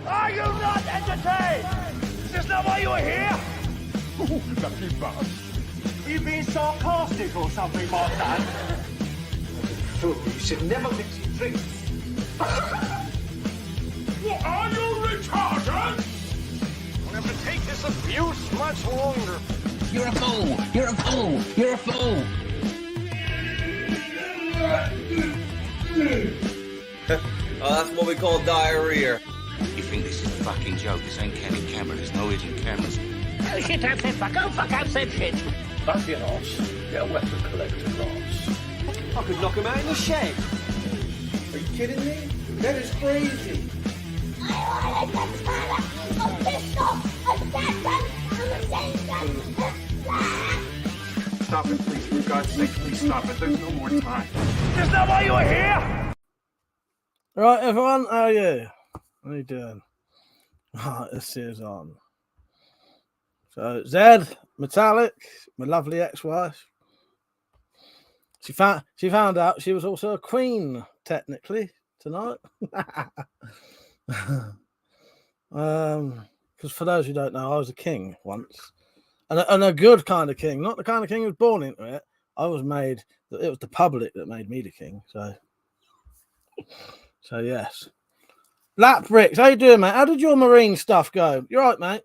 Are you not entertained? Is this not why you are here? Lucky bastard. Are you being sarcastic or something like that? Fool, you should never mix your drinks. What are you retarded? We'll have to take this abuse much longer. You're a fool! You're a fool! You're a fool! Oh, that's what we call diarrhea. You think this is a fucking joke? This ain't Canon camera. There's no hidden cameras. Oh shit, I've said fuck. Oh fuck, I've said shit. Don't be an arse. Get a WeaponCollector class. I could knock him out in the shed. Are you kidding me? That is crazy. Stop it, please. For God's sake, please stop it. There's no more time. Is this not why you are here? Right, everyone, how are you? How are you doing? Right, this is on. So, Zed, Metallic, my lovely ex-wife. She found out she was also a queen, technically, tonight. Because for those who don't know, I was a king once. And a good kind of king, not the kind of king who was born into it. I was made, it was the public that made me the king. So yes. Lap Bricks, how you doing, mate? How did your marine stuff go? You right, mate?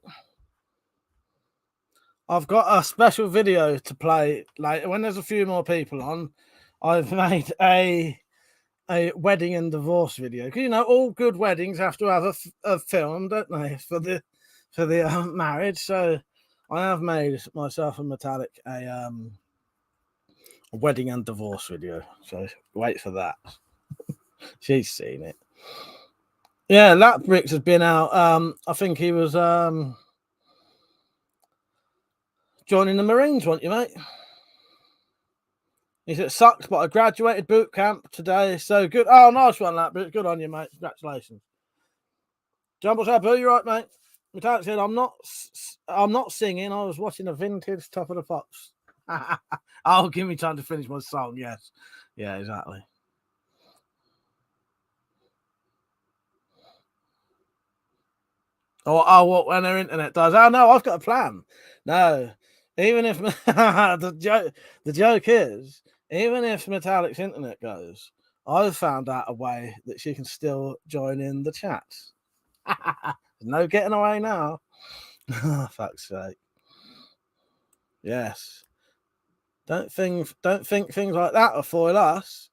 I've got a special video to play later when there's a few more people on. I've made a wedding and divorce video because all good weddings have to have a film, don't they, for the marriage. So I have made myself and Metallic a wedding and divorce video. So wait for that. She's seen it. Yeah, Lap Bricks has been out. I think he was joining the Marines, weren't you, mate? He said, it sucks, but I graduated boot camp today. So good. Oh, nice one, Lap Bricks. Good on you, mate. Congratulations. Jumble Sabu, you right, mate? Metallic said, I'm not singing. I was watching a vintage Top of the Pops. Oh, give me time to finish my song. Yes. Yeah, exactly. Oh, what when their internet does? Oh no, I've got a plan. No, even if the joke is, even if Metallic's internet goes, I've found out a way that she can still join in the chat. There's no getting away now. Fuck's sake. Yes. Don't think things like that will foil us.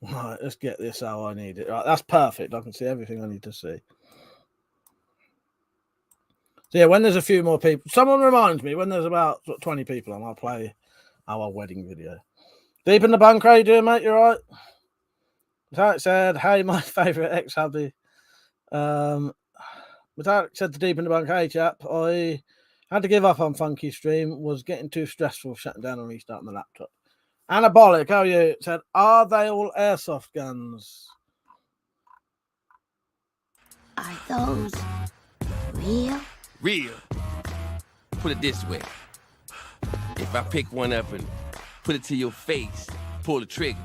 Right, let's get this how I need it. Right, that's perfect. I can see everything I need to see. So yeah, when there's a few more people, someone reminds me when there's about 20 people on, I'll play our wedding video. Deep in the bunker, how you doing, mate? You all right? Metallic said, hey, my favourite ex-hubby. Metallic said to Deep in the bunker, hey, chap, I had to give up on Funky Stream. Was getting too stressful shutting down and restarting the laptop. Anabolic, how are you? Said, are they all airsoft guns? Are those real? Real. Put it this way. If I pick one up and put it to your face, pull the trigger,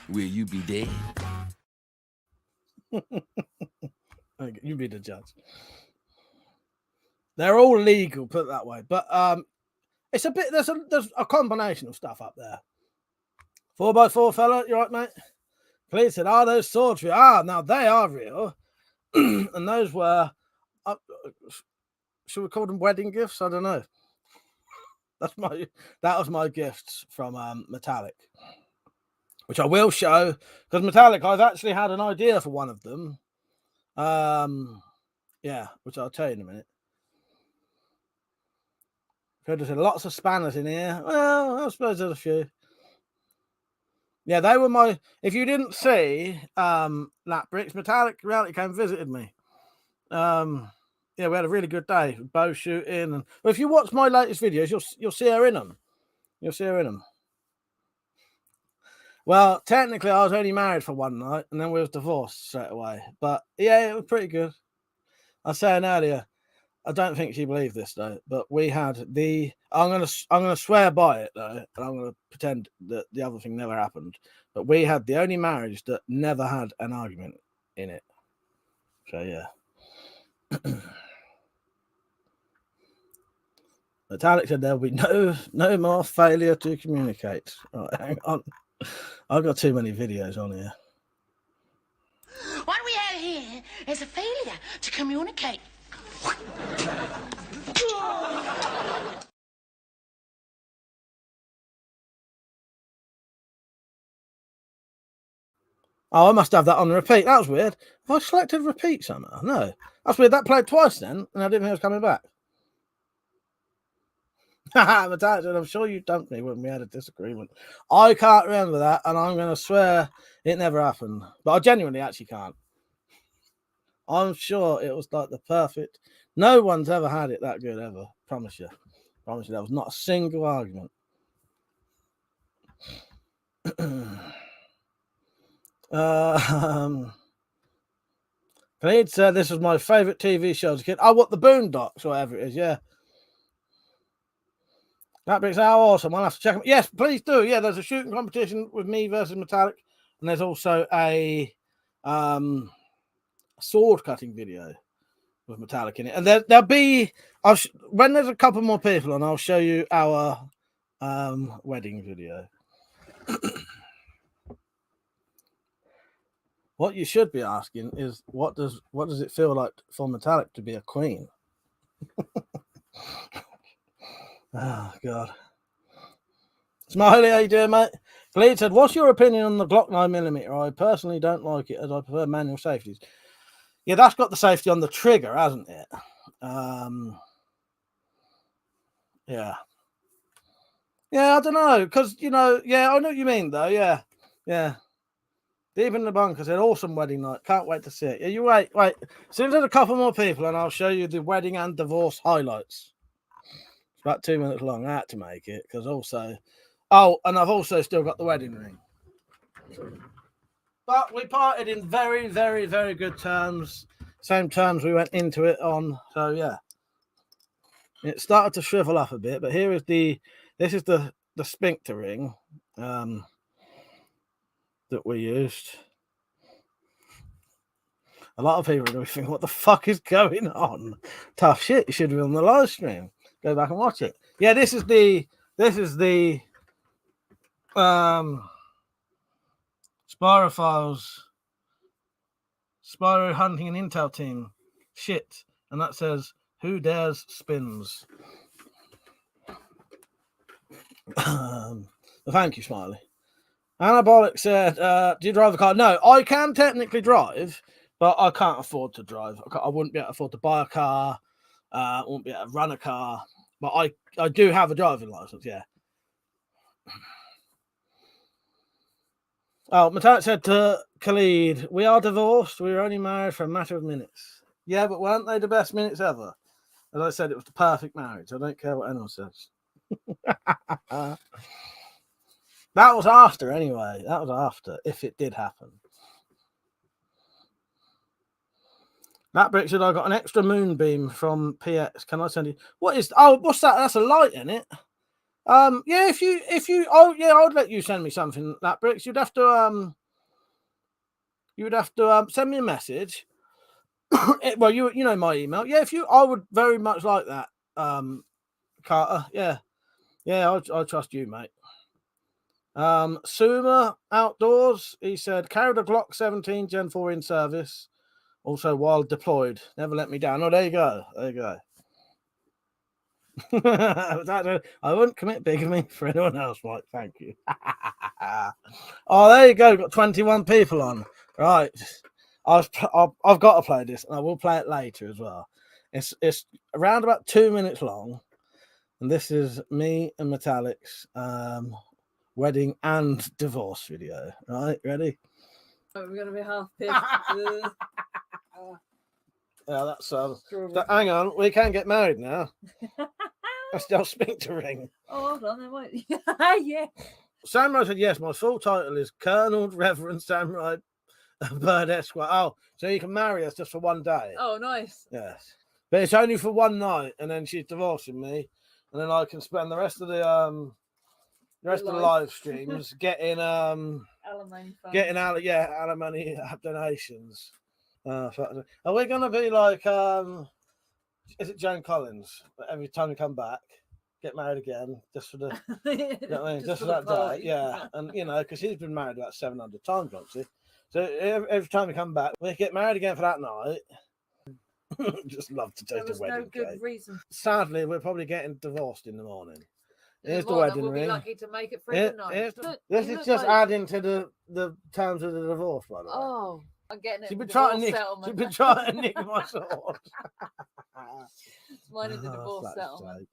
will you be dead? You be the judge. They're all legal, put it that way. But it's a bit, there's a combination of stuff up there. 4x4 fella, you right, mate? Please said, are those swords real? Ah, now they are real. And those were, should we call them wedding gifts? I don't know. That was my gifts from Metallic, which I will show because Metallic, I've actually had an idea for one of them. Yeah, which I'll tell you in a minute. There's lots of spanners in here. Well, I suppose there's a few. Yeah, they were my. If you didn't see Lap Bricks, Metallic Reality came and visited me. Yeah, we had a really good day, bow shooting, and well, if you watch my latest videos, you'll see her in them. You'll see her in them. Well, technically, I was only married for one night, and then we was divorced straight away. But yeah, it was pretty good. I was saying earlier, I don't think she believed this though, but we had I'm gonna swear by it though, and I'm gonna pretend that the other thing never happened. But we had the only marriage that never had an argument in it. So yeah. Metallic said there'll be no more failure to communicate. Right, hang on. I've got too many videos on here. What we have here is a failure to communicate. Oh, I must have that on repeat. That was weird. Have I selected repeat somehow? No. That's weird. That played twice then, and I didn't think it was coming back. Metallic said, I'm sure you dumped me when we had a disagreement. I can't remember that, and I'm going to swear it never happened. But I genuinely actually can't. I'm sure it was like the perfect. No one's ever had it that good ever. Promise you. Promise you. There was not a single argument. Khalid said this was my favourite TV show as a kid. Oh, what, the Boondocks or whatever it is, yeah. That brings how awesome. I'll have to check them. Yes, please do. Yeah, there's a shooting competition with me versus Metallic, and there's also a sword cutting video with Metallic in it. And there'll be when there's a couple more people on, I'll show you our wedding video. What you should be asking is what does it feel like for Metallic to be a queen? Oh God. Smiley, how you doing, mate? Gleed said, what's your opinion on the Glock 9mm? I personally don't like it as I prefer manual safeties. Yeah, that's got the safety on the trigger, hasn't it? Yeah. Yeah, I don't know, because, you know, yeah, I know what you mean, though, yeah. Yeah. Deep in the bunker said, awesome wedding night. Can't wait to see it. Yeah, you wait. As soon as there's a couple more people, and I'll show you the wedding and divorce highlights. It's about 2 minutes long. I had to make it, because also... Oh, and I've also still got the wedding ring. But we parted in very, very, very good terms. Same terms we went into it on. So, yeah. It started to shrivel up a bit, but here is this is the sphincter ring that we used. A lot of people are going to think, what the fuck is going on? Tough shit. You should be on the live stream. Go back and watch it. Yeah, this is the Spyro Files, Spyro Hunting and Intel Team shit, and that says, who dares spins? Thank you, Smiley. Anabolic said, do you drive a car? No, I can technically drive, but I can't afford to drive. I wouldn't be able to afford to buy a car. I wouldn't be able to run a car, but I do have a driving license, yeah. Oh, Metallic said to Khalid, we are divorced. We were only married for a matter of minutes. Yeah, but weren't they the best minutes ever? As I said, it was the perfect marriage. I don't care what anyone says. That was after, anyway. That was after, if it did happen. That brick said, I got an extra moonbeam from PX. Can I send you? What is? Oh, what's that? That's a light in it. Yeah, if you, oh yeah, I'd let you send me something. That bricks, you'd have to send me a message. Well, you know my email. Yeah, I would very much like that. Carter. Yeah, I trust you, mate. Suma Outdoors. He said, carried a Glock 17 Gen 4 in service. Also, while deployed, never let me down. Oh, there you go. There you go. I wouldn't commit bigamy for anyone else, Mike. Thank you. Oh, there you go. Got 21 people on. Right. I've got to play this, and I will play it later as well. It's around about 2 minutes long, and this is me and Metallic's wedding and divorce video. Right, ready? Oh, we're gonna be half pissed. Yeah, that's hang on, we can get married now. I still speak to ring. Oh, hold on, then wait. Yeah. Samurai said yes. My full title is Colonel Reverend Samurai Bird Esquire. Oh, so you can marry us just for one day. Oh, nice. Yes, but it's only for one night, and then she's divorcing me, and then I can spend the rest of the live streams getting alimony funds. alimony donations. Are we gonna be like is it Joan Collins? Every time we come back, get married again, just for the you know what I mean? just for that day, yeah. And you know, because she's been married about 700 times, obviously. So every time we come back, we get married again for that night. Just love to take the wedding no good cake. Reason. Sadly, we're probably getting divorced in the morning. Here's the Well, wedding we'll ring. be lucky to make it through the night. This is just adding to the terms of the divorce, by the way. Oh, I'm getting it. She's been trying to nick my sword. It's mine in the divorce settlement.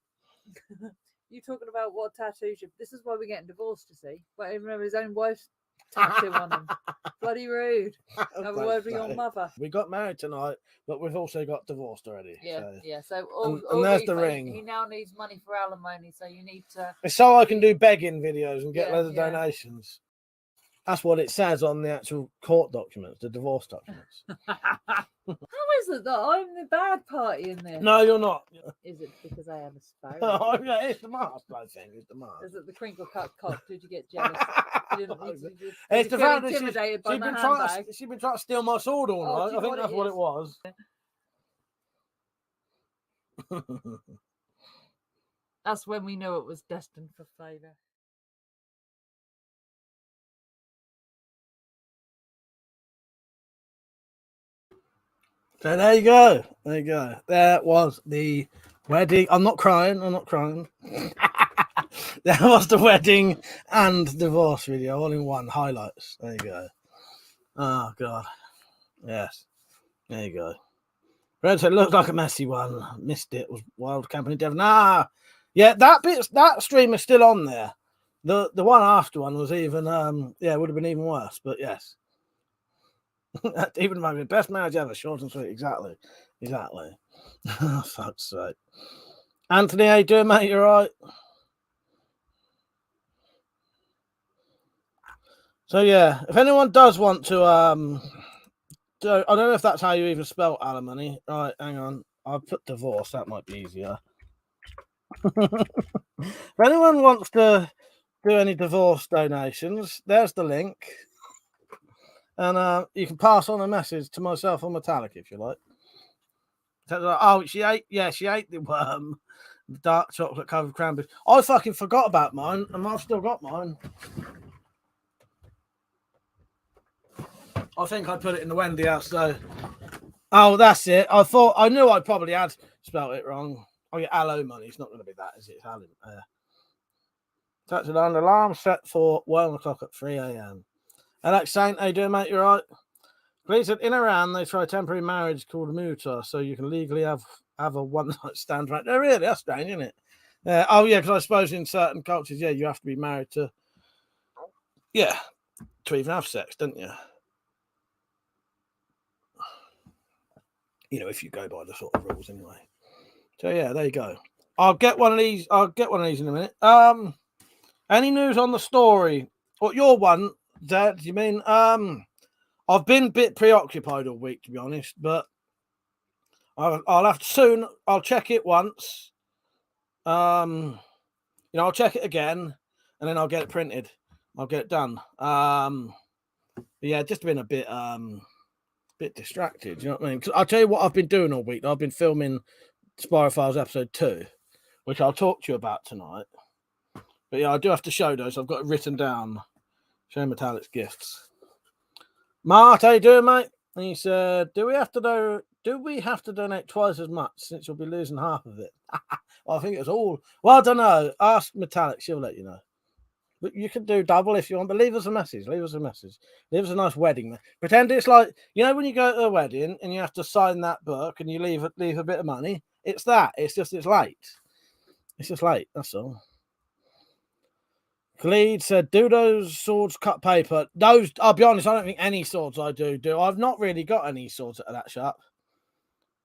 You talking about what tattoos? This is why we're getting divorced. You see, but even remember his own wife's tattoo on him. Bloody rude. Have a word with your mother. We got married tonight, but we've also got divorced already. Yeah. So all there's the ring. He now needs money for alimony, so you need to. It's so I can do begging videos and get loads of donations. That's what it says on the actual court documents, the divorce documents. How is it that I'm the bad party in this? No, you're not. Is it because I am a Spyro? Oh, yeah, it's the mask, I think. It's the mask. Is it the crinkle cut cock? Did you get jealous? It's the fact that she's been trying to steal my sword all night. I think that's what it was. That's when we knew it was destined for failure. So there you go. There you go. There was the wedding. I'm not crying. There was the wedding and divorce video all in one. Highlights. There you go. Oh, God. Yes. There you go. Red said, looked like a messy one. Missed it. Was Wild Company Devon. Yeah, that stream is still on there. The one after one was even, it would have been even worse. But yes. Even my best marriage ever, short and sweet. Exactly. Oh, fuck's sake. Anthony, how you doing, mate? You all right? So yeah, if anyone does want to, I don't know if that's how you even spell alimony. Right, hang on. I'll put divorce. That might be easier. If anyone wants to do any divorce donations, there's the link. And you can pass on a message to myself on Metallic if you like. Oh, she ate the worm, the dark chocolate covered cranberries. I fucking forgot about mine, and I've still got mine. I think I put it in the Wendy house though. Oh, that's it. I knew I probably had spelled it wrong. Oh yeah, aloe money. It's not going to be that, is it? It's aloe. That's an alarm set for 1 o'clock at 3 a.m. Alex Saint, how you doing, mate? You all right? Police said in Iran they try temporary marriage called muta, so you can legally have a one-night stand. Right? Oh, really? That's strange, isn't it? Oh yeah, because I suppose in certain cultures, you have to be married to even have sex, don't you? You know, if you go by the sort of rules, anyway. So yeah, there you go. I'll get one of these in a minute. Any news on the story? What your one? Dad, you mean? I've been a bit preoccupied all week, to be honest, but I'll have to soon. I'll check it once. I'll check it again, and then I'll get it printed. I'll get it done. Just been a bit distracted. You know what I mean? 'Cause I'll tell you what I've been doing all week. I've been filming Spyro Files episode 2, which I'll talk to you about tonight. But yeah, I do have to show those. I've got it written down. Show Metallic's gifts. Mart, how you doing, mate? And he said, do we have to donate twice as much since you'll be losing half of it? Well, I think it's all. Well, I don't know. Ask Metallic, she'll let you know. But you can do double if you want, but leave us a message. Leave us a nice wedding. Pretend it's like, when you go to a wedding and you have to sign that book and you leave a bit of money. It's that. It's late. It's just late. That's all. Khalid said, do those swords cut paper? Those, I'll be honest, I don't think any swords I do. I've not really got any swords at that shop.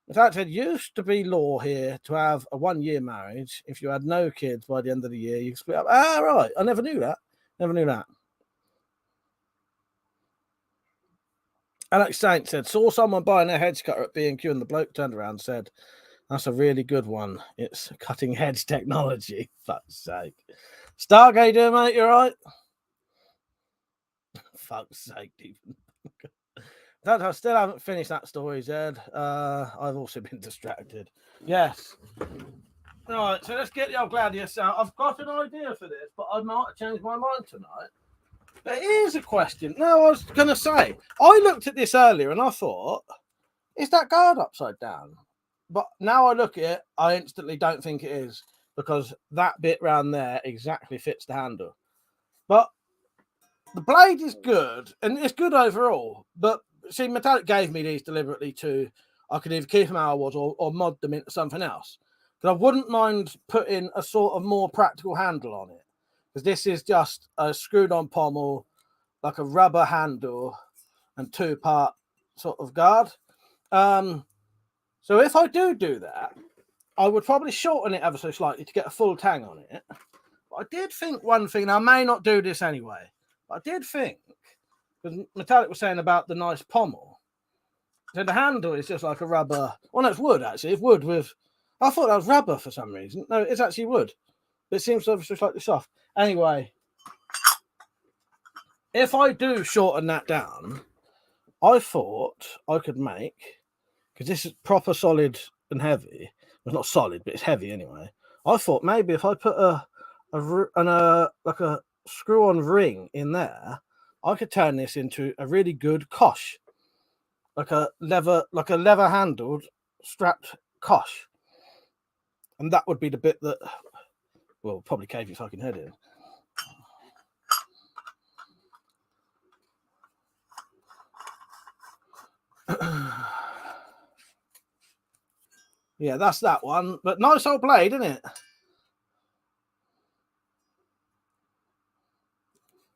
In fact, it used to be law here to have a 1-year marriage. If you had no kids by the end of the year, you could split up. Ah, right. I never knew that. Alex Saint said, saw someone buying a hedge cutter at B&Q and the bloke turned around and said, That's a really good one. It's cutting edge technology. Fuck's sake. Stark, how you doing, mate? You all right? Fuck's sake, dude. I still haven't finished that story, Zed. I've also been distracted. Yes. All right, so let's get the old Gladius out. I've got an idea for this, but I might change my mind tonight. But here's a question. No, I was going to say, I looked at this earlier and I thought, is that guard upside down? But now I look at it, I instantly don't think it is, because that bit round there exactly fits the handle. But the blade is good, and it's good overall. But see, Metallic gave me these deliberately I could either keep them how I was or mod them into something else. Because I wouldn't mind putting a sort of more practical handle on it. Because this is just a screwed on pommel, like a rubber handle, and 2-part sort of guard. So if I do that, I would probably shorten it ever so slightly to get a full tang on it. But I did think one thing, and I may not do this anyway, but I did think, because Metallic was saying about the nice pommel, so the handle is just like a rubber, well, no, it's wood actually, it's wood with, I thought that was rubber for some reason. No, it's actually wood. It seems to be slightly soft. Anyway, if I do shorten that down, I thought I could make, because this is proper solid and heavy. It's not solid, but it's heavy anyway. I thought maybe if I put like a screw-on ring in there, I could turn this into a really good kosh, like a leather-handled strapped kosh, and that would be the bit that, well, probably cave your fucking head in. Yeah, that's that one. But nice old blade, isn't it?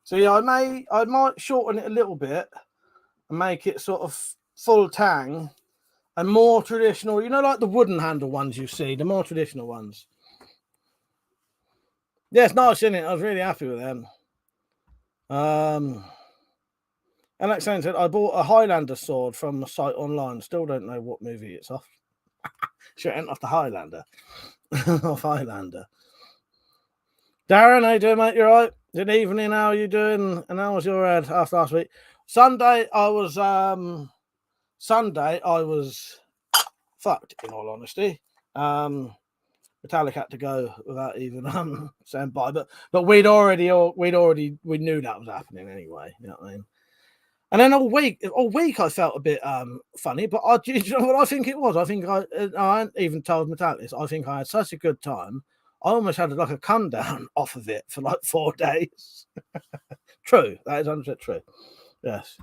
So yeah, I might shorten it a little bit and make it sort of full tang and more traditional. You know, like the wooden handle ones you see, the more traditional ones. Yeah, it's nice, isn't it? I was really happy with them. Alexander said, I bought a Highlander sword from the site online. Still don't know what movie it's off. Sure, it ain't off the Highlander. Off Highlander. Darren, how you doing, mate? You all right? Good evening. How are you doing? And how was your head after last week? Sunday, I was fucked, in all honesty. Metallic had to go without even saying bye, but we knew that was happening anyway. You know what I mean? And then all week I felt a bit funny, but you know what I think it was? I think I hadn't even told Metallic this. I think I had such a good time. I almost had like a come down off of it for like 4 days. True, that is 100% true. Yes.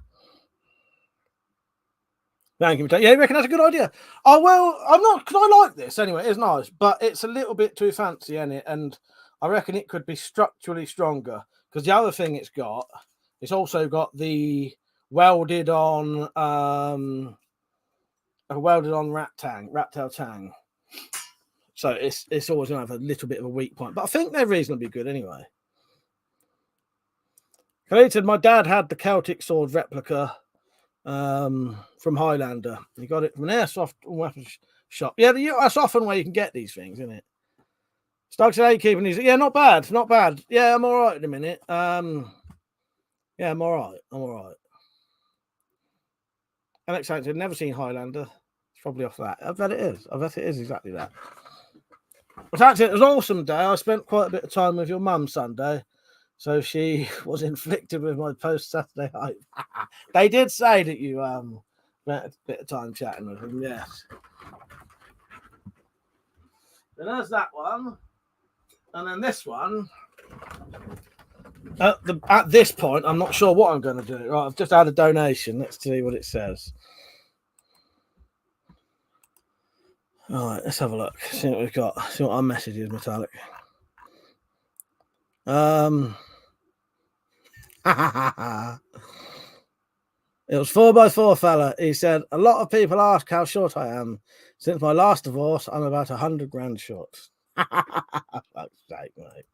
Thank you, Metallic. Yeah, you reckon that's a good idea? Oh well, I'm not, because I like this anyway. It's nice, but it's a little bit too fancy, isn't it? And I reckon it could be structurally stronger, because the other thing it's also got the welded on rat tail tang. So it's always gonna have a little bit of a weak point, but I think they're reasonably good anyway. Khalid said my dad had the Celtic sword replica from Highlander. He got it from an airsoft weapons shop. Yeah, that's often where you can get these things, isn't it? Stark said, how you keeping these? Yeah, not bad. Yeah, I'm all right in a minute. Yeah, I'm all right. Alex said, never seen Highlander. It's probably off that. I bet it is exactly that. But actually, it was an awesome day. I spent quite a bit of time with your mum Sunday. So she was inflicted with my post-Saturday hype. They did say that you spent a bit of time chatting with them, yes. Then there's that one. And then this one. At this point, I'm not sure what I'm going to do. Right, I've just had a donation. Let's see what it says. All right, let's have a look. See what we've got. See what our message is, Metallic. It was 4x4 fella. He said, a lot of people ask how short I am. Since my last divorce, I'm about 100 grand short. Fuck's sake, mate.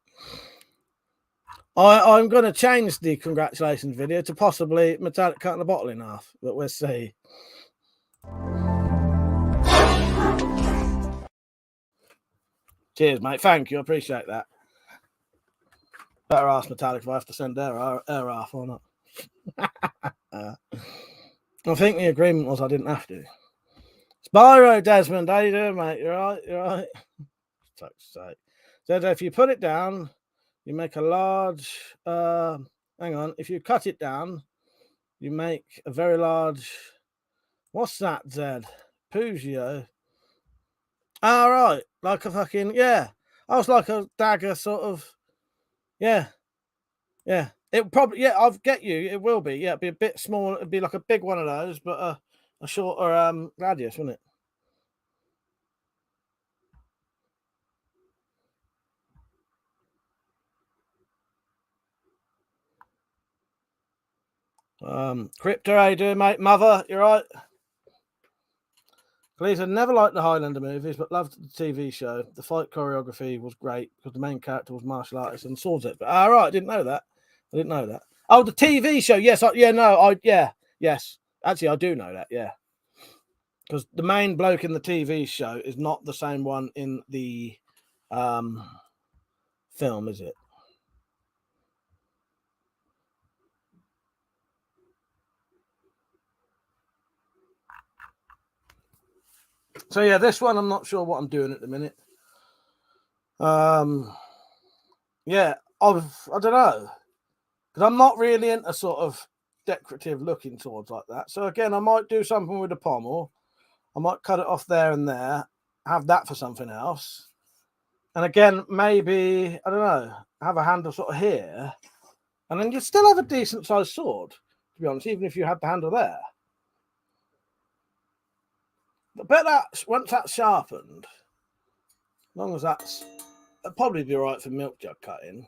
I'm going to change the congratulations video to possibly Metallic cutting the bottle in half, but we'll see. Cheers, mate. Thank you. I appreciate that. Better ask Metallic if I have to send her half or not. I think the agreement was I didn't have to. Spyro, Desmond, how you doing, mate? You're right. You're right. Fuck's sake. So if you put it down, you make a large. Hang on. If you cut it down, you make a very large. What's that, Zed? Pugio. All right, like a fucking I was like a dagger sort of. Yeah. It probably I'll get you. It will be. Yeah, it'd be a bit small. It'd be like a big one of those, but a shorter gladius, wouldn't it? Crypto, how you doing, mate? Mother, you're right. Please, I never liked the Highlander movies, but loved the TV show. The fight choreography was great because the main character was martial artist and swords it. But right, I didn't know that. Oh, the TV show. Yes, yes. Actually, I do know that. Yeah, because the main bloke in the TV show is not the same one in the film, is it? So yeah, this one I'm not sure what I'm doing at the minute. I don't know, because I'm not really into sort of decorative looking swords like that. So again, I might do something with the pommel. I might cut it off there and there, have that for something else. And again, maybe, I don't know, have a handle sort of here. And then you still have a decent sized sword, to be honest, even if you had the handle there. But that once that's sharpened, as long as that's, it'll probably be all right for milk jug cutting.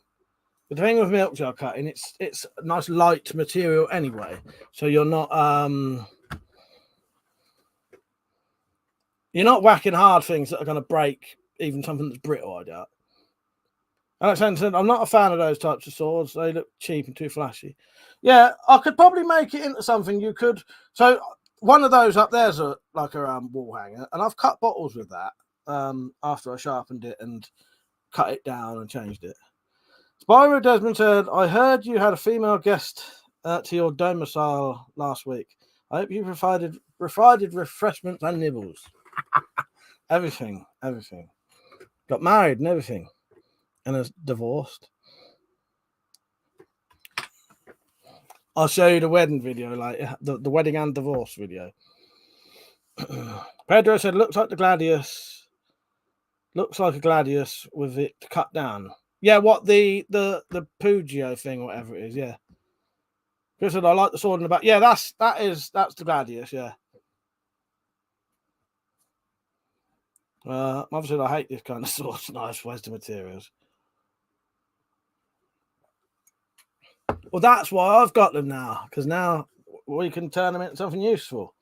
But the thing with milk jug cutting, it's a nice light material anyway. So you're not whacking hard things that are going to break even something that's brittle, I doubt. Alex said, I'm not a fan of those types of swords. They look cheap and too flashy. Yeah, I could probably make it into something you could. So one of those up there's like a wall hanger, and I've cut bottles with that after I sharpened it and cut it down and changed it. Spyro Desmond said, I heard you had a female guest to your domicile last week. I hope you provided refreshments and nibbles. Everything. Got married and everything. And is divorced. I'll show you the wedding video, like the wedding and divorce video. Pedro said, looks like a gladius with it cut down. Yeah, what the Pugio thing, or whatever it is, yeah. Chris said, I like the sword in the back. Yeah, that's the gladius, yeah. Mother said, I hate this kind of sword. Nice, waste of materials. Well, that's why I've got them now, because now we can turn them into something useful.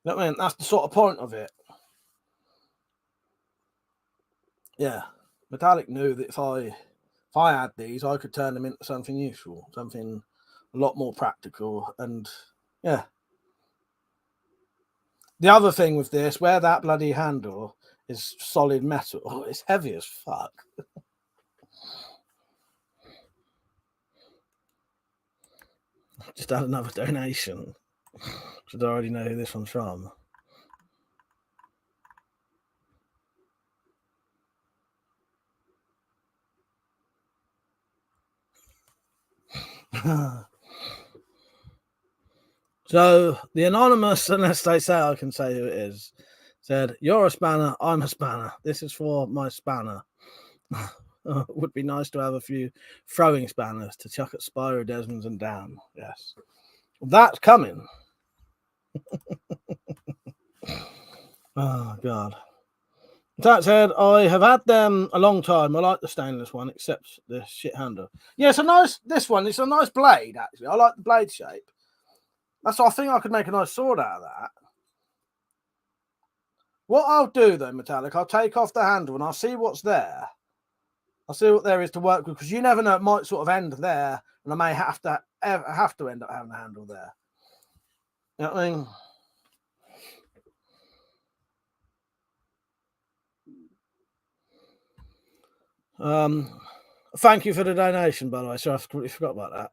You know what I mean? That's the sort of point of it. Yeah. Metallic knew that if I had these, I could turn them into something useful, something a lot more practical. And yeah. The other thing with this, where that bloody handle is solid metal, it's heavy as fuck. Just had another donation. Should I already know who this one's from? So the anonymous, unless they say I can say who it is, said, you're a spanner, I'm a spanner. This is for my spanner. Would be nice to have a few throwing spanners to chuck at Spyro, Desmond's and down. Yes. That's coming. Oh, God. That said, I have had them a long time. I like the stainless one, except the shit handle. Yeah, it's a nice blade, actually. I like the blade shape. That's what I think I could make a nice sword out of that. What I'll do, though, Metallic, I'll take off the handle and I'll see what's there. I'll see what there is to work with, because you never know, it might sort of end there, and I may have to end up having a handle there. You know what I mean? Thank you for the donation, by the way. Sorry, I completely forgot about that.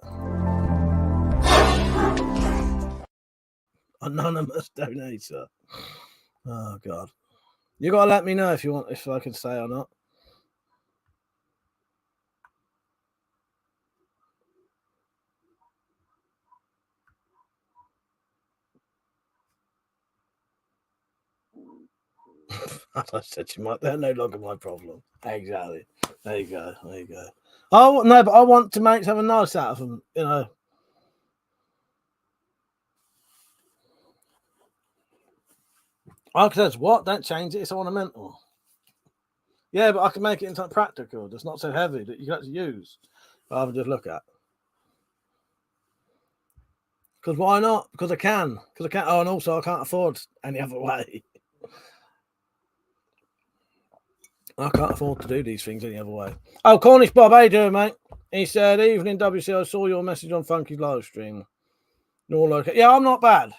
Anonymous donator. Oh God. You gotta let me know if you want, if I can say or not. As I said, they're no longer my problem. Exactly. There you go. There you go. Oh no, but I want to make something nice out of them. You know. I says what? Don't change it. It's ornamental. Yeah, but I can make it into practical. It's not so heavy that you can actually use, rather than just look at. Because why not? Because I can. Because I can. Oh, and also I can't afford any other way. I can't afford to do these things any other way. Oh, Cornish Bob, how you doing, mate? He said, evening WC, I saw your message on Funky's live stream. You're all okay. Yeah, I'm not bad.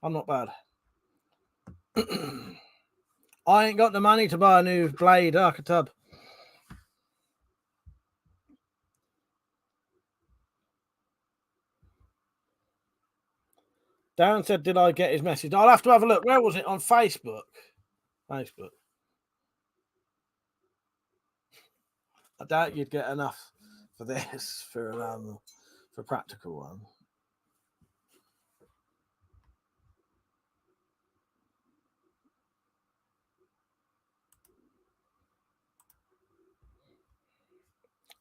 I'm not bad. I ain't got the money to buy a new blade Arcatub. Darren said, did I get his message? I'll have to have a look. Where was it? On Facebook. Facebook. I doubt you'd get enough for this for a practical one.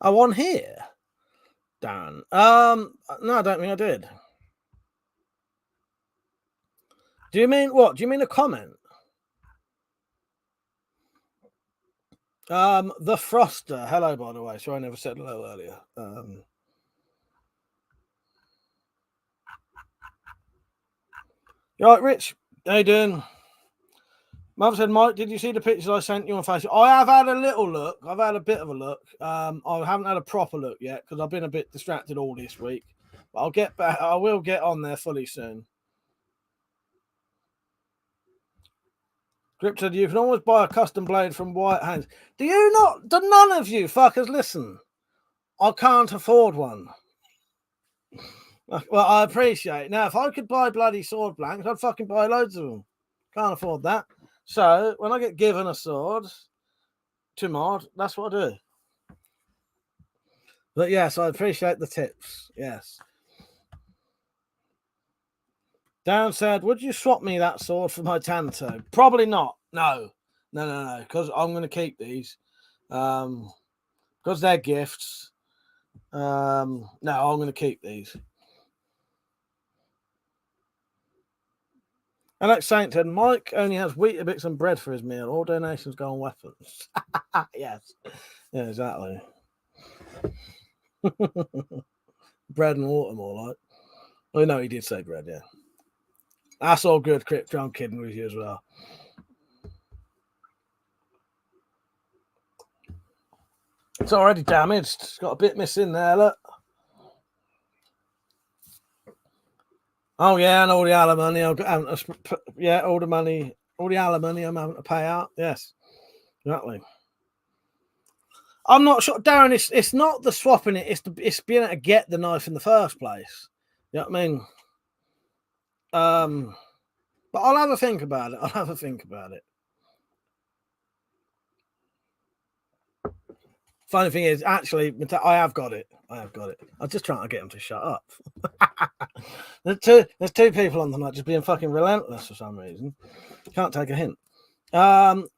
Oh, on here, Darren. No, I don't think I did. Do you mean what? Do you mean a comment? The Froster. Hello, by the way. Sorry, I never said hello earlier. You all right, Rich? How you doing? Mum said, Mike, did you see the pictures I sent you on Facebook? I have had a little look. I've had a bit of a look. I haven't had a proper look yet because I've been a bit distracted all this week. But I'll get back. I will get on there fully soon. Grip said, you can always buy a custom blade from White Hands. Do you not? Do none of you fuckers listen? I can't afford one. Well, I appreciate it. Now, if I could buy bloody sword blanks, I'd fucking buy loads of them. Can't afford that. So, when I get given a sword to mod, that's what I do. But yes, I appreciate the tips. Yes. Dan said, would you swap me that sword for my Tanto? Probably not. No. Because I'm going to keep these. Because they're gifts. No, I'm going to keep these. Alex Saint said, Mike only has Weetabix and bread for his meal. All donations go on weapons. Yes. Yeah, exactly. Bread and water, more like. Oh, no, he did say bread, yeah. That's all good, Crypt. I'm kidding with you as well. It's already damaged. It's got a bit missing there, look. Oh, yeah, and all the alimony. Yeah, all the money, all the alimony I'm having to pay out. Yes, exactly. I'm not sure, Darren, it's not the swapping it, it's being able to get the knife in the first place. You know what I mean? But I'll have a think about it. Funny thing is, actually, I have got it. I'm just trying to get him to shut up. There's two people on the night just being fucking relentless for some reason. Can't take a hint.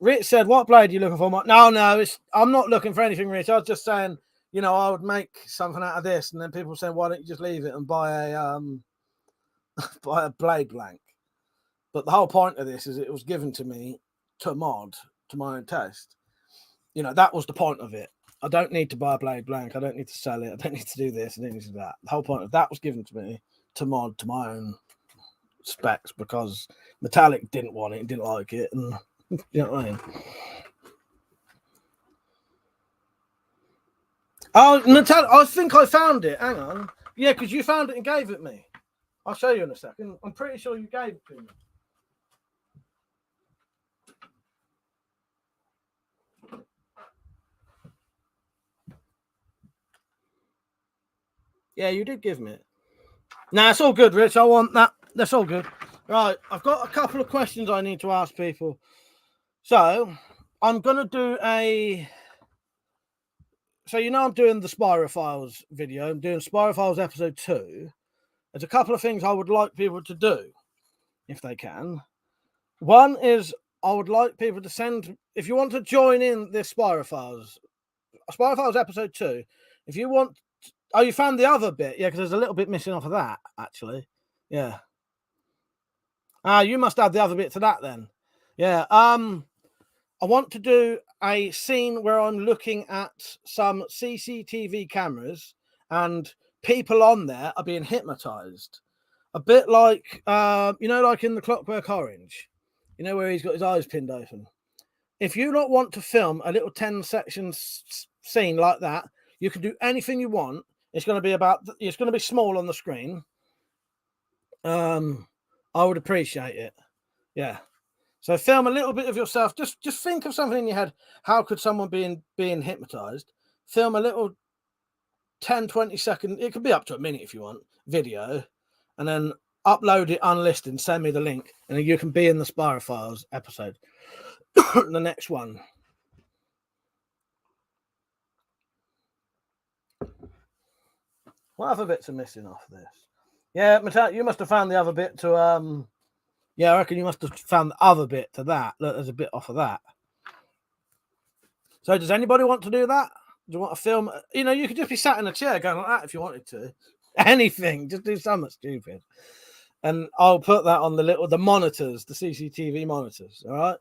Rich said, what blade are you looking for? No, I'm not looking for anything, Rich. I was just saying, you know, I would make something out of this, and then people saying, why don't you just leave it and buy a buy a blade blank? But the whole point of this is it was given to me to mod to my own taste. You know, that was the point of it. I don't need to buy a blade blank. I don't need to sell it. I don't need to do this. I don't need to do that. The whole point of that was given to me to mod to my own specs because Metallic didn't want it, didn't like it, and you know what I mean. Oh, Metallic! I think I found it. Hang on. Yeah, because you found it and gave it me. I'll show you in a second. I'm pretty sure you gave it to me. Yeah, you did give me it. Nah, it's all good, Rich. I want that. That's all good. Right, I've got a couple of questions I need to ask people. So, I'm going to do a... So, you know I'm doing the Spyro Files video. I'm doing Spyro Files episode 2. There's a couple of things I would like people to do, if they can. One is I would like people to send... If you want to join in this Spyro Files episode 2, if you want... Oh, you found the other bit? Yeah, because there's a little bit missing off of that, actually. Yeah. You must add the other bit to that then. Yeah. I want to do a scene where I'm looking at some CCTV cameras and people on there are being hypnotized. A bit like, you know, like in The Clockwork Orange, you know, where he's got his eyes pinned open. If you don't want to film a little 10-section scene like that, you can do anything you want. It's going to be small on the screen. I would appreciate it. Yeah. So film a little bit of yourself. Just think of something in your head. How could someone being hypnotized? Film a little 10, 20 second, it could be up to a minute if you want, video, and then upload it unlisted and send me the link, and then you can be in the Spyro Files episode. The next one. What other bits are missing off this? Yeah, you must have found the other bit to yeah, I reckon you must have found the other bit to that. Look, there's a bit off of that. So does anybody want to do that? Do you want to film? You know, you could just be sat in a chair going like that if you wanted to. Anything, just do something stupid. And I'll put that on the monitors, the CCTV monitors, all right?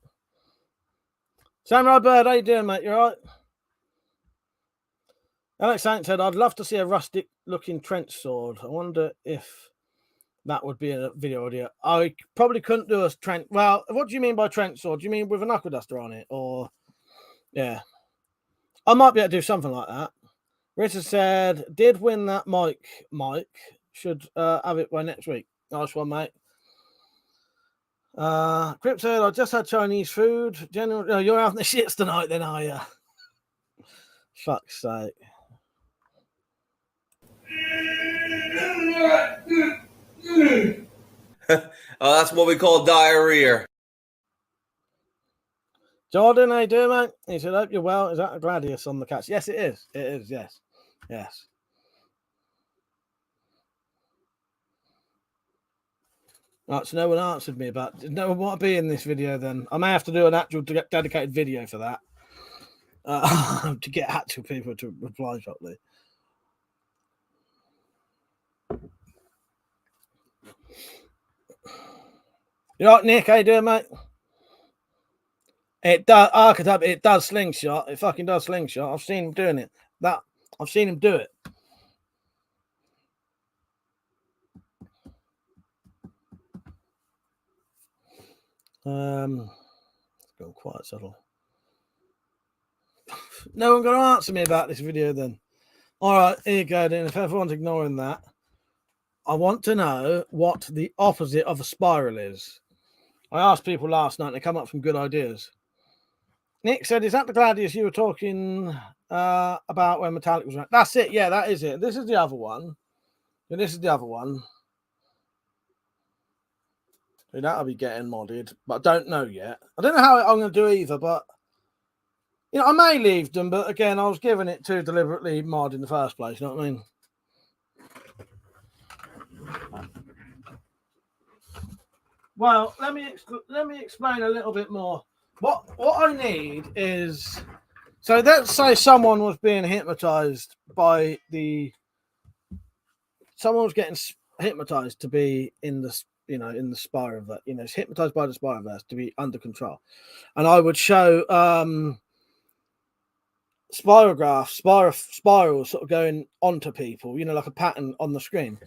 Samurai Bird, how you doing, mate? You all right? Alex Saint said, I'd love to see a rustic-looking trench sword. I wonder if that would be a video audio. I probably couldn't do a trench... Well, what do you mean by trench sword? Do you mean with a knuckle duster on it? Or... Yeah. I might be able to do something like that. Richard said, did win that mic. Should have it by next week. Nice one, mate. Crip said, I just had Chinese food. General, you're having the shits tonight then, are you? Fuck's sake. That's what we call diarrhea. Jordan, how you doing, mate? He said, hope you're well. Is that a gladius on the catch? Yes, it is. It is, yes. Yes. Right, so no one answered me about... No one want to be in this video then. I may have to do an actual dedicated video for that. To get actual people to reply properly. You all right, Nick? How you doing, mate? It does, Archetype, it does slingshot. It fucking does slingshot. I've seen him doing it. I've seen him do it. It's gone quite subtle. No one going to answer me about this video then. All right, here you go then. If everyone's ignoring that, I want to know what the opposite of a spiral is. I asked people last night and they come up with some good ideas. Nick said, is that the Gladius you were talking about when Metallic was around? That's it. Yeah, that is it. This is the other one. And this is the other one. So that'll be getting modded, but I don't know yet. I don't know how I'm going to do either, but you know, I may leave them, but again, I was giving it to deliberately mod in the first place. You know what I mean? Well, let me explain a little bit more. What I need is, so let's say someone was being hypnotized by someone was getting hypnotized to be in the, you know, in the Spyroverse, you know, it's hypnotized by the Spyroverse to be under control. And I would show spirals sort of going onto people, you know, like a pattern on the screen.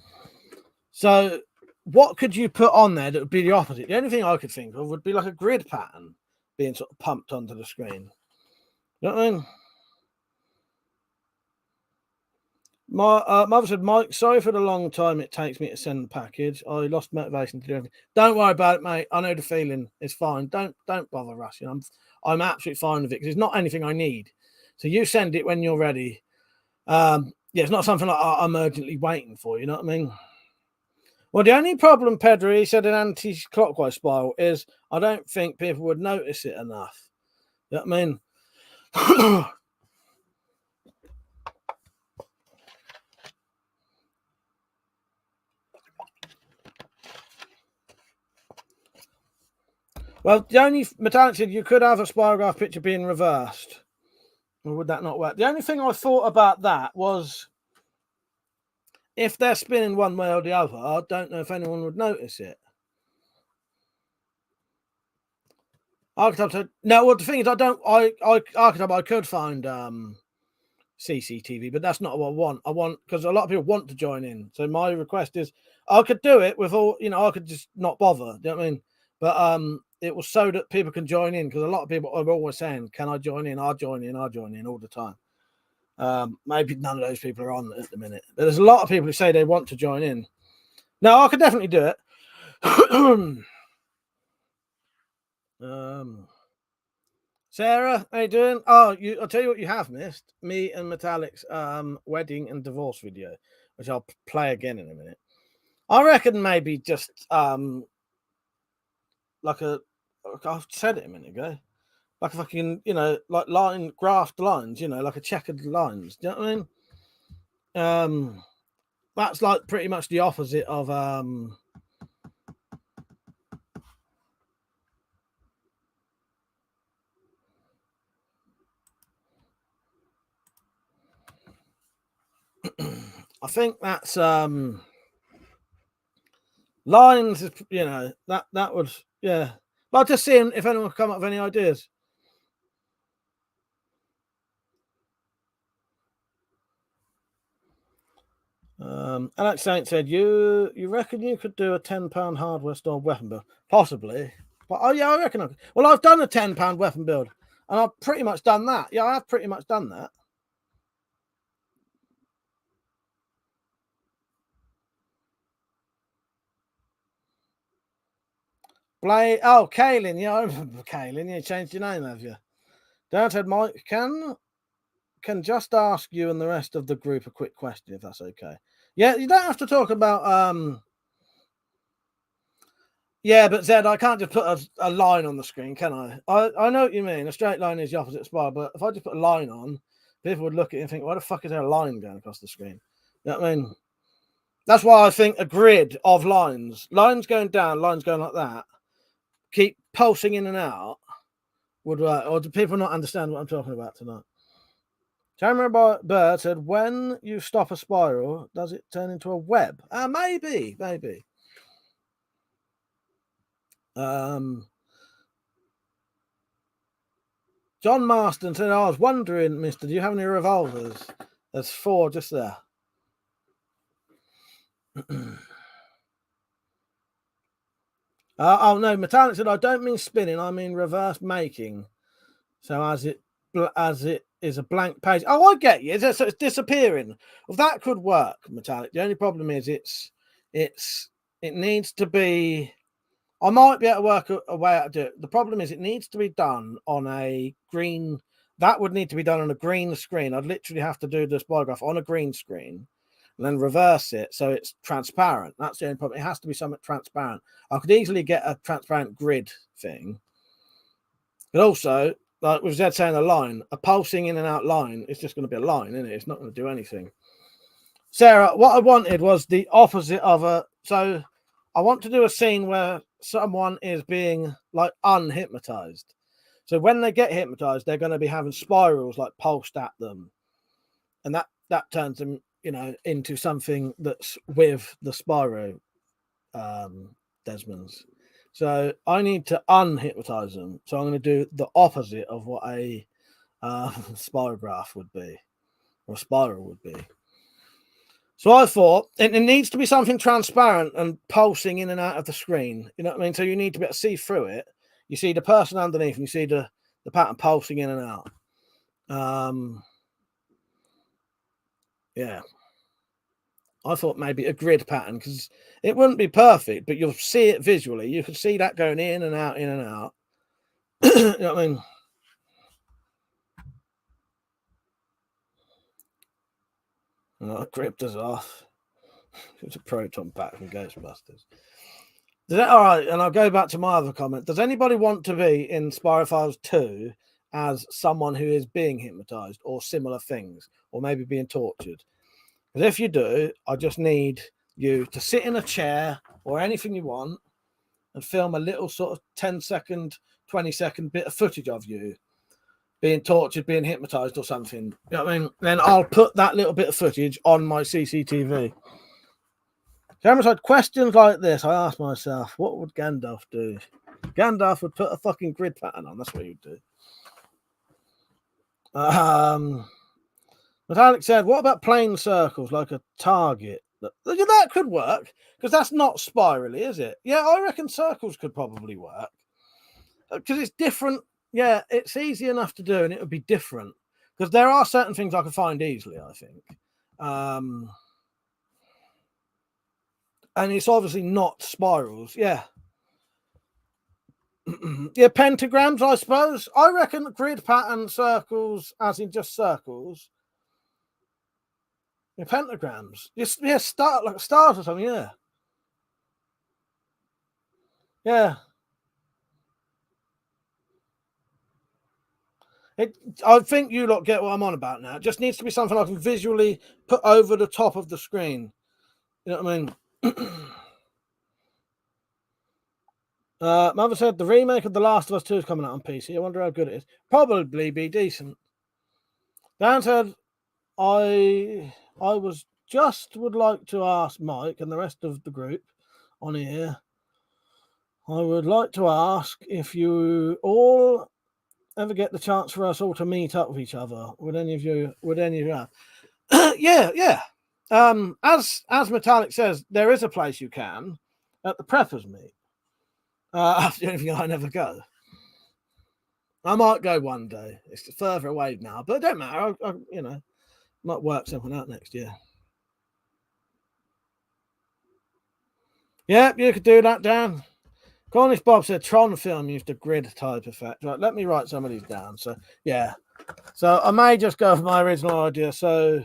So what could you put on there that would be the opposite? The only thing I could think of would be like a grid pattern being sort of pumped onto the screen. You know what I mean? My mother said, Mike, sorry for the long time it takes me to send the package. I lost motivation to do everything. Don't worry about it, mate. I know the feeling. It's fine. Don't bother rushing. I'm absolutely fine with it because it's not anything I need. So you send it when you're ready. Yeah, it's not something like I'm urgently waiting for. You know what I mean? Well, the only problem, Pedro, he said, in anti-clockwise spiral is I don't think people would notice it enough. You know what I mean? Well, the only Metallic said you could have a spirograph picture being reversed. Or would that not work? The only thing I thought about that was if they're spinning one way or the other, I don't know if anyone would notice it. Archetype said, no, well, the thing is, Archetype, I could find CCTV, but that's not what I want, because a lot of people want to join in. So my request is, I could do it with all, I could just not bother. Do you know what I mean? But it was so that people can join in, because a lot of people are always saying, can I join in? I'll join in all the time. Maybe none of those people are on at the minute, but there's a lot of people who say they want to join in. No, I could definitely do it. Sarah, how you doing? Oh, I'll tell you what you have missed. Me and Metallic's wedding and divorce video, which I'll play again in a minute. I reckon maybe just like I've said it a minute ago, like a fucking, like graphed lines, like a checkered lines. Do you know what I mean? That's like pretty much the opposite of I think that's lines is, that would, yeah. But just seeing if anyone come up with any ideas. Alex Saint said, you reckon you could do a £10 hardware store weapon build? Possibly. But I reckon I could. Well, I've done a £10 weapon build, and I've pretty much done that. Yeah, I have pretty much done that. Kaylin. Yeah, I remember Kaylin. You changed your name, have you? Dad said, Mike, can just ask you and the rest of the group a quick question, if that's okay. Yeah, you don't have to talk about yeah, but Zed, I can't just put a line on the screen, can I? I know what you mean. A straight line is the opposite of spiral, but if I just put a line on, people would look at it and think, why the fuck is there a line going across the screen? You know what I mean? That's why I think a grid of lines going down, lines going like that, keep pulsing in and out, would work. Or do people not understand what I'm talking about tonight? Camera Bird said, when you stop a spiral, does it turn into a web? Maybe. John Marston said, I was wondering, mister, do you have any revolvers? There's 4 just there. Oh, no, Metallic said, I don't mean spinning, I mean reverse making. So as it is a blank page. Oh, I get you. So it's disappearing. Well, that could work, Metallic. The only problem is it needs to be. I might be able to work a way out to do it. The problem is it needs to be done on a green. That would need to be done on a green screen. I'd literally have to do this biograph on a green screen and then reverse it so it's transparent. That's the only problem. It has to be somewhat transparent. I could easily get a transparent grid thing. But also, like with Zed saying a pulsing in and out line, it's just going to be a line, isn't it? It's not going to do anything. Sarah, what I wanted was the opposite of so I want to do a scene where someone is being like unhypnotized. So when they get hypnotized, they're going to be having spirals like pulsed at them. And that turns them, into something that's with the Spyro Desmonds. So I need to unhypnotize them. So I'm going to do the opposite of what a spirograph would be, or a spiral would be. So I thought it needs to be something transparent and pulsing in and out of the screen. You know what I mean? So you need to be able to see through it. You see the person underneath, and you see the pattern pulsing in and out. Yeah. I thought maybe a grid pattern, because it wouldn't be perfect, but you'll see it visually. You can see that going in and out, in and out. You know what I mean? Oh, Crypto's off. It's a proton pack from Ghostbusters. All right, and I'll go back to my other comment. Does anybody want to be in Spyro 2 as someone who is being hypnotized or similar things, or maybe being tortured? Because if you do, I just need you to sit in a chair or anything you want and film a little sort of 10-second, 20-second bit of footage of you being tortured, being hypnotized or something. You know what I mean? Then I'll put that little bit of footage on my CCTV. Cameron said, questions like this, I asked myself, what would Gandalf do? Gandalf would put a fucking grid pattern on. That's what he'd do. But Alex said, what about plain circles like a target? That could work, because that's not spirally, is it? Yeah, I reckon circles could probably work. Because it's different. Yeah, it's easy enough to do, and it would be different. Because there are certain things I could find easily, I think. And it's obviously not spirals. Yeah. Yeah, pentagrams, I suppose. I reckon grid pattern circles, as in just circles. Yeah, pentagrams. Just, yeah, start like stars or something, yeah. Yeah. I think you lot get what I'm on about now. It just needs to be something I can visually put over the top of the screen. You know what I mean? Mother said the remake of The Last of Us 2 is coming out on PC. I wonder how good it is. Probably be decent. Dan said, I would like to ask Mike and the rest of the group on here. I would like to ask if you all ever get the chance for us all to meet up with each other. Would any of you have? Yeah. As Metallic says, there is a place you can at the Preppers meet. That's the only thing I never go. I might go one day. It's further away now, but it don't matter. I might work something out next year. Yeah, you could do that, Dan. Cornish Bob said Tron film used a grid type effect. Right, let me write some of these down. So, yeah. So I may just go for my original idea. So,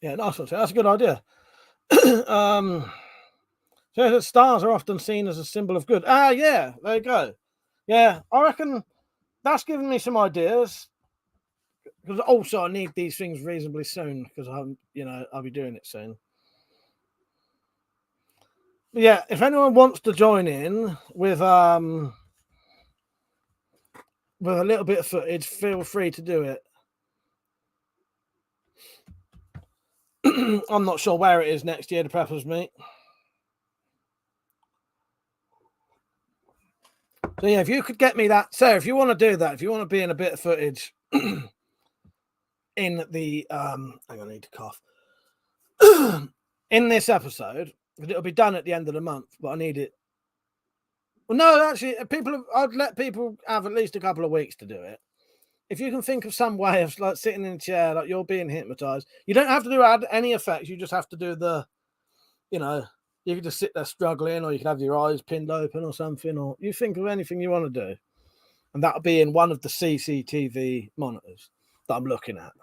yeah, nice one. That's a good idea. So stars are often seen as a symbol of good. Yeah, there you go. Yeah, I reckon that's given me some ideas. Because also I need these things reasonably soon because I'll be doing it soon. But yeah, if anyone wants to join in with a little bit of footage, feel free to do it. I'm not sure where it is next year, the Preppers meet. So yeah, if you could get me that, Sarah, if you want to do that, if you want to be in a bit of footage in the hang on, I need to cough. In this episode, it'll be done at the end of the month, but I need it. Well, no, actually, I'd let people have at least a couple of weeks to do it. If you can think of some way of like sitting in a chair, like you're being hypnotized, you don't have to do any effects. You just have to do you can just sit there struggling, or you can have your eyes pinned open or something, or you think of anything you want to do. And that'll be in one of the CCTV monitors that I'm looking at.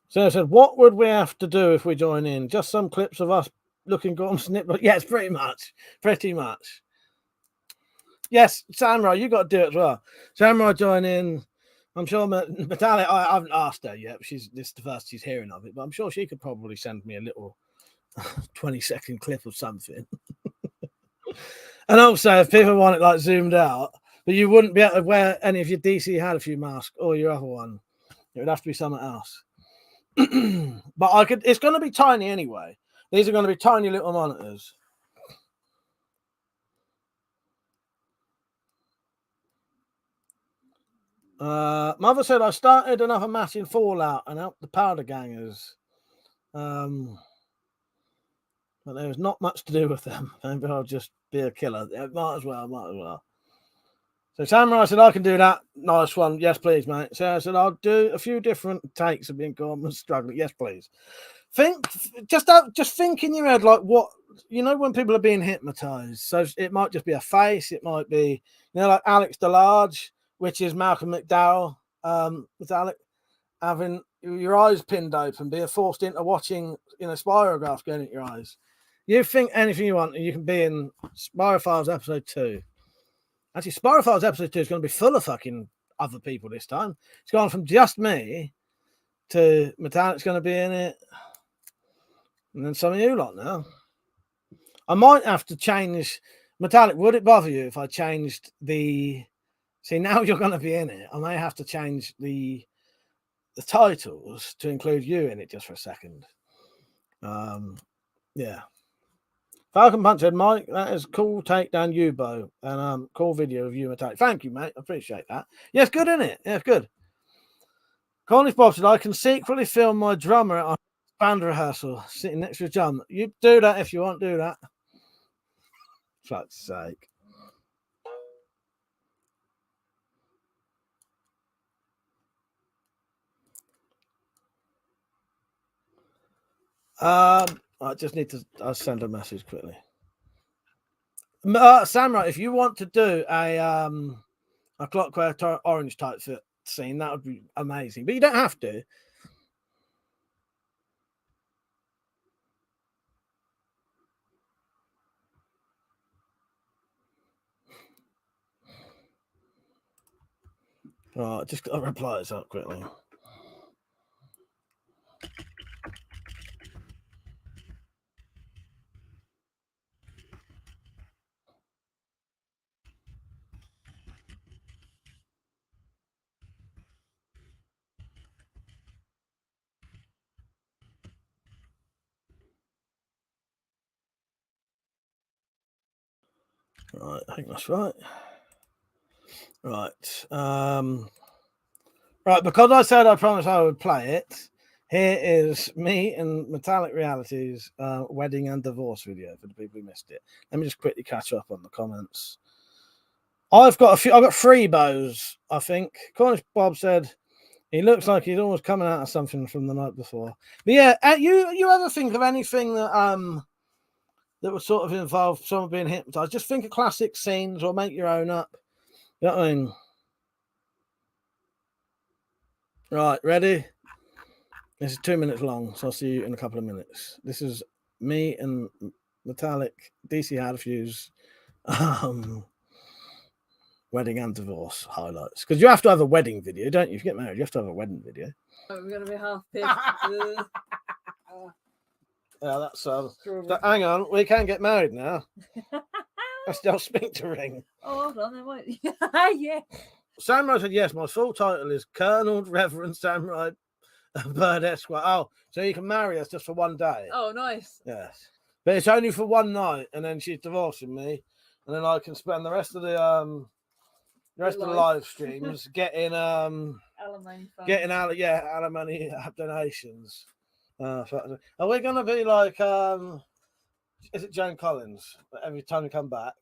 So I said, what would we have to do if we join in? Just some clips of us looking Gorm snip. Yes, pretty much. Yes, Samurai, you got to do it as well. Samurai join in. I'm sure Metallic, I haven't asked her yet. This is the first she's hearing of it, but I'm sure she could probably send me a little 20-second clip of something. And also, if people want it like zoomed out, but you wouldn't be able to wear any of your DC had a few masks or your other one. It would have to be something else. But it's going to be tiny anyway. These are going to be tiny little monitors. Mother said I started another match in Fallout and helped the powder gangers. But there's not much to do with them. Maybe I'll just be a killer. Yeah, might as well. So Samurai said, I can do that. Nice one. Yes, please, mate. So I said, I'll do a few different takes of being Gorman struggling. Yes, please. Just think in your head, like what, when people are being hypnotized. So it might just be a face. It might be, like Alex DeLarge, which is Malcolm McDowell, with Alex, having your eyes pinned open, being forced into watching, spirograph going into your eyes. You think anything you want, and you can be in Spyro Files episode 2. Actually, Spyro Files episode 2 is going to be full of fucking other people this time. It's gone from just me to Metallic's going to be in it, and then some of you lot now. I might have to change. Metallic, would it bother you if I changed the... See, now you're going to be in it. I may have to change the titles to include you in it just for a second. Yeah. Falcon Punch said, Mike, that is cool takedown Ubo, and cool video of you attack. Thank you, mate. I appreciate that. Yeah, it's good, isn't it? Yeah, it's good. Cornish Bob said, I can secretly film my drummer at a band rehearsal sitting next to a drum. You do that if you want to do that. For fuck's sake. I just need to. I'll send a message quickly. Samurai, if you want to do a Clockwork Orange type fit scene, that would be amazing. But you don't have to. Right, just got to reply this up quickly. Right, I think that's right. Right. Right, because I said I promised I would play it, here is me and Metallic Reality's wedding and divorce video for the people who missed it. Let me just quickly catch up on the comments. I've got 3 bows, I think. Cornish Bob said he looks like he's always coming out of something from the night before. But yeah, you ever think of anything that that would sort of involve someone being hypnotized? Just think of classic scenes or make your own up. You know what I mean? Right, ready? This is 2 minutes long, so I'll see you in a couple of minutes. This is me and Metallic, DC Hadfuse, wedding and divorce highlights. Because you have to have a wedding video, don't you? If you get married, you have to have a wedding video. Oh, we're going to be half pissed. Yeah, that's hang on, we can get married now. I still speak to ring. Oh, hold on, there might. Yeah. Samurai said, yes, my full title is Colonel Reverend Samurai Bird Esquire. Oh, so you can marry us just for one day. Oh, nice. Yes. But it's only for one night, and then she's divorcing me, and then I can spend the rest of the live streams getting alimony funds. Alimony donations. Are we gonna be like is it Joan Collins? Every time you come back,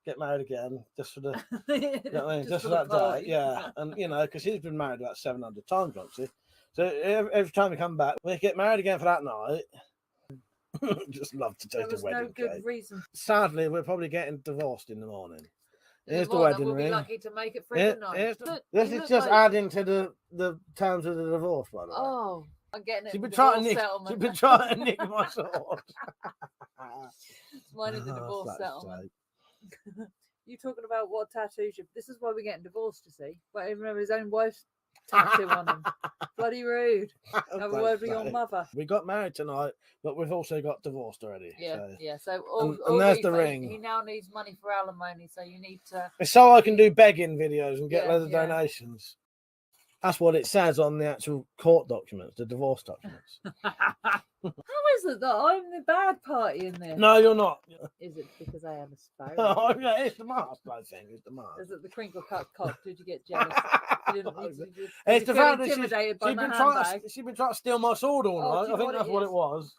get married again, just for the you know what I mean? just for that day, yeah. And because she's been married about 700 times, obviously. So every time we come back, we get married again for that night. Just love to take the wedding. No good reason. Sadly, we're probably getting divorced in the morning. Here's the We'll wedding ring. be lucky to make it through the night. This is just adding to the terms of the divorce, by the way. Oh, I'm getting it. She's been trying to nick my sword. Mine is a divorce settlement. You talking about what tattoos you... This is why we're getting divorced, you see. But even remember his own wife's tattoo on him. Bloody rude. Have a word with your mother. We got married tonight, but we've also got divorced already. Yeah. So and there's the ring. He now needs money for alimony, so you need to... It's so I can do begging videos and get loads of donations. That's what it says on the actual court documents, the divorce documents. How is it that I'm the bad party in this? No, you're not. Is it because I am a Spyro? Oh, yeah, it's the mask, I think. It's the mask. Is it the crinkle cut cock? Did you get jealous? It's the fact that she's been trying to steal my sword all night. I think that's what it was.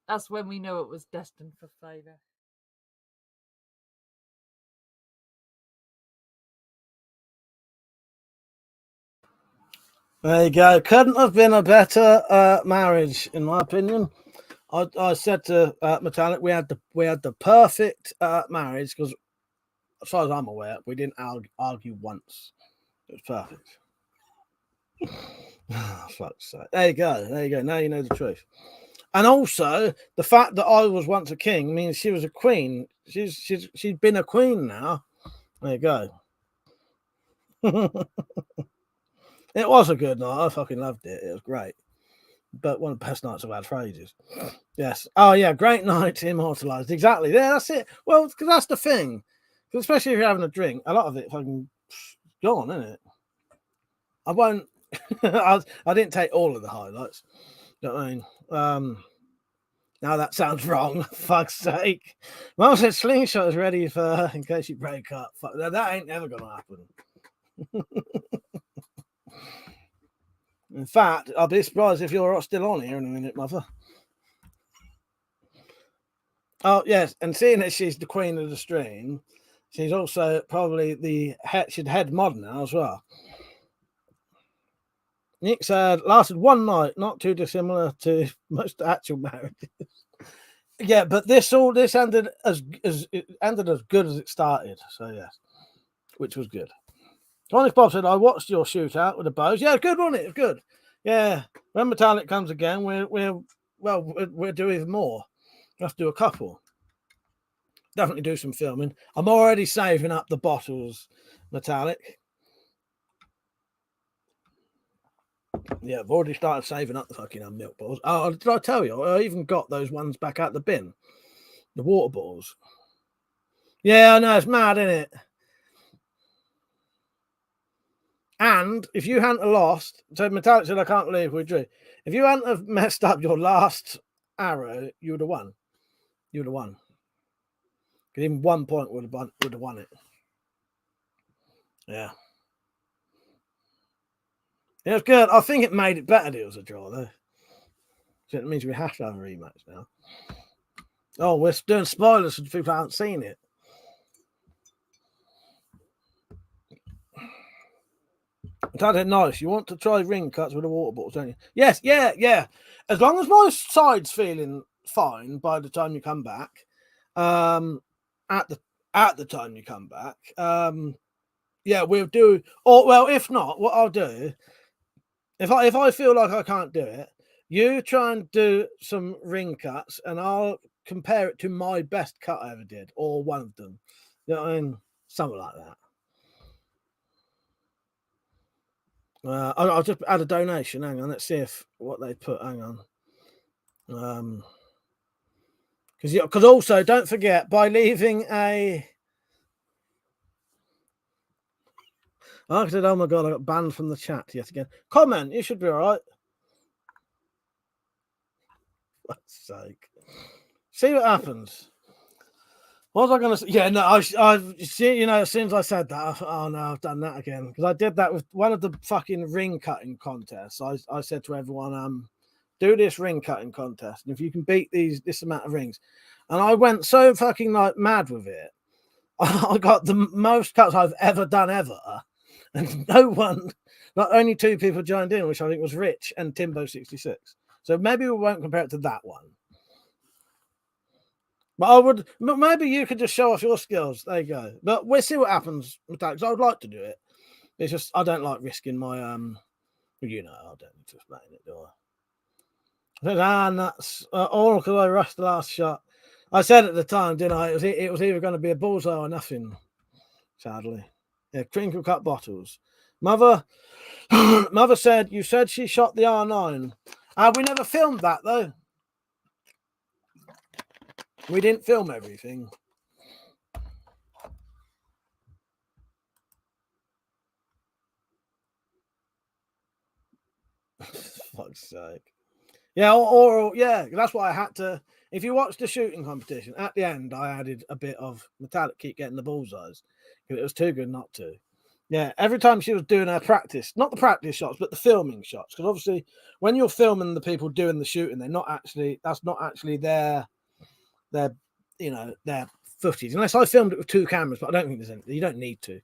That's when we know it was destined for failure. There you go. Couldn't have been a better marriage, in my opinion. I said to Metallic, we had the perfect marriage because, as far as I'm aware, we didn't argue once. It was perfect. Fuck's sake. There you go. There you go. Now you know the truth. And also, the fact that I was once a king means she was a queen. She's been a queen now. There you go. It was a good night. I fucking loved it. It was great. But one of the best nights I've had for ages. Yes. Oh, yeah. Great night immortalized. Exactly. Yeah, that's it. Well, because that's the thing. Because especially if you're having a drink, a lot of it fucking gone, isn't it? I won't. I didn't take all of the highlights. You know what I mean? Now that sounds wrong. Fuck's sake. Mum said slingshot is ready for her in case you break up. Fuck, that ain't never going to happen. In fact, I'll be surprised if you're still on here in a minute, mother. Oh, yes. And seeing as she's the queen of the stream, she's also probably the head mod now as well. Nick said, lasted one night, not too dissimilar to most actual marriages. Yeah, but this ended as good as it started. So yes, which was good. Honest Bob said, I watched your shootout with the bows. Yeah, good, wasn't it? It was good. Yeah. When Metallic comes again, we'll do even more. We'll have to do a couple. Definitely do some filming. I'm already saving up the bottles, Metallic. Yeah, I've already started saving up the fucking milk bottles. Oh, did I tell you? I even got those ones back out the bin. The water bottles. Yeah, I know. It's mad, isn't it? And if you hadn't lost, so Metallic said, I can't believe we drew. If you hadn't have messed up your last arrow, you would have won. You would have won. Because even 1 point would have won it. Yeah. It was good. I think it made it better that it was a draw, though. So it means we have to have a rematch now. Oh, we're doing spoilers for people who haven't seen it. That's nice. You want to try ring cuts with the water bottles, don't you? Yes, yeah. As long as my side's feeling fine by the time you come back, at the time you come back, yeah, we'll do. Or well, if not, what I'll do, if I feel like I can't do it, you try and do some ring cuts, and I'll compare it to my best cut I ever did, or one of them. You know what I mean? Something like that. I'll just add a donation. Hang on, let's see what they put. Hang on. Because also don't forget, by leaving a. I said, oh my god, I got banned from the chat yet again. Comment, you should be all right. For fuck's sake. See what happens. What was I going to say? Yeah, no, I've see, you know, as soon as I said that, oh no, I've done that again. Because I did that with one of the fucking ring cutting contests. I said to everyone, do this ring cutting contest. And if you can beat this amount of rings. And I went so fucking like mad with it. I got the most cuts I've ever done ever. And not only two people joined in, which I think was Rich and Timbo66. So maybe we won't compare it to that one. But maybe you could just show off your skills. There you go. But we'll see what happens with that, because I would like to do it. It's just, I don't like risking my, you know, I don't need to explain it, do I? And that's all because I rushed the last shot. I said at the time, didn't I? It was either going to be a bullseye or nothing, sadly. Yeah, crinkle cut bottles. Mother said, you said she shot the R9. We never filmed that, though. We didn't film everything. Fuck's sake. Yeah, or yeah, that's why I had to. If you watch the shooting competition, at the end, I added a bit of Metallic keep getting the bullseyes because it was too good not to. Yeah, every time she was doing her practice, not the practice shots, but the filming shots, because obviously when you're filming the people doing the shooting, that's not actually their their footage. Unless I filmed it with 2 cameras, but I don't think there's any. You don't need to.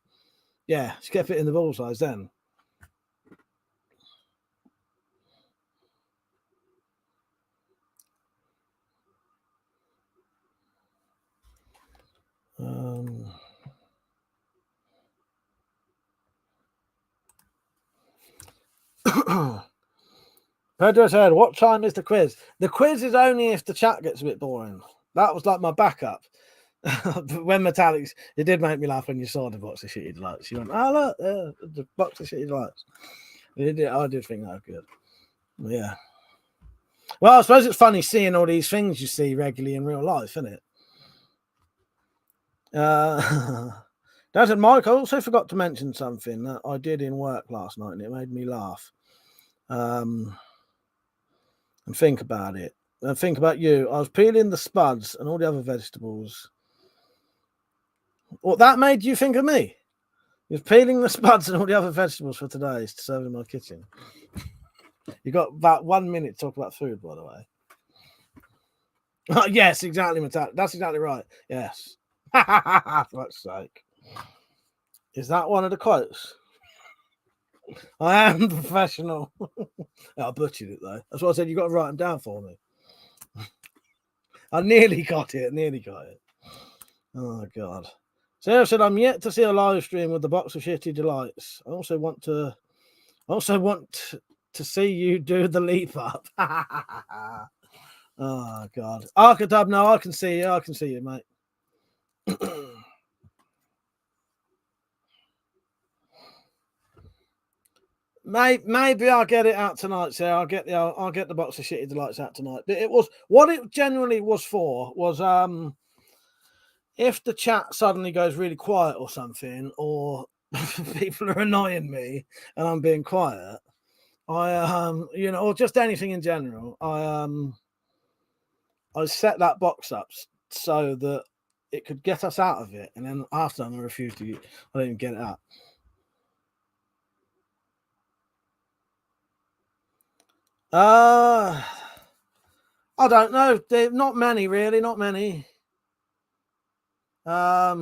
Yeah, she kept it in the bullseyes then. Pedro said, "What time is the quiz?" The quiz is only if the chat gets a bit boring. That was like my backup. When Metallics, it did make me laugh when you saw the box of shitty lights. You went, "Oh look, the box of shitty lights." I did think that was good. Yeah. Well, I suppose it's funny seeing all these things you see regularly in real life, isn't it? Dad said, Mike, I also forgot to mention something that I did in work last night, and it made me laugh. And think about it. And think about you. I was peeling the spuds and all the other vegetables. What that made you think of me? You're peeling the spuds and all the other vegetables for today to serve in my kitchen. You got about 1 minute to talk about food, by the way. Yes, exactly, Matat. That's exactly right. Yes. For fuck's sake. Is that one of the quotes? I am professional. I butchered it though. That's why I said you got to write them down for me. I nearly got it. Oh God. Sarah said, "I'm yet to see a live stream with the box of shitty delights. I also want to see you do the leap up." Oh God. Arcadub, no, I can see you, mate. Maybe I'll get it out tonight, Sarah. I'll get the box of shitty delights out tonight. But it was what it generally was for was if the chat suddenly goes really quiet or something, or people are annoying me and I'm being quiet, I or just anything in general, I set that box up so that it could get us out of it, and then after I refused to. I didn't get it out. I don't know. Not many, really. Not many. I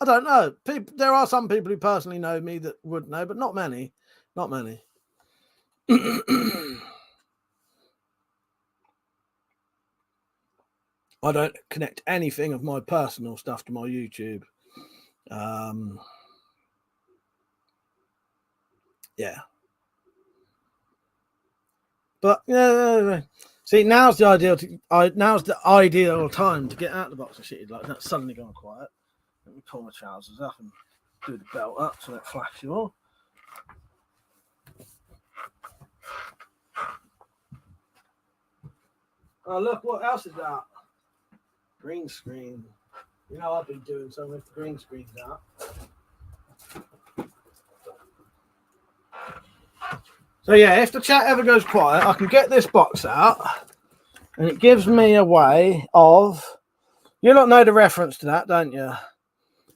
don't know. There are some people who personally know me that would know, but not many. Not many. I don't connect anything of my personal stuff to my YouTube. Yeah. But yeah. See, now's the ideal time to get out of the box of shit. Like that's suddenly gone quiet. Let me pull my trousers up and do the belt up so that flash you all. Oh look, what else is that? Green screen. You know I've been doing something with the green screens out. So yeah, if the chat ever goes quiet, I can get this box out, and it gives me a way of. You don't know the reference to that, don't you?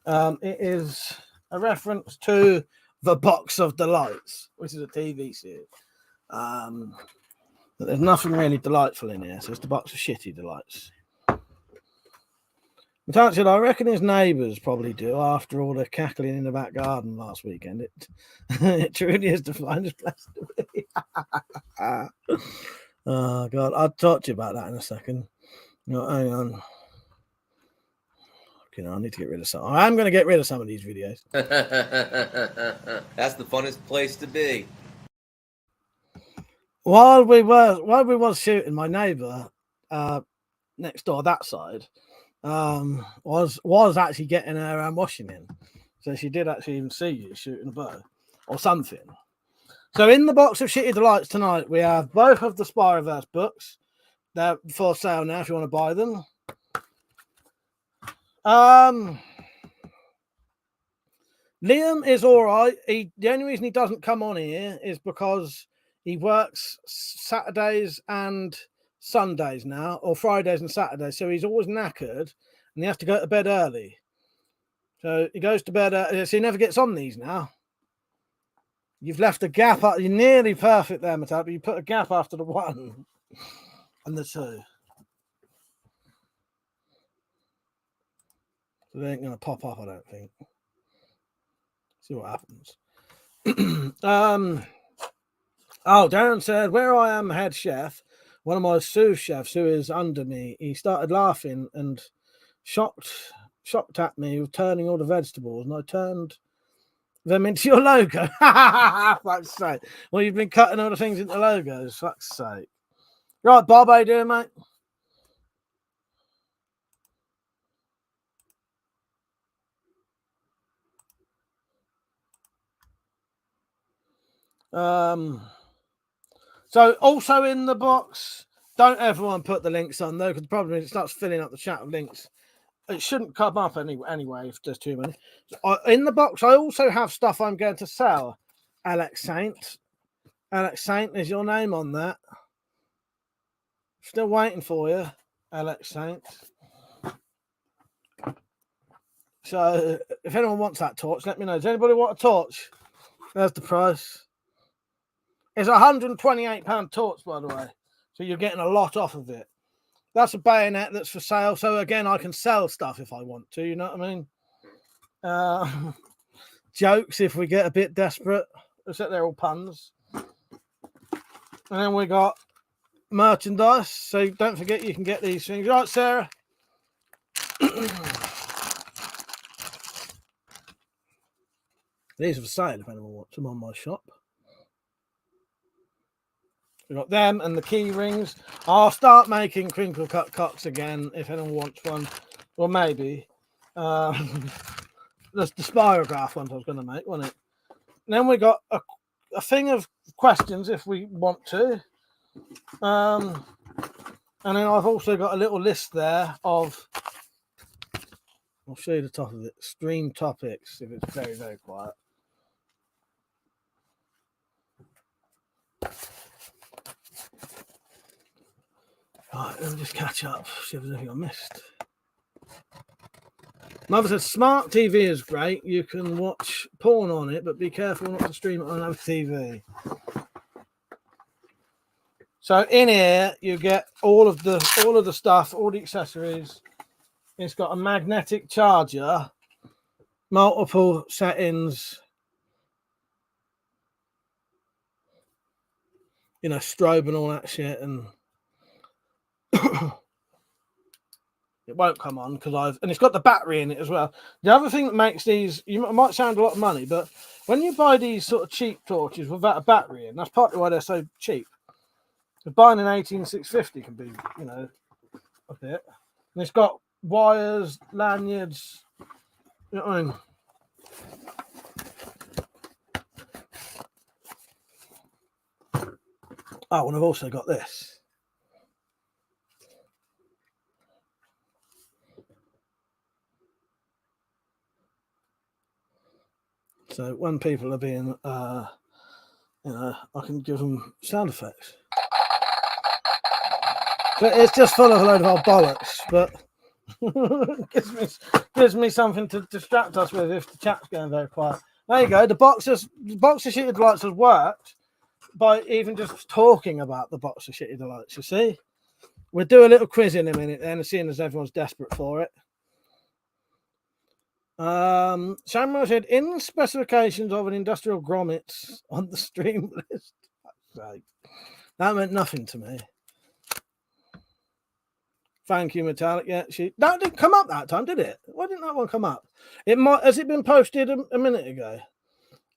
It is a reference to The Box of Delights, which is a TV series. But there's nothing really delightful in here, so it's the box of shitty delights. I reckon his neighbours probably do after all the cackling in the back garden last weekend. It truly is the finest place to be. Oh, God. I'll talk to you about that in a second. No, hang on. Okay, I need to get rid of some. I'm going to get rid of some of these videos. That's the funnest place to be. While we were shooting, my neighbour next door, that side, was actually getting her washing in, so she did actually even see you shooting a bow or something. So in the box of shitty delights tonight, we have both of the Spiroverse books. They're for sale now if you want to buy them. Liam is all right. The only reason he doesn't come on here is because he works Saturdays and Sundays now, or Fridays and Saturdays, so he's always knackered, and he has to go to bed early. So he goes to bed early, so he never gets on these now. You've left a gap. You're nearly perfect there, Matteo, but you put a gap after the 1 and the 2. So they ain't going to pop up, I don't think. See what happens. Oh, Darren said, where I am head chef, one of my sous chefs who is under me, he started laughing and shocked at me with turning all the vegetables, and I turned them into your logo. Fuck's sake. Well, you've been cutting all the things into logos. Fuck's sake. Right, Bob, how you doing, mate? So also in the box, don't everyone put the links on though, because the problem is it starts filling up the chat with links. It shouldn't come up anyway if there's too many. In the box, I also have stuff I'm going to sell. Alex Saint. Alex Saint is your name on that. Still waiting for you, Alex Saint. So if anyone wants that torch, let me know. Does anybody want a torch? There's the price. It's a £128 torch, by the way. So you're getting a lot off of it. That's a bayonet that's for sale. So again, I can sell stuff if I want to. You know what I mean? Jokes if we get a bit desperate. Except they're all puns. And then we got merchandise. So don't forget you can get these things. Right, Sarah? These are for sale if anyone wants them on my shop. We got them and the key rings. I'll start making crinkle cut cocks again if anyone wants one. Or maybe. That's the spirograph ones I was going to make, wasn't it? And then we got a thing of questions if we want to. And then I've also got a little list there of, I'll show you the top of it, stream topics if it's very, very quiet. Right, let me just catch up, see if there's anything I missed. Mother says, smart TV is great. You can watch porn on it, but be careful not to stream it on another TV. So in here, you get all of the stuff, all the accessories. It's got a magnetic charger, multiple settings, you know, strobe and all that shit, and it won't come on because and it's got the battery in it as well. The other thing that makes these, it might sound a lot of money, but when you buy these sort of cheap torches without a battery in, that's partly why they're so cheap. So buying an 18650 can be, you know, a bit. And it's got wires, lanyards, you know what I mean? Oh, and I've also got this. So when people are being, you know, I can give them sound effects. But it's just full of a load of old bollocks, but gives me something to distract us with if the chat's going very quiet. There you go. The box of shitty delights has worked by even just talking about the box of shitty delights. You see, we'll do a little quiz in a minute, then, seeing as everyone's desperate for it. Samuel said, in specifications of an industrial grommet on the stream list. That meant nothing to me. Thank you, Metallic. Yeah, that didn't come up that time, did it? Why didn't that one come up? It might. Has it been posted a minute ago?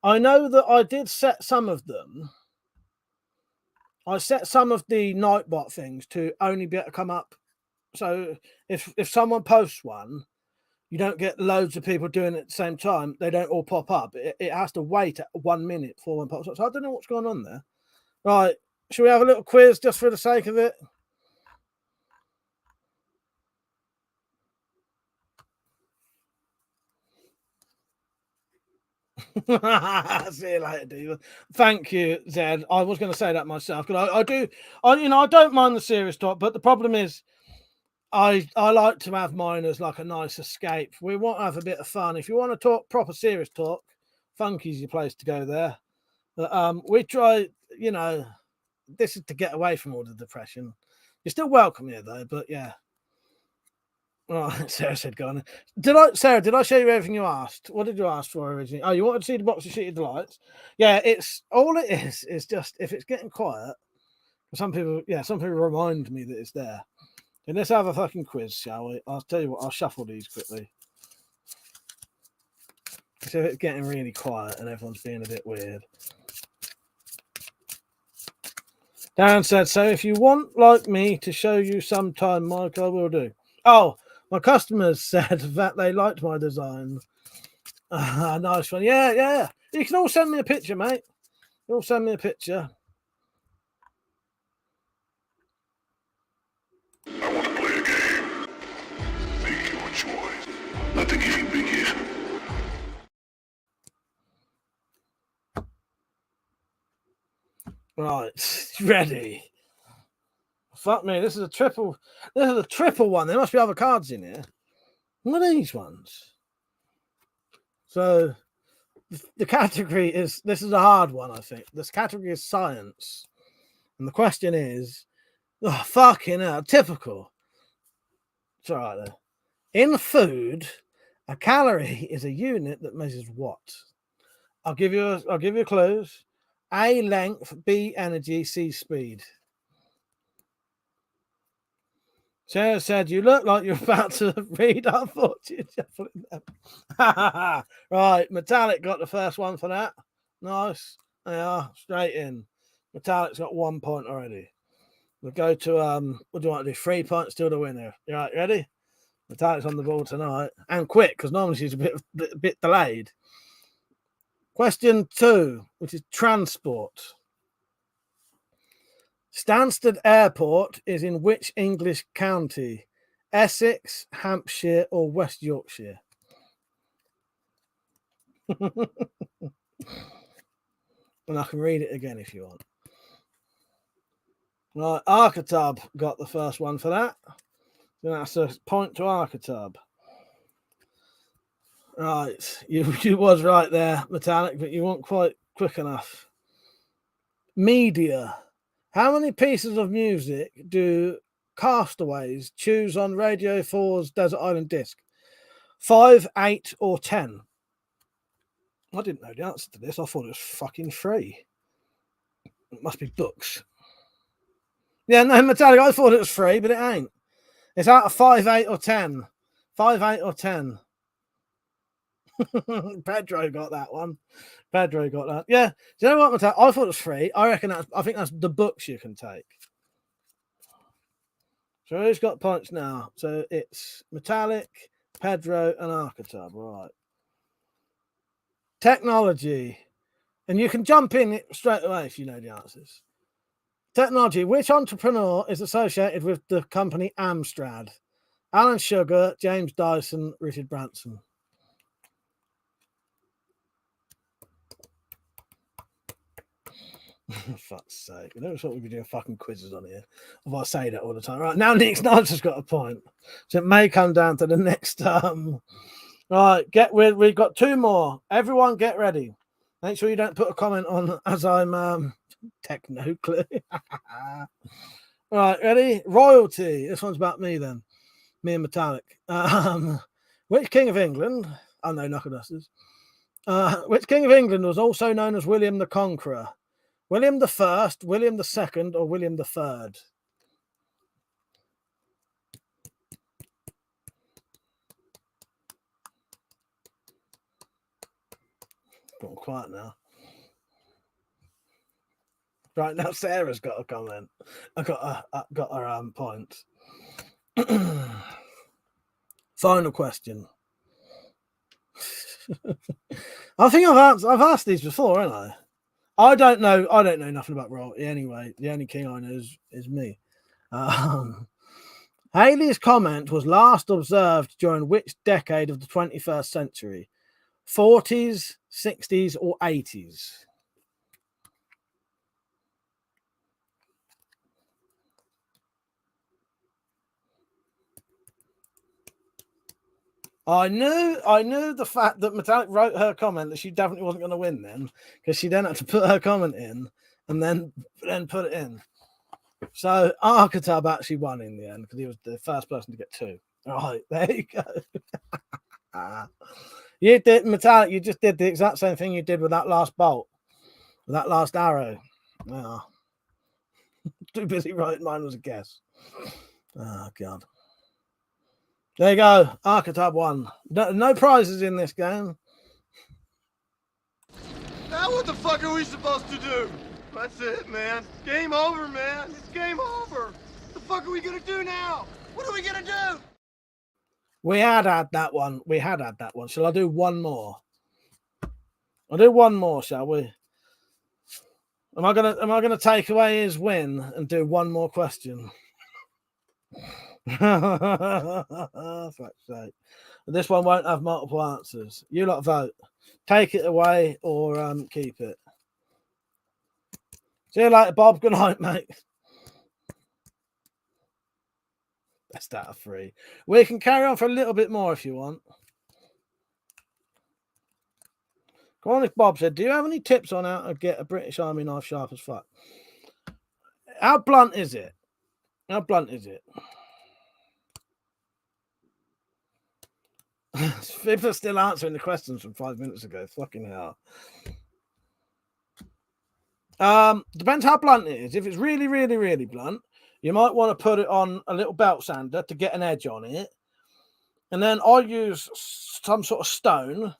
I know that I did set some of them. I set some of the Nightbot things to only be able to come up. So if someone posts one, you don't get loads of people doing it at the same time. They don't all pop up. It has to wait 1 minute before one pops up. So I don't know what's going on there. Right. Should we have a little quiz just for the sake of it? See you later, Diva. Thank you, Zed. I was going to say that myself because I don't mind the serious talk, but the problem is I like to have mine as like a nice escape. We want to have a bit of fun. If you want to talk proper serious talk, Funky's your place to go there. But we try, you know, this is to get away from all the depression. You're still welcome here though, but yeah. Oh, Sarah said, "Go on." Sarah, did I show you everything you asked? What did you ask for originally? Oh, you wanted to see the box of sheeted lights? Yeah, it's all it is. It's just if it's getting quiet. Some people remind me that it's there. And let's have a fucking quiz, shall we? I'll tell you what. I'll shuffle these quickly. So if it's getting really quiet and everyone's being a bit weird. Dan said, "So if you want like me to show you sometime, Mike, I will do." Oh. My customers said that they liked my design. Nice one. Yeah. You can all send me a picture, mate. You all send me a picture. I want to play a game. Make your choice. Let the game begin. Right. Ready. Fuck me, this is a triple one. There must be other cards in here. What are these ones? So the category is, this is a hard one, I think. This category is science. And the question is, oh, fucking hell, typical. It's all right though. In food, a calorie is a unit that measures what? I'll give you clues. A, length, B, energy, C, speed. Sarah said, "You look like you're about to read our fortune." Right, Metallic got the first one for that. Nice. They are straight in. Metallic's got 1 point already. We'll go to what do you want to do? 3 points to the winner. You right, ready? Metallic's on the ball tonight. And quick, because normally she's a bit delayed. Question 2, which is transport. Stansted Airport is in which English county? Essex, Hampshire, or West Yorkshire? And I can read it again if you want. Right, Archetab got the first one for that. So that's a point to Archetab. Right, you was right there, Metallic, but you weren't quite quick enough. Media. How many pieces of music do Castaways choose on Radio 4's Desert Island Disc? 5, 8, or 10? I didn't know the answer to this. I thought it was fucking free. It must be books. Yeah, no, Metallic, I thought it was free, but it ain't. It's out of 5, 8, or 10. 5, 8, or 10. Pedro got that one. Pedro got that. Yeah. Do you know what, Metallic? I thought it was free. I think that's the books you can take. So who's got points now? So it's Metallic, Pedro, and Archetype. Right. Technology. And you can jump in it straight away if you know the answers. Technology. Which entrepreneur is associated with the company Amstrad? Alan Sugar, James Dyson, Richard Branson. For fuck's sake. We never thought we'd be doing fucking quizzes on here. Although I say that all the time. Right, now Nick's has got a point. So it may come down to the next right, we've got 2 more. Everyone get ready. Make sure you don't put a comment on as I'm techno clue. Right, ready? Royalty. This one's about me then. Me and Metallic. Which King of England? Oh no, Knuckledusters. Which King of England was also known as William the Conqueror? William I, William II, or William III? Got quiet now. Right now, Sarah's got a comment. I got her point. Final question. I think I've asked these before, haven't I? I don't know nothing about royalty anyway. The only king I know is me. Halley's Comet was last observed during which decade of the 21st century? 40s, 60s, or 80s? I knew the fact that Metallic wrote her comment that she definitely wasn't going to win then, because she then had to put her comment in and then put it in. So Archetype actually won in the end because he was the first person to get 2. All right, there you go. You did, Metallic, you just did the exact same thing you did with that last bolt, with that last arrow. Oh. Too busy writing mine was a guess. Oh, God. There you go. Archetype 1. No prizes in this game. Now what the fuck are we supposed to do? That's it, man. Game over, man. It's game over. What the fuck are we gonna do now? What are we gonna do? We had that one. We had that one. Shall I do one more? I'll do one more, shall we? Am I gonna take away his win and do one more question? Fuck's sake. This one won't have multiple answers. You lot vote. Take it away or keep it. See you later, Bob. Good night, mate. Best out of 3. We can carry on for a little bit more if you want. Go on, if Bob said, do you have any tips on how to get a British Army knife sharp as fuck? How blunt is it? How blunt is it? People are still answering the questions from 5 minutes ago. Fucking hell. Depends how blunt it is. If it's really, really, really blunt, you might want to put it on a little belt sander to get an edge on it. And then I use some sort of stone.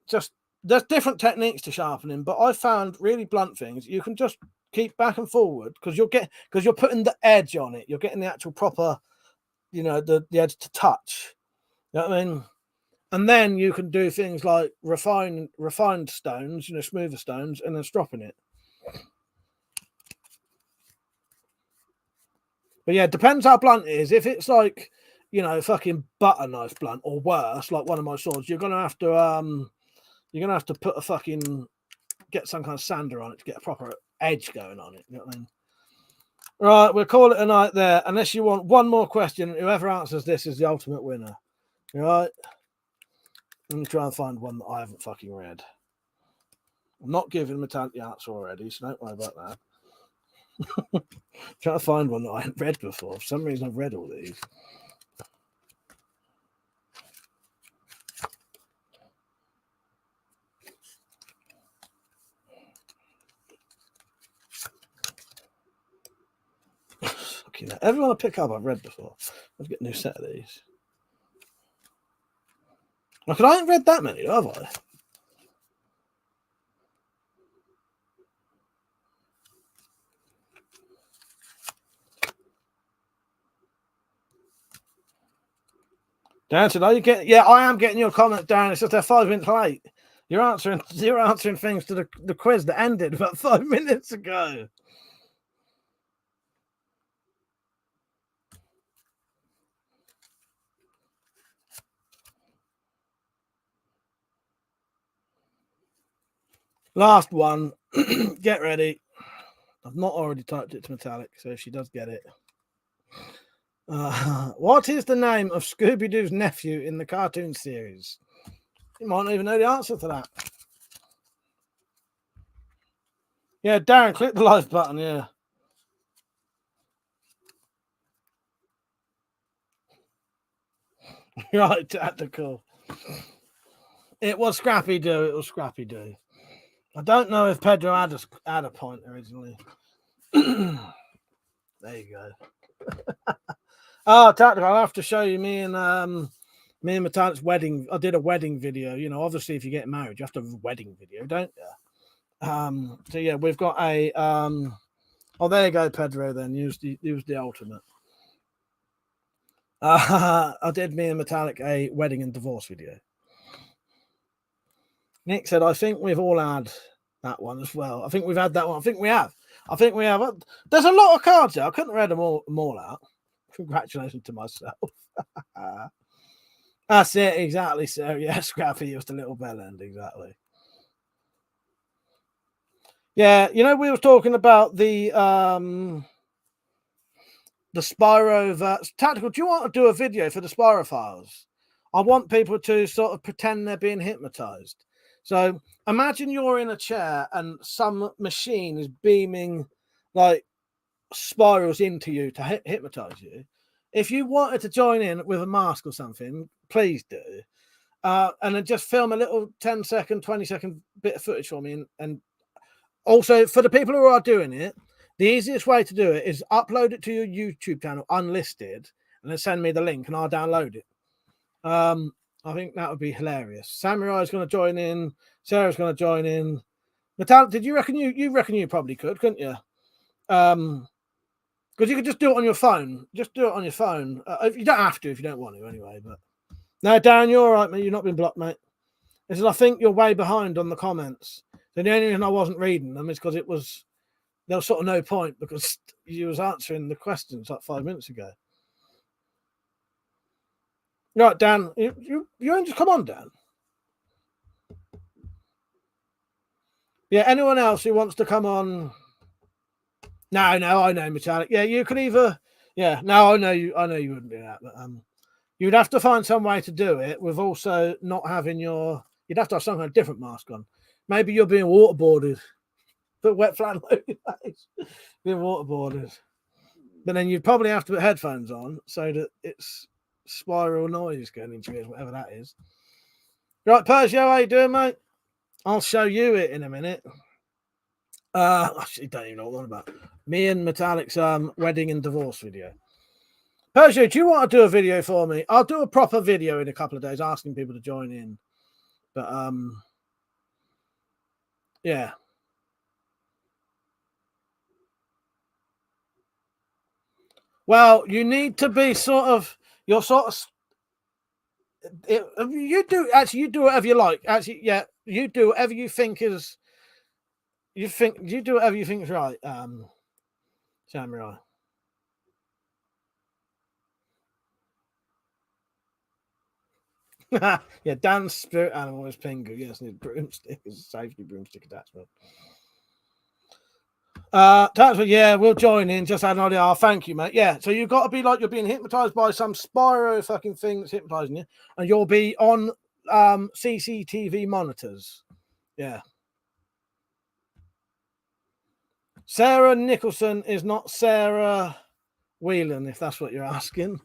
Just there's different techniques to sharpening, but I found really blunt things you can just keep back and forward because you're putting the edge on it. You're getting the actual proper, the edge to touch. You know what I mean? And then you can do things like refined stones, smoother stones, and then stropping it. But yeah, it depends how blunt it is. If it's like, fucking butter knife blunt or worse, like one of my swords, you're gonna have to put a fucking get some kind of sander on it to get a proper edge going on it. You know what I mean? Right, we'll call it a night there. Unless you want one more question, whoever answers this is the ultimate winner. All right. Let me try and find one that I haven't fucking read. I'm not giving Metallic the answer already, so don't worry about that. Trying to find one that I hadn't read before. For some reason, I've read all these. Everyone I pick up, I've read before. I'll get a new set of these. Look, I haven't read that many, have I? Dan said, "Are you getting?" Yeah, I am getting your comment, Dan. It's just they're 5 minutes late. You're answering things to the quiz that ended about 5 minutes ago. Last one. Get ready. I've not already typed it to Metallic, so if she does get it. What is the name of Scooby-Doo's nephew in the cartoon series? You might not even know the answer to that. Yeah, Darren, click the like button, yeah. Right, tactical. It was Scrappy Doo. It was Scrappy Doo. I don't know if Pedro had a point originally. There you go. Oh, tactical. I'll have to show you me and Metallic's wedding. I did a wedding video. Obviously, if you get married, you have to have a wedding video, don't you? So yeah, we've got a. Oh, there you go, Pedro. Then use the ultimate. I did me and Metallic a wedding and divorce video. Nick said, I think we've all had that one as well. I think we've had that one. I think we have. There's a lot of cards there. I couldn't read them all out. Congratulations to myself. That's it, exactly. So, yeah, Scrappy used a little bell end, exactly. Yeah, we were talking about the Spyro. Tactical, do you want to do a video for the Spyro files? I want people to sort of pretend they're being hypnotized. So imagine you're in a chair and some machine is beaming like spirals into you to hypnotize you. If you wanted to join in with a mask or something, please do. And then just film a little 10-second, 20-second bit of footage for me. And also, for the people who are doing it, the easiest way to do it is upload it to your YouTube channel unlisted and then send me the link and I'll download it. I think that would be hilarious. Samurai's going to join in. Sarah's going to join in. Metallic, did you reckon you reckon you probably could, couldn't you? Because you could just do it on your phone. Just do it on your phone. You don't have to if you don't want to anyway. But no, Darren, you're all right, mate. You've not been blocked, mate. This is, I think you're way behind on the comments. So the only reason I wasn't reading them is because there was sort of no point because you was answering the questions like 5 minutes ago. Right, Dan, you just come on, Dan. Yeah, anyone else who wants to come on? No, I know, Metallic. Yeah, you could either. Yeah, no, I know you wouldn't do that, but you'd have to find some way to do it with also not having your. You'd have to have some kind of different mask on. Maybe you're being waterboarded. Put wet flannel over your face. Being waterboarded. But then you'd probably have to put headphones on so that it's spiral noise going into your ears, whatever that is. Right, Persia, how you doing, mate? I'll show you it in a minute. Actually, don't even know what I'm about. Me and Metallic's wedding and divorce video. Persia, do you want to do a video for me? I'll do a proper video in a couple of days asking people to join in. But yeah. Well, you need to be you do whatever you like. Actually, yeah, you do whatever you think is. You do whatever you think is right, Samurai. Yeah, Dan's spirit animal is Pingu. Yes, and his broomstick is a safety broomstick attachment. Yeah, we'll join in. Just had an idea. Oh, thank you, mate. Yeah, so you've got to be like you're being hypnotized by some Spyro fucking thing that's hypnotizing you, and you'll be on CCTV monitors. Yeah. Sarah Nicholson is not Sarah Whelan, if that's what you're asking.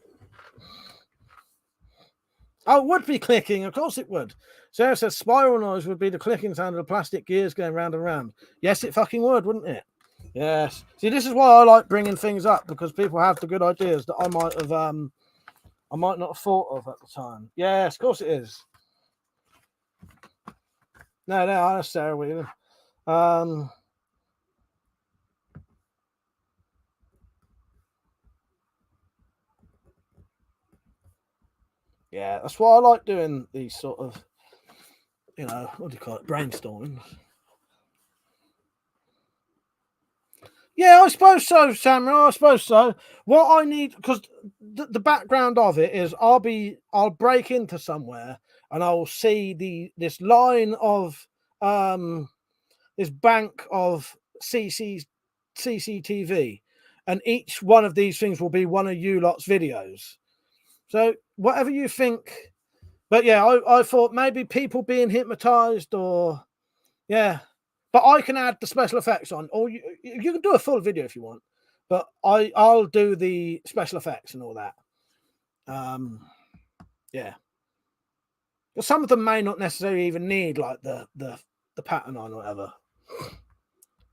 Oh, it would be clicking. Of course it would. Sarah says spiral noise would be the clicking sound of the plastic gears going round and round. Yes, it fucking would, wouldn't it? Yes. See, this is why I like bringing things up, because people have the good ideas that I might not have thought of at the time. Yes, of course it is. No, that's Sarah Whelan. Yeah, that's why I like doing these sort of, what do you call it, brainstorming. Yeah, I suppose so, Samurai. I suppose so. What I need, because the background of it is, I'll break into somewhere and I'll see this line of this bank of CCTV, and each one of these things will be one of you lot's videos. So whatever you think, but yeah, I thought maybe people being hypnotized or yeah, but I can add the special effects on, or you can do a full video if you want, but I'll do the special effects and all that. Yeah, but some of them may not necessarily even need like the pattern on or whatever.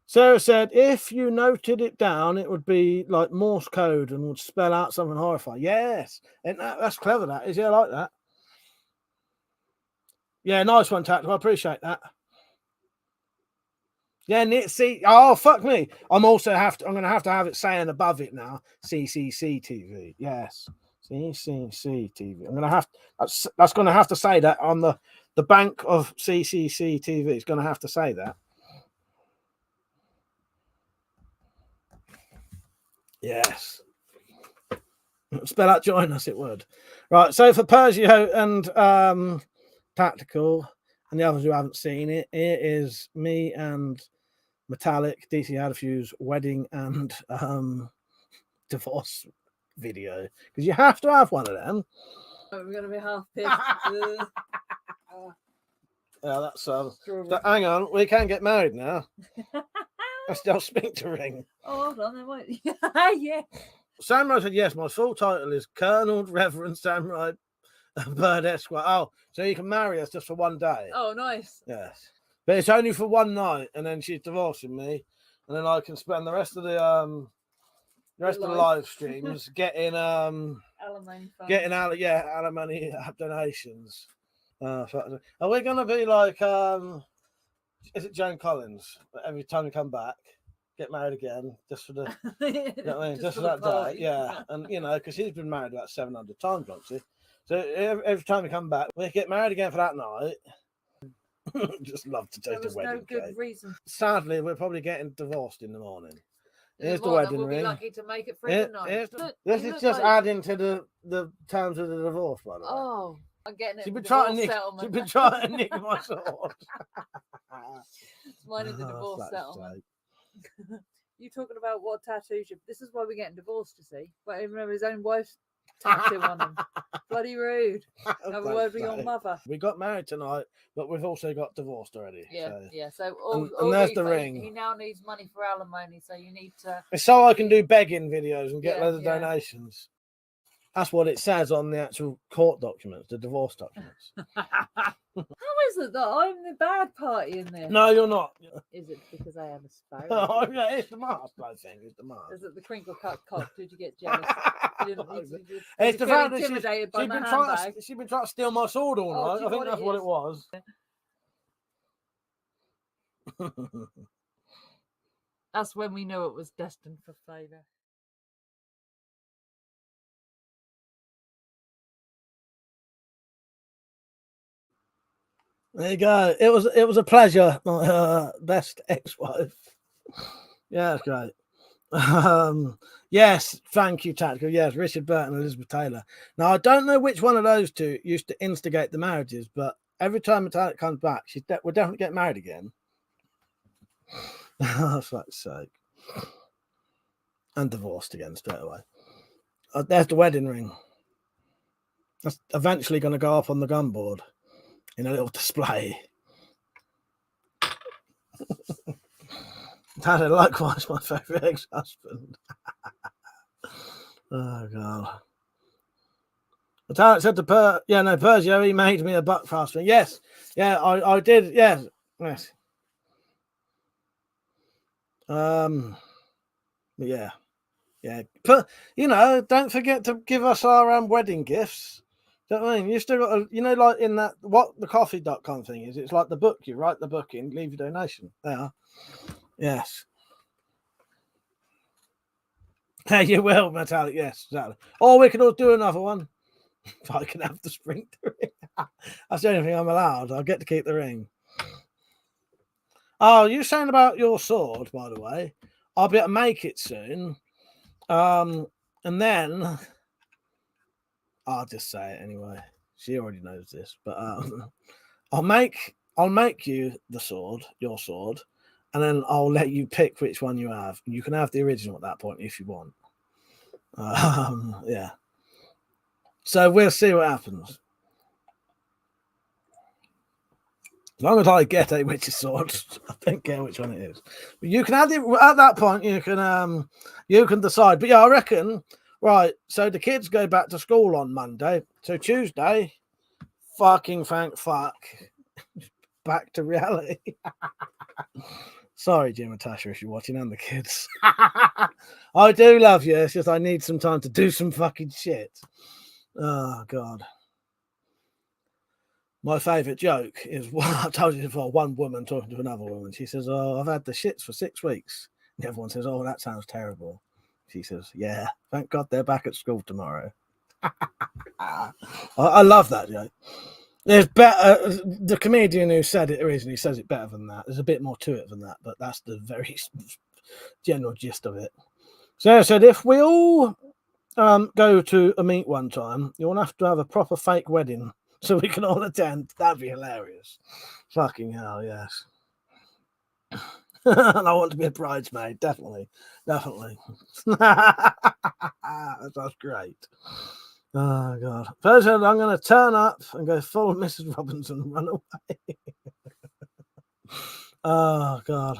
Sarah said, if you noted it down, it would be like Morse code and would spell out something horrifying. Yes. And that's clever, that is. Yeah, I like that. Yeah, nice one, Tactical. I appreciate that. Yeah, see, oh, fuck me. I'm going to have to have it saying above it now. CCTV. Yes. CCTV. I'm going to have, that's going to have to say that on the bank of CCTV. It's going to have to say that. Yes. Spell out join us, it would. Right, so for Persio and Tactical and the others who haven't seen it, it is me and Metallic, DC Hadafew's wedding and divorce video. Because you have to have one of them. We're gonna be half pissed. Yeah, that's hang on, we can get married now. I still speak to ring. Oh, hold on, there might. Yeah. Samurai said yes. My full title is Colonel Reverend Samurai Bird Esquire. Oh, so you can marry us just for one day. Oh, nice. Yes, but it's only for one night, and then she's divorcing me, and then I can spend the rest of the live streams getting alimony funds. Alimony donations. Are we gonna be like is it Joan Collins? Every time we come back, get married again, just for the you know what I mean? just for that day, yeah. And you know, because she's been married about 700 times, obviously. So every time we come back, we get married again for that night. Just love to take the wedding. No good reason. Sadly, we're probably getting divorced in the morning. Here's the We'll wedding ring. Be lucky to make it through the night. This is just adding to the terms of the divorce, by the way. Oh, I'm getting it. She's been trying to nick my sword. Mine is the divorce settlement. You talking about what tattoos you? This is why we're getting divorced, you see. But even remember his own wife's tattoo on him. Bloody rude. Have a word with your mother. We got married tonight, but we've also got divorced already. Yeah, So and there's the ring. He now needs money for alimony, so you need to. It's so I can do begging videos and get loads of donations. That's what it says on the actual court documents, the divorce documents. How is it that I'm the bad party in this? No, you're not. Is it because I am a Spyro? Oh, yeah, it's the mask, I think. It's the mask. Is it the crinkle cut cock? Did you get jealous? It's the fact that she's been trying to steal my sword all night. I think that's what it was. That's when we knew it was destined for failure. There you go. It was a pleasure, my best ex-wife. Yeah, that's great. Yes, thank you, Tactical. Yes, Richard Burton and Elizabeth Taylor. Now, I don't know which one of those two used to instigate the marriages, but every time Metallic comes back, we'll definitely get married again. For fuck's sake. And divorced again straight away. There's the wedding ring. That's eventually going to go up on the gun board in a little display. That likewise my favourite ex-husband. Oh god. The talent said to Persia, he made me a buck faster. Yes, yeah, I did, yes. Yeah. But don't forget to give us our wedding gifts. Do you know what I mean? You still got to, like in that what the coffee.com thing is, it's like the book, you write the book in, leave your donation. There. Yes. Hey, you will, Metallic, yes, exactly. Or we can all do another one. If I can have the spring ring. That's the only thing I'm allowed. I'll get to keep the ring. Oh, you're saying about your sword, by the way. I'll be able to make it soon. And then I'll just say it anyway. She already knows this, but I'll make you the sword, your sword, and then I'll let you pick which one you have. You can have the original at that point if you want. Yeah. So we'll see what happens. As long as I get a witch's sword, I don't care which one it is. But you can have it at that point. You can decide. But yeah, I reckon. Right. So the kids go back to school on Monday. So Tuesday, fucking thank fuck, back to reality. Sorry, Jim and Tasha, if you're watching, and the kids. I do love you. It's just I need some time to do some fucking shit. Oh God. My favourite joke is I told you before, one woman talking to another woman. She says, "Oh, I've had the shits for 6 weeks." And everyone says, "Oh, that sounds terrible." She says, "Yeah, thank God they're back at school tomorrow." I love that joke. There's better. The comedian who said it originally says it better than that. There's a bit more to it than that, but that's the very general gist of it. So I said, if we all go to a meet one time, you'll have to have a proper fake wedding. So we can all attend. That'd be hilarious. Fucking hell, yes. And I want to be a bridesmaid. Definitely. That's great. Oh God! First, I'm going to turn up and go full Mrs. Robinson and run away. Oh God!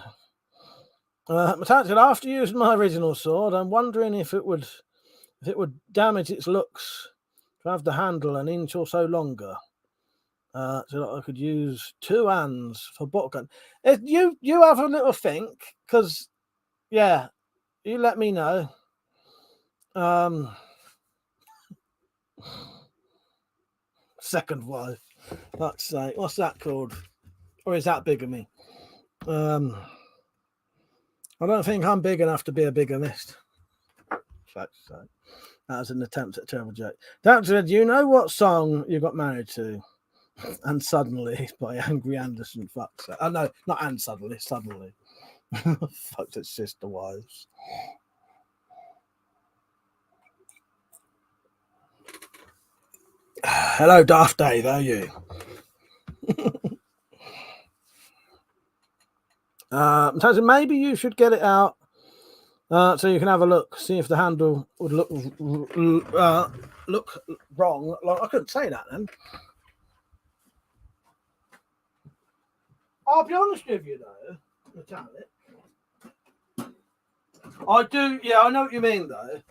After using my original sword, I'm wondering if it would damage its looks to have the handle an inch or so longer, so that I could use 2 hands for butt gun. If you have a little think, because yeah, you let me know. Second wife. Fuck's sake, what's that called? Or is that bigamy? I don't think I'm big enough to be a bigamist. Fuck's sake. That was an attempt at a terrible joke. Doctor, do you know what song you got married to? And Suddenly by Angry Anderson. Fuck's sake. Oh no, not And Suddenly, Suddenly. Fuck its sister wives. Hello, Daft Dave, how are you? So maybe you should get it out so you can have a look, see if the handle would look wrong. Like, I couldn't say that then. I'll be honest with you though, Metallic. I do, yeah, I know what you mean though.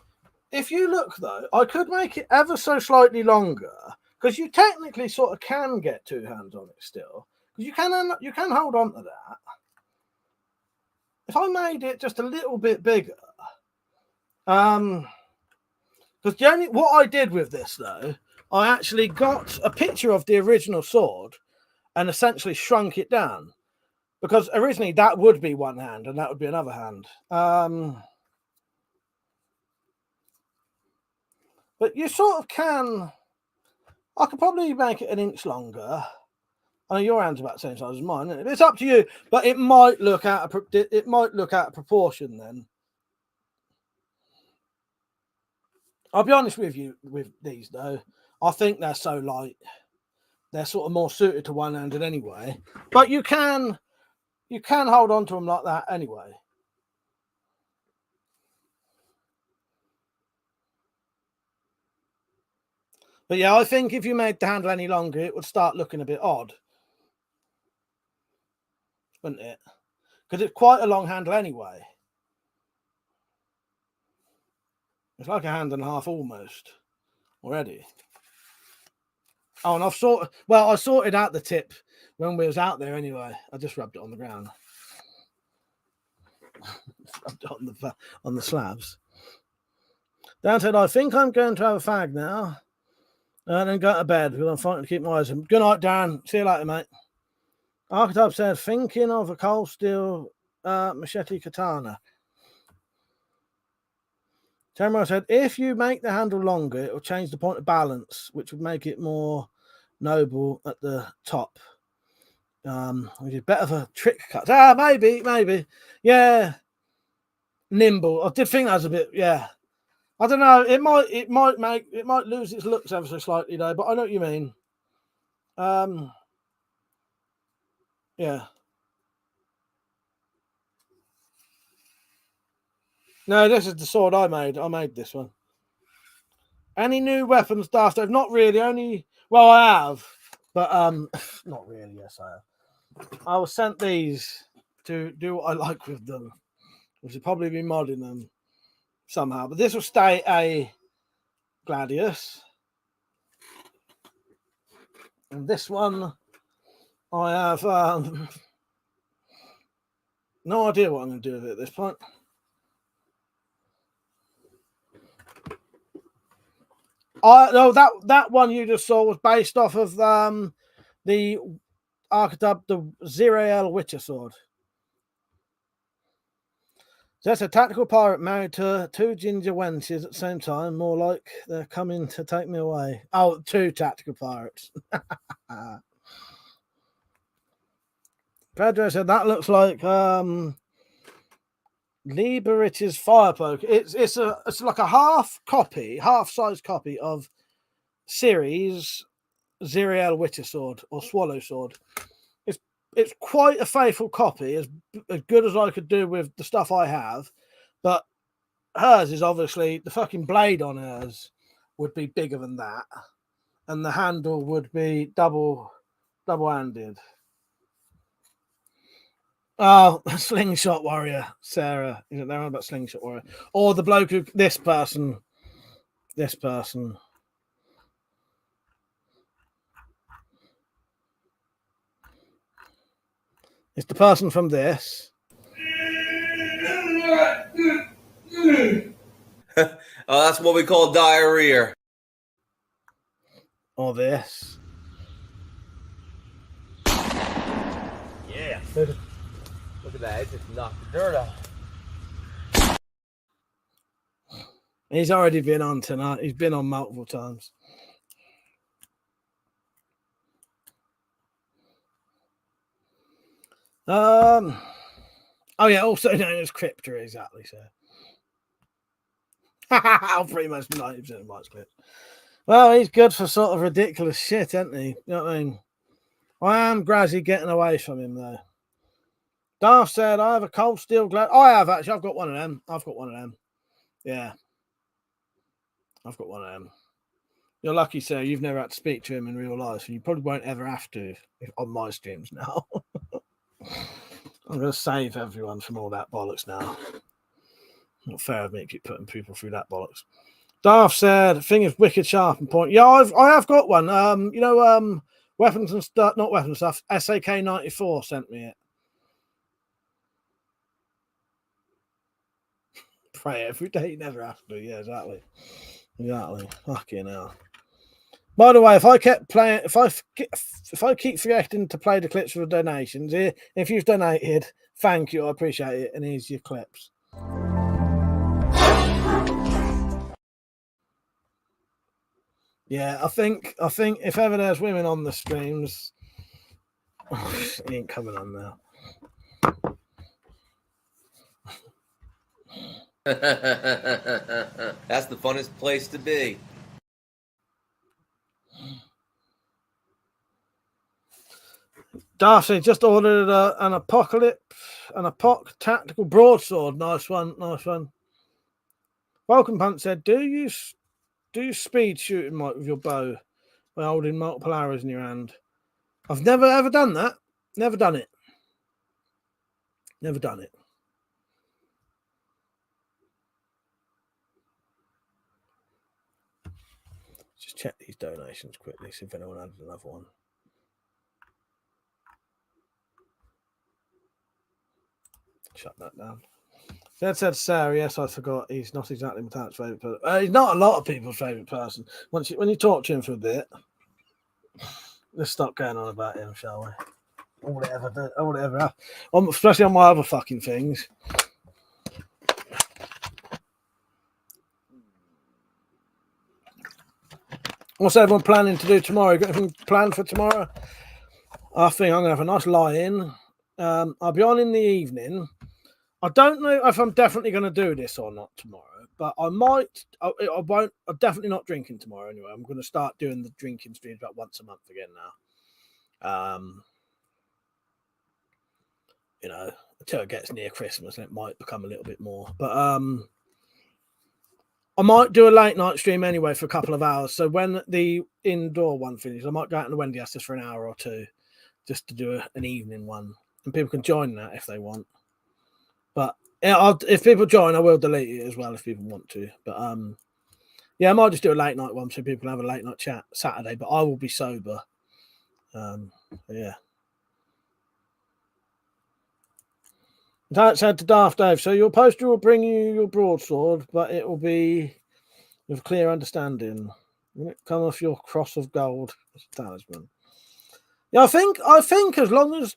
If you look though, I could make it ever so slightly longer because you technically sort of can get 2 hands on it still. Because you can hold on to that. If I made it just a little bit bigger, because what I did with this though, I actually got a picture of the original sword and essentially shrunk it down, because originally that would be 1 hand and that would be another hand. But you sort of can. I could probably make it an inch longer. I know your hand's about the same size as mine. Isn't it? It's up to you, but it might look out of proportion then. I'll be honest with you with these though. I think they're so light. They're sort of more suited to one-handed anyway. But you can hold on to them like that anyway. But yeah, I think if you made the handle any longer, it would start looking a bit odd. Wouldn't it? Because it's quite a long handle anyway. It's like a hand and a half almost already. Oh, and I sorted out the tip when we was out there anyway. I just rubbed it on the ground. Rubbed it on the slabs. Dan said, I think I'm going to have a fag now. And then go to bed because I'm fighting to keep my eyes open. Good night, Dan. See you later, mate. Archetype said, thinking of a cold steel machete katana. Tamara said, if you make the handle longer, it will change the point of balance, which would make it more noble at the top. Which is better for trick cuts. Maybe. Yeah. Nimble. I did think that was a bit, yeah. I don't know. It might lose its looks ever so slightly though, but I know what you mean. Yeah. No, this is the sword I made. I made this one. Any new weapons, Daft? Not really. I have, but not really. Yes, I have. I was sent these to do what I like with them, which would probably be modding them somehow. But this will stay a Gladius, and this one I have no idea what I'm going to do with it at this point. That one you just saw was based off of the archetype, the Zero Witcher sword. So that's a tactical pirate married to 2 ginger wenches at the same time. More like they're coming to take me away. Oh, 2 tactical pirates. Pedro said that looks like Lieberich's fire poke. It's like a half size copy of series Ziriel Witcher sword or Swallow sword. It's quite a faithful copy, as good as I could do with the stuff I have, but hers is obviously the fucking blade on hers would be bigger than that, and the handle would be double-handed. Oh, Slingshot Warrior, Sarah. You don't know about Slingshot Warrior. Or the bloke who, this person. It's the person from this. Oh, that's what we call diarrhea. Or this. Yeah. Look at that. It just knocked the dirt out. He's already been on tonight. He's been on multiple times. Oh yeah, also known as Cryptor, exactly. So I'll pretty much 90% of Mike's clips. Well, he's good for sort of ridiculous shit, isn't he? You know what I mean? I am Grazzy getting away from him though. Darth said, I have a cold steel glove. I have actually. I've got one of them. Yeah. I've got one of them. You're lucky, sir. You've never had to speak to him in real life, and you probably won't ever have to on my streams now. I'm going to save everyone from all that bollocks now. Not fair of me to keep putting people through that bollocks. Darth said, thing is wicked sharp and point. Yeah, I have got one. Weapons and stuff, not weapons stuff. SAK 94 sent me it. Pray every day, you never have to. Yeah, exactly. Fucking hell. By the way, if I kept playing, if I keep forgetting to play the clips for the donations, if you've donated, thank you, I appreciate it. And here's your clips. Yeah, I think if ever there's women on the streams, he ain't coming on now. That's the funnest place to be. Darcy just ordered an Apoc tactical broadsword. Nice one. Welcome Punt said, do you speed shooting, Mike, with your bow by holding multiple arrows in your hand? I've never ever done that. Never done it. Just check these donations quickly, see if anyone had another one. Shut that down. That said Sarah, yes, I forgot. He's not exactly my dad's favourite person. He's not a lot of people's favourite person. When you talk to him for a bit, let's stop going on about him, shall we? All it ever have. Especially on my other fucking things. What's everyone planning to do tomorrow? Got anything planned for tomorrow? I think I'm going to have a nice lie-in. I'll be on in the evening. I don't know if I'm definitely going to do this or not tomorrow, but I might. I won't. I'm definitely not drinking tomorrow anyway. I'm going to start doing the drinking streams about once a month again now. Until it gets near Christmas, and it might become a little bit more. But I might do a late night stream anyway for a couple of hours. So when the indoor one finishes, I might go out in the Wendy Astor for an hour or two, just to do an evening one, and people can join that if they want. But if people join, I will delete it as well if people want to. But I might just do a late night one so people have a late night chat Saturday. But I will be sober. Yeah. That said to Darth Dave, so your poster will bring you your broadsword, but it will be with clear understanding. Will it come off your cross of gold as a talisman? Yeah, I think as long as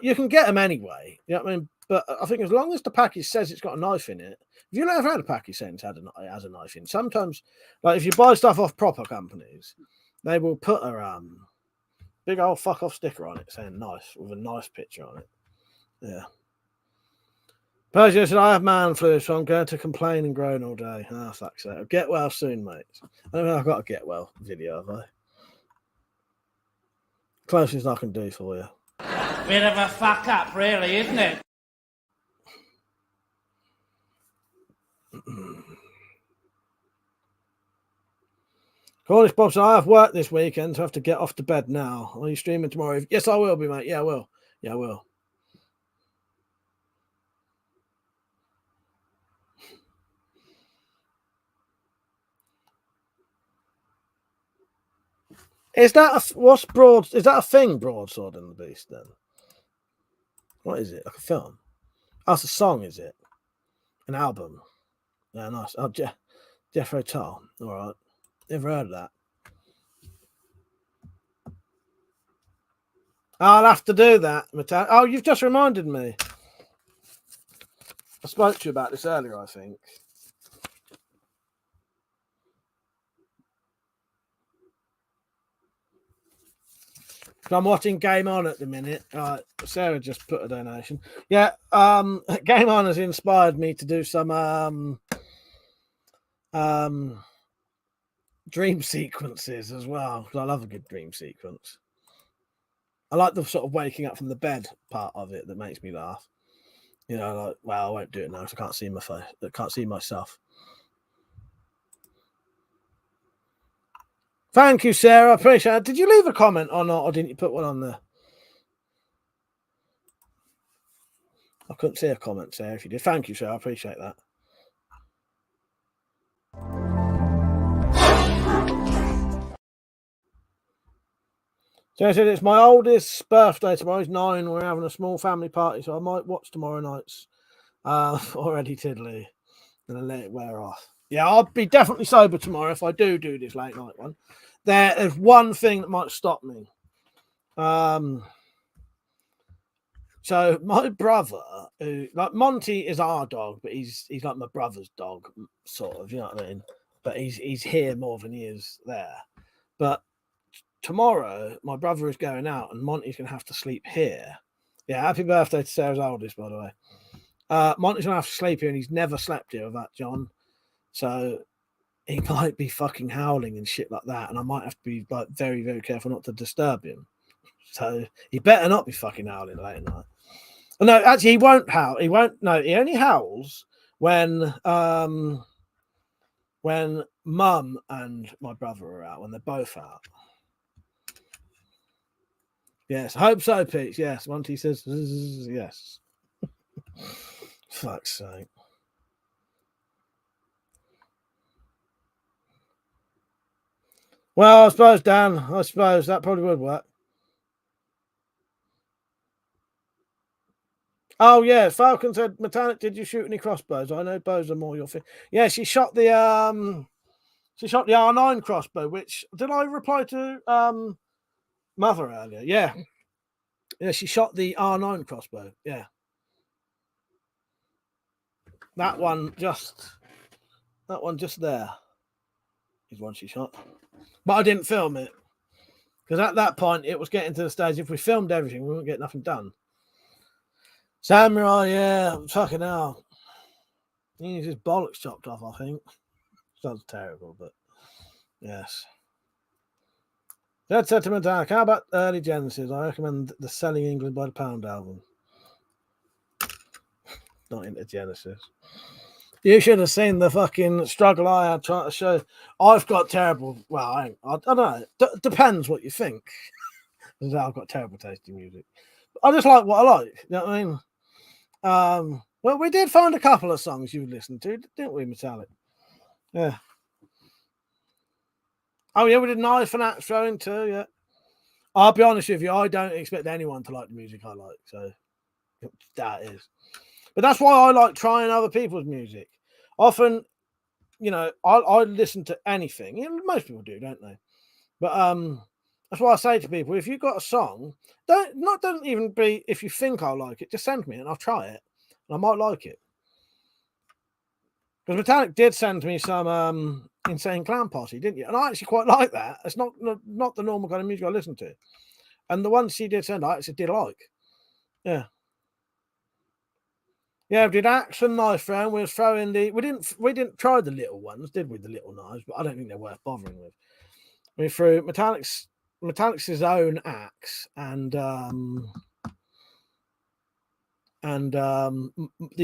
you can get them anyway. You know what I mean? But I think as long as the package says it's got a knife in it, if you've never had a package saying it has a knife in, sometimes, like if you buy stuff off proper companies, they will put a big old fuck off sticker on it saying knife with a knife picture on it. Yeah. Persia said, I have man flu, so I'm going to complain and groan all day. Ah, fuck's sake. Get well soon, mate. I don't know if I've got a get well video, have I? Closest I can do for you. Bit of a fuck up, really, isn't it? Cornish Bob said, I have work this weekend, so I have to get off to bed now. Are you streaming tomorrow? Yes, I will be, mate. Yeah, I will. Yeah, I will. Is that what's broad? Is that a thing, Broadsword and the Beast? Then what is it? Like a film? Oh, it's a song, is it? An album? Yeah, nice. Oh, Jethro Tull. All right. Never heard of that. I'll have to do that. Oh, you've just reminded me. I spoke to you about this earlier, I think. I'm watching Game On at the minute. Sarah just put a donation. Yeah, Game On has inspired me to do some dream sequences as well, because I love a good dream sequence. I like the sort of waking up from the bed part of it that makes me laugh. You know, like, well, I won't do it now because I can't see my face. I can't see myself. Thank you, Sarah. I appreciate it. Did you leave a comment or not, or didn't you put one on there? I couldn't see a comment, Sarah, if you did. Thank you, Sarah. I appreciate that. So I said it's my oldest birthday tomorrow. He's 9. We're having a small family party, so I might watch tomorrow night's Already Tiddly and then let it wear off. Yeah, I'll be definitely sober tomorrow if I do this late night one. There is one thing that might stop me. So my brother, like Monty is our dog, but he's like my brother's dog, sort of, you know what I mean? But he's here more than he is there. But tomorrow, my brother is going out and Monty's going to have to sleep here. Yeah, happy birthday to Sarah's oldest, by the way. Monty's going to have to sleep here and he's never slept here with that John. So he might be fucking howling and shit like that. And I might have to be like very, very careful not to disturb him. So he better not be fucking howling late at night. No, actually, he won't howl. He won't. No, he only howls when Mum and my brother are out, when they're both out. Yes, I hope so, Pete. Yes, Monty says yes. Fuck's sake. Well, I suppose, Dan, I suppose that probably would work. Oh, yeah, Falcon said, Metallic, did you shoot any crossbows? I know bows are more your thing. Yeah, she shot the R9 crossbow, which, did I reply to Mother earlier? Yeah. Yeah, she shot the R9 crossbow. Yeah. That one just there is one she shot. But I didn't film it. Because at that point, it was getting to the stage, if we filmed everything, we wouldn't get nothing done. Samurai, yeah, fucking hell. He needs his bollocks chopped off, I think. Sounds terrible, but yes. That said to Metallic, how about early Genesis? I recommend the Selling England by the Pound album. Not into Genesis. You should have seen the fucking struggle I had trying to show. I've got terrible. Well, I don't know. Depends what you think. I've got terrible taste in music. I just like what I like. You know what I mean? Well, we did find a couple of songs you would listen to, didn't we, Metallic? Yeah. Oh, yeah, we did Knife and Axe Throwing too, yeah. I'll be honest with you, I don't expect anyone to like the music I like, so that is. But that's why I like trying other people's music. Often, you know, I listen to anything. You know, most people do, don't they? But that's why I say to people, if you've got a song, don't even be, if you think I'll like it, just send me and I'll try it. And I might like it. Because Metallic did send me some Insane Clown Posse, didn't you? And I actually quite like that. It's not the normal kind of music I listen to. And the ones she did send, I actually did like. Yeah. Yeah, we did Axe and Knife Round. We was throwing the. We didn't try the little ones, did we? The little knives, but I don't think they're worth bothering with. We threw Metallic's own axe and the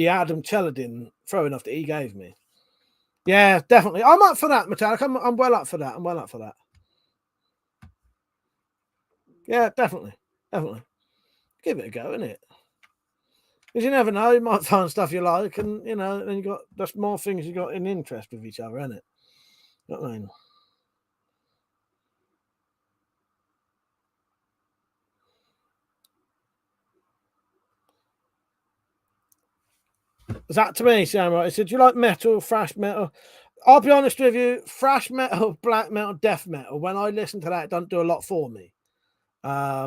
Adam Cheladin throwing off that he gave me. Yeah, definitely. I'm up for that, Metallic. I'm well up for that. I'm well up for that. Yeah, definitely. Definitely. Give it a go, innit? Because you never know, you might find stuff you like, and you know, then you got that's more things you got in interest with each other, isn't it? You know what I mean? Is that to me, Samurai? He said, do you like metal, thrash metal? I'll be honest with you, thrash metal, black metal, death metal, when I listen to that, it doesn't do a lot for me. I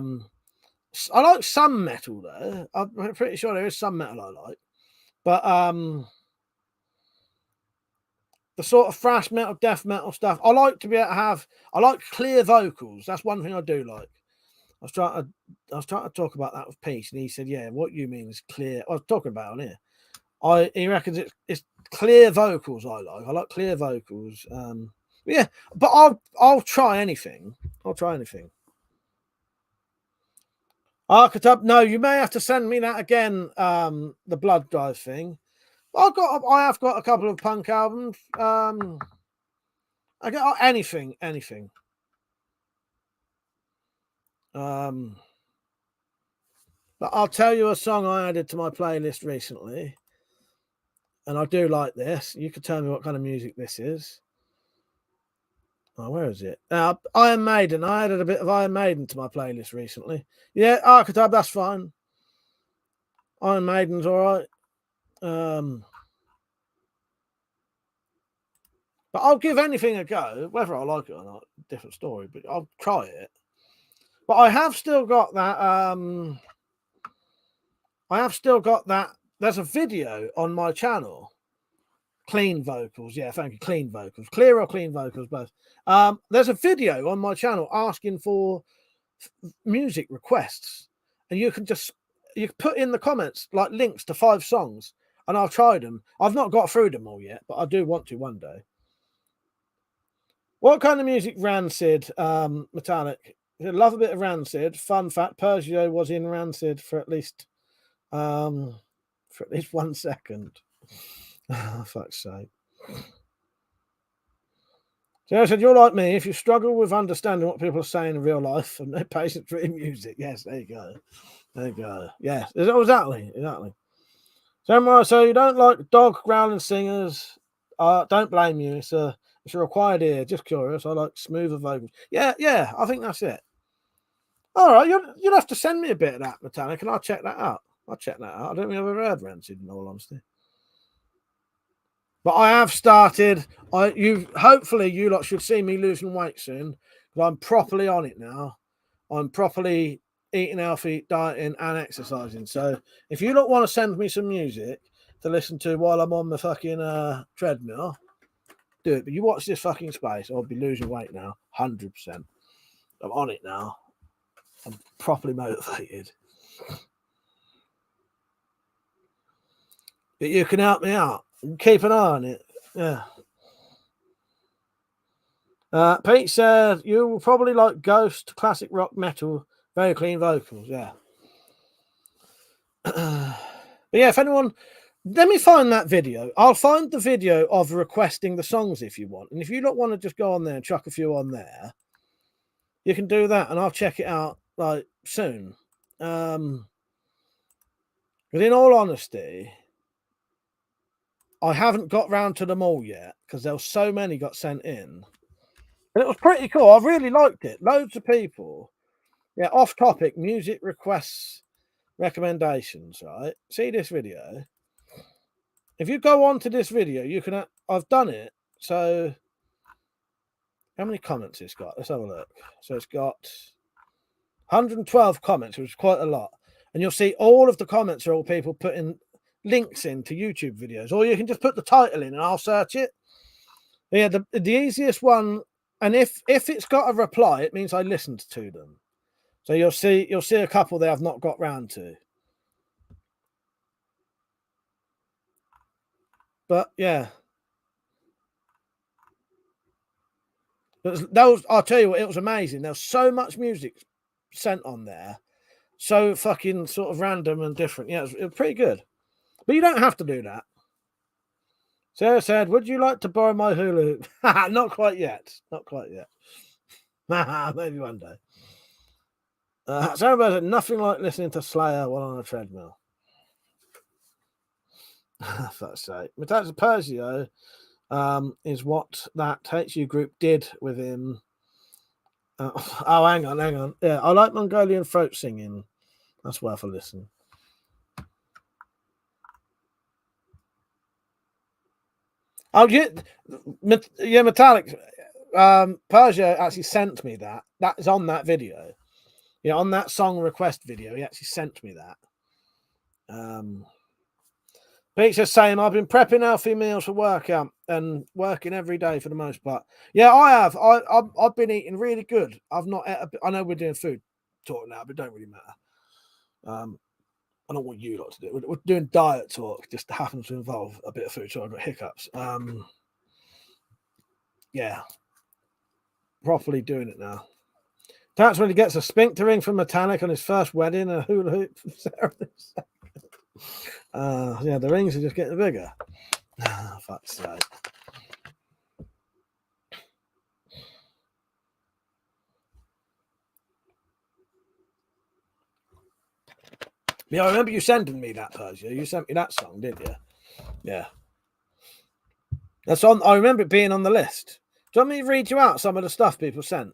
like some metal though. I'm pretty sure there is some metal I like. But the sort of thrash metal, death metal stuff, I like to be able to have, I like clear vocals. That's one thing I do like. I was trying to talk about that with Peace, and he said, yeah, what you mean is clear. I was talking about it on here. He reckons it's clear vocals I like. I like clear vocals. Yeah, but I'll try anything. I'll try anything. Archetype, no, you may have to send me that again. The blood drive thing. I have got a couple of punk albums. I get anything. But I'll tell you a song I added to my playlist recently. And I do like this. You could tell me what kind of music this is. Oh, where is it? Iron Maiden. I added a bit of Iron Maiden to my playlist recently. Yeah, Archetype, that's fine. Iron Maiden's all right. But I'll give anything a go. Whether I like it or not, different story. But I'll try it. But I have still got that. There's a video on my channel. Clean vocals. Yeah, thank you. Clean vocals. Clear or clean vocals, both. There's a video on my channel asking for music requests. And you can put in the comments like links to 5 songs. And I'll try them. I've not got through them all yet, but I do want to one day. What kind of music? Rancid, Metallic. I love a bit of Rancid. Fun fact, Persia was in Rancid for at least 1 second. Oh, fuck's sake. So I said, you're like me. If you struggle with understanding what people are saying in real life and no patience for music. Yes, there you go. There you go. Yes, exactly. So you don't like dog growling singers. Don't blame you. It's a required ear. Just curious. I like smoother vocals. Yeah, I think that's it. All right, you'll have to send me a bit of that, Metallic, and I'll check that out. I don't think I've ever heard Rancid, in all honesty. But I have started. Hopefully you lot should see me losing weight soon, because I'm properly on it now. I'm properly eating healthy, dieting, and exercising. So if you lot want to send me some music to listen to while I'm on the fucking treadmill, do it. But you watch this fucking space, I'll be losing weight now, 100%. I'm on it now. I'm properly motivated. But you can help me out. Keep an eye on it. Yeah. Pete said you will probably like Ghost, classic rock, metal, very clean vocals. Yeah. But yeah, if anyone, let me find that video. I'll find the video of requesting the songs if you want. And if you don't want to just go on there and chuck a few on there, you can do that, and I'll check it out like soon. But in all honesty, I haven't got round to them all yet because there were so many got sent in. And it was pretty cool. I really liked it. Loads of people. Yeah, off topic, music requests, recommendations, right? See this video. If you go on to this video, you can... I've done it. So, how many comments it's got? Let's have a look. So it's got 112 comments, which is quite a lot. And you'll see all of the comments are all people putting links into YouTube videos, or you can just put the title in and I'll search it. Yeah, the easiest one, and if it's got a reply, it means I listened to them. So you'll see a couple there I've not got round to. But yeah, those, I'll tell you what, it was amazing. There was so much music sent on there, so fucking sort of random and different. Yeah, it was pretty good. But you don't have to do that. Sarah said, would you like to borrow my hula hoop? Not quite yet. Not quite yet. Maybe one day. Sarah said, nothing like listening to Slayer while on a treadmill. Fuck's sake. Metaxa Persio is what that HU group did with him. Oh, hang on. Yeah, I like Mongolian throat singing. That's worth a listen. Oh, yeah, Metallic. Persia actually sent me that. That is on that video. Yeah, on that song request video, he actually sent me that. Pete's the same. I've been prepping healthy meals for workout and working every day for the most part. Yeah, I have. I've been eating really good. I've not. I know we're doing food talk now, but it don't really matter. I don't want you lot to do it. We're doing diet talk. Just happens to involve a bit of food, so I've got hiccups. Yeah, properly doing it now. That's when he gets a sphincter ring from Metallic on his first wedding, a hula hoop from Sarah. Yeah, the rings are just getting bigger. Fuck's sake. Yeah, I remember you sending me that, Persia. You sent me that song, didn't you? Yeah. That's on. I remember it being on the list. Do you want me to read you out some of the stuff people sent?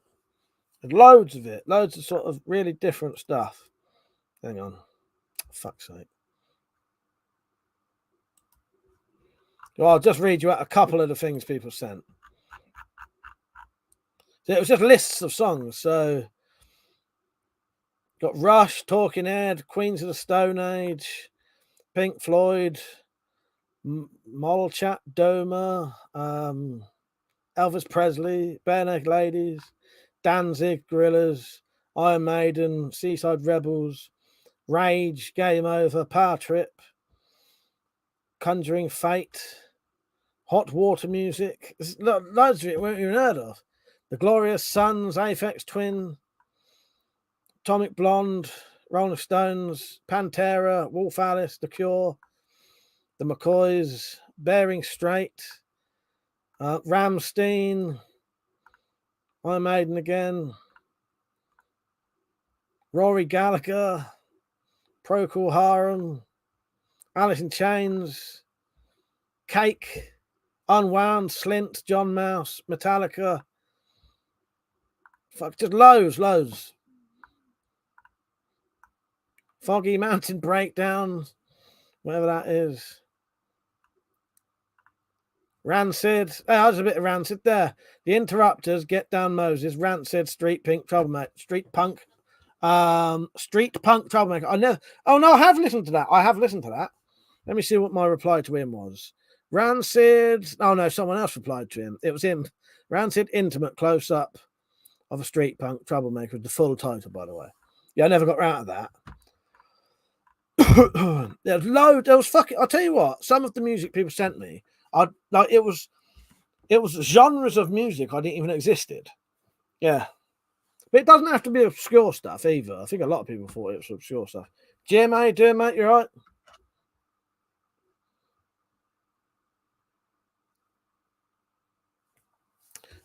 There's loads of it. Loads of sort of really different stuff. Hang on. Fuck's sake. Well, I'll just read you out a couple of the things people sent. So it was just lists of songs. So got Rush, Talking Head, Queens of the Stone Age, Pink Floyd, Molchat, Doma, Elvis Presley, Barenaked Ladies, Danzig, Gorillaz, Iron Maiden, Seaside Rebels, Rage, Game Over, Power Trip, Conjuring Fate, Hot Water Music. Loads of it we haven't even heard of. The Glorious Sons, Aphex Twin, Atomic Blonde, Rolling Stones, Pantera, Wolf Alice, The Cure, The McCoys, Bearing Straight, Rammstein, Iron Maiden again, Rory Gallagher, Procol Harum, Alice in Chains, Cake, Unwound, Slint, John Mouse, Metallica. Fuck, just loads. Foggy Mountain Breakdown, whatever that is. Rancid. Oh, there's a bit of Rancid there. The Interrupters, Get Down Moses, Rancid, Street Punk Troublemaker. Street Punk Troublemaker. I know. Oh no, I have listened to that. Let me see what my reply to him was. Rancid. Oh no, someone else replied to him. It was him. Rancid, intimate close up of a Street Punk Troublemaker. The full title, by the way. Yeah, I never got round to that. There's loads. There was fucking. I'll tell you what. Some of the music people sent me, it was genres of music I didn't even existed. Yeah, but it doesn't have to be obscure stuff either. I think a lot of people thought it was obscure stuff. Jim, how you doing, mate? You right?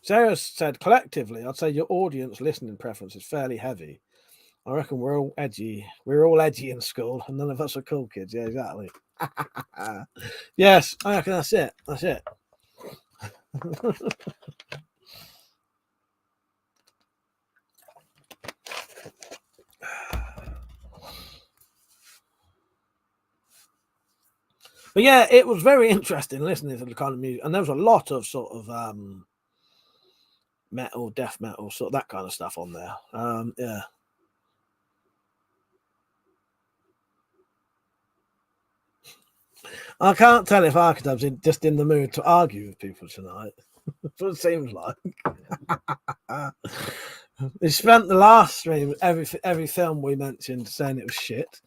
Sarah said, collectively, I'd say your audience listening preference is fairly heavy. I reckon we're all edgy. We're all edgy in school, and none of us are cool kids. Yeah, exactly. Yes, I reckon that's it. That's it. But yeah, it was very interesting listening to the kind of music, and there was a lot of sort of metal, death metal, sort of that kind of stuff on there. Yeah. I can't tell if Archetype's just in the mood to argue with people tonight. That's what it seems like. He spent the last stream, every film we mentioned, saying it was shit.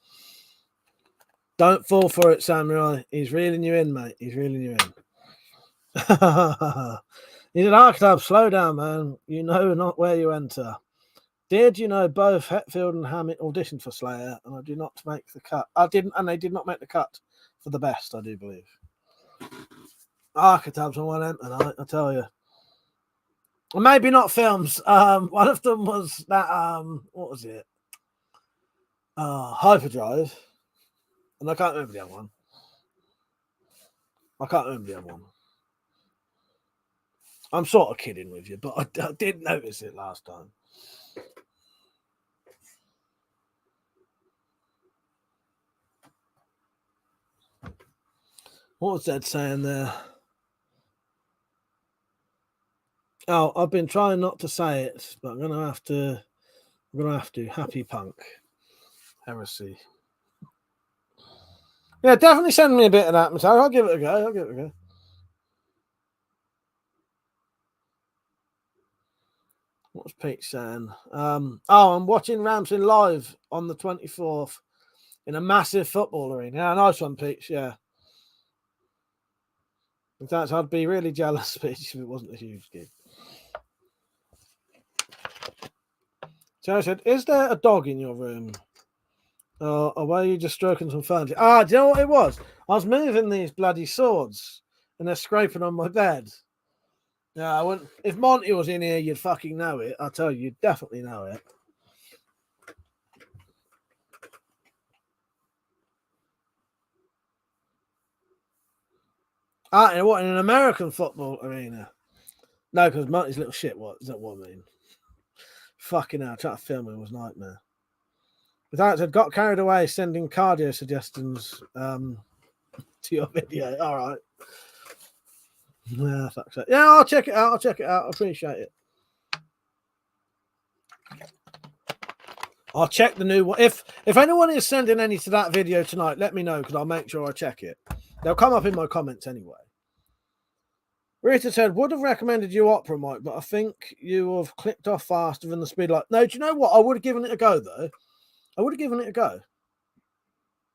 Don't fall for it, Samurai. He's reeling you in, mate. He's reeling you in. He said, Archetype, slow down, man. You know not where you enter. Did you know both Hetfield and Hammett auditioned for Slayer, and I did not make the cut. I didn't, and they did not make the cut for the best, I do believe. Archetypes on one end tonight, I tell you. Or maybe not films. One of them was that what was it? Hyperdrive. And I can't remember the other one. I'm sort of kidding with you, but I did notice it last time. What was that saying there? Oh, I've been trying not to say it, but I'm gonna have to. Happy punk. Heresy. Yeah, definitely send me a bit of that material. I'll give it a go. What's Pete saying? I'm watching Ramsey live on the 24th in a massive football arena. Yeah, nice one, Pete. Yeah. In fact, I'd be really jealous, Pete, if it wasn't a huge gig. So I said, is there a dog in your room? Or were you just stroking some furniture? Do you know what it was? I was moving these bloody swords and they're scraping on my bed. Yeah, I wouldn't. If Monty was in here, you'd fucking know it. I'll tell you, you'd definitely know it. And what, in an American football arena? No, because Monty's little shit. What is that? What I mean? Fucking hell, trying to film him was a nightmare. Without said, got carried away sending cardio suggestions to your video. All right. Yeah, fuck's sake. Yeah, I'll check it out. I appreciate it. I'll check the new one. If anyone is sending any to that video tonight, let me know because I'll make sure I check it. They'll come up in my comments anyway. Rita said, would have recommended you Opera, Mike, but I think you have clicked off faster than the speed light. No, do you know what? I would have given it a go, though.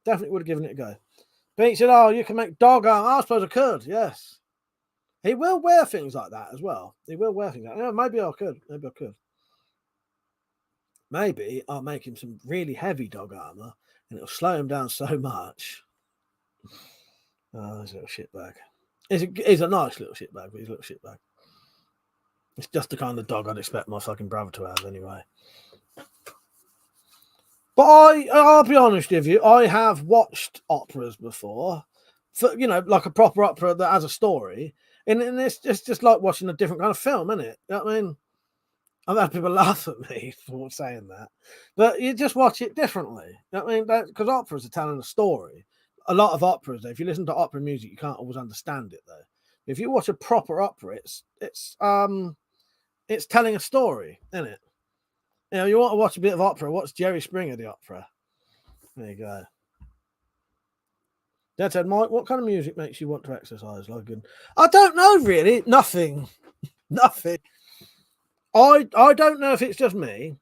Definitely would have given it a go. Pete said, oh, you can make dog arm. I suppose I could, yes. He will wear things like that as well. Yeah, maybe I could. Maybe I'll make him some really heavy dog armor and it'll slow him down so much. Oh, he's a little shitbag. He's a nice little shitbag, but he's a little shitbag. It's just the kind of dog I'd expect my fucking brother to have anyway. But I'll be honest with you, I have watched operas before, for, like a proper opera that has a story, and it's just like watching a different kind of film, isn't it? You know what I mean? I've had people laugh at me for saying that, but you just watch it differently. You know what I mean? Because operas are telling a story. A lot of operas, though, if you listen to opera music, you can't always understand it, though. If you watch a proper opera, it's telling a story, isn't it? You want to watch a bit of opera, watch Jerry Springer, the opera. There you go. Dad said, Mike, what kind of music makes you want to exercise, Logan? I don't know, really. Nothing. I don't know if it's just me,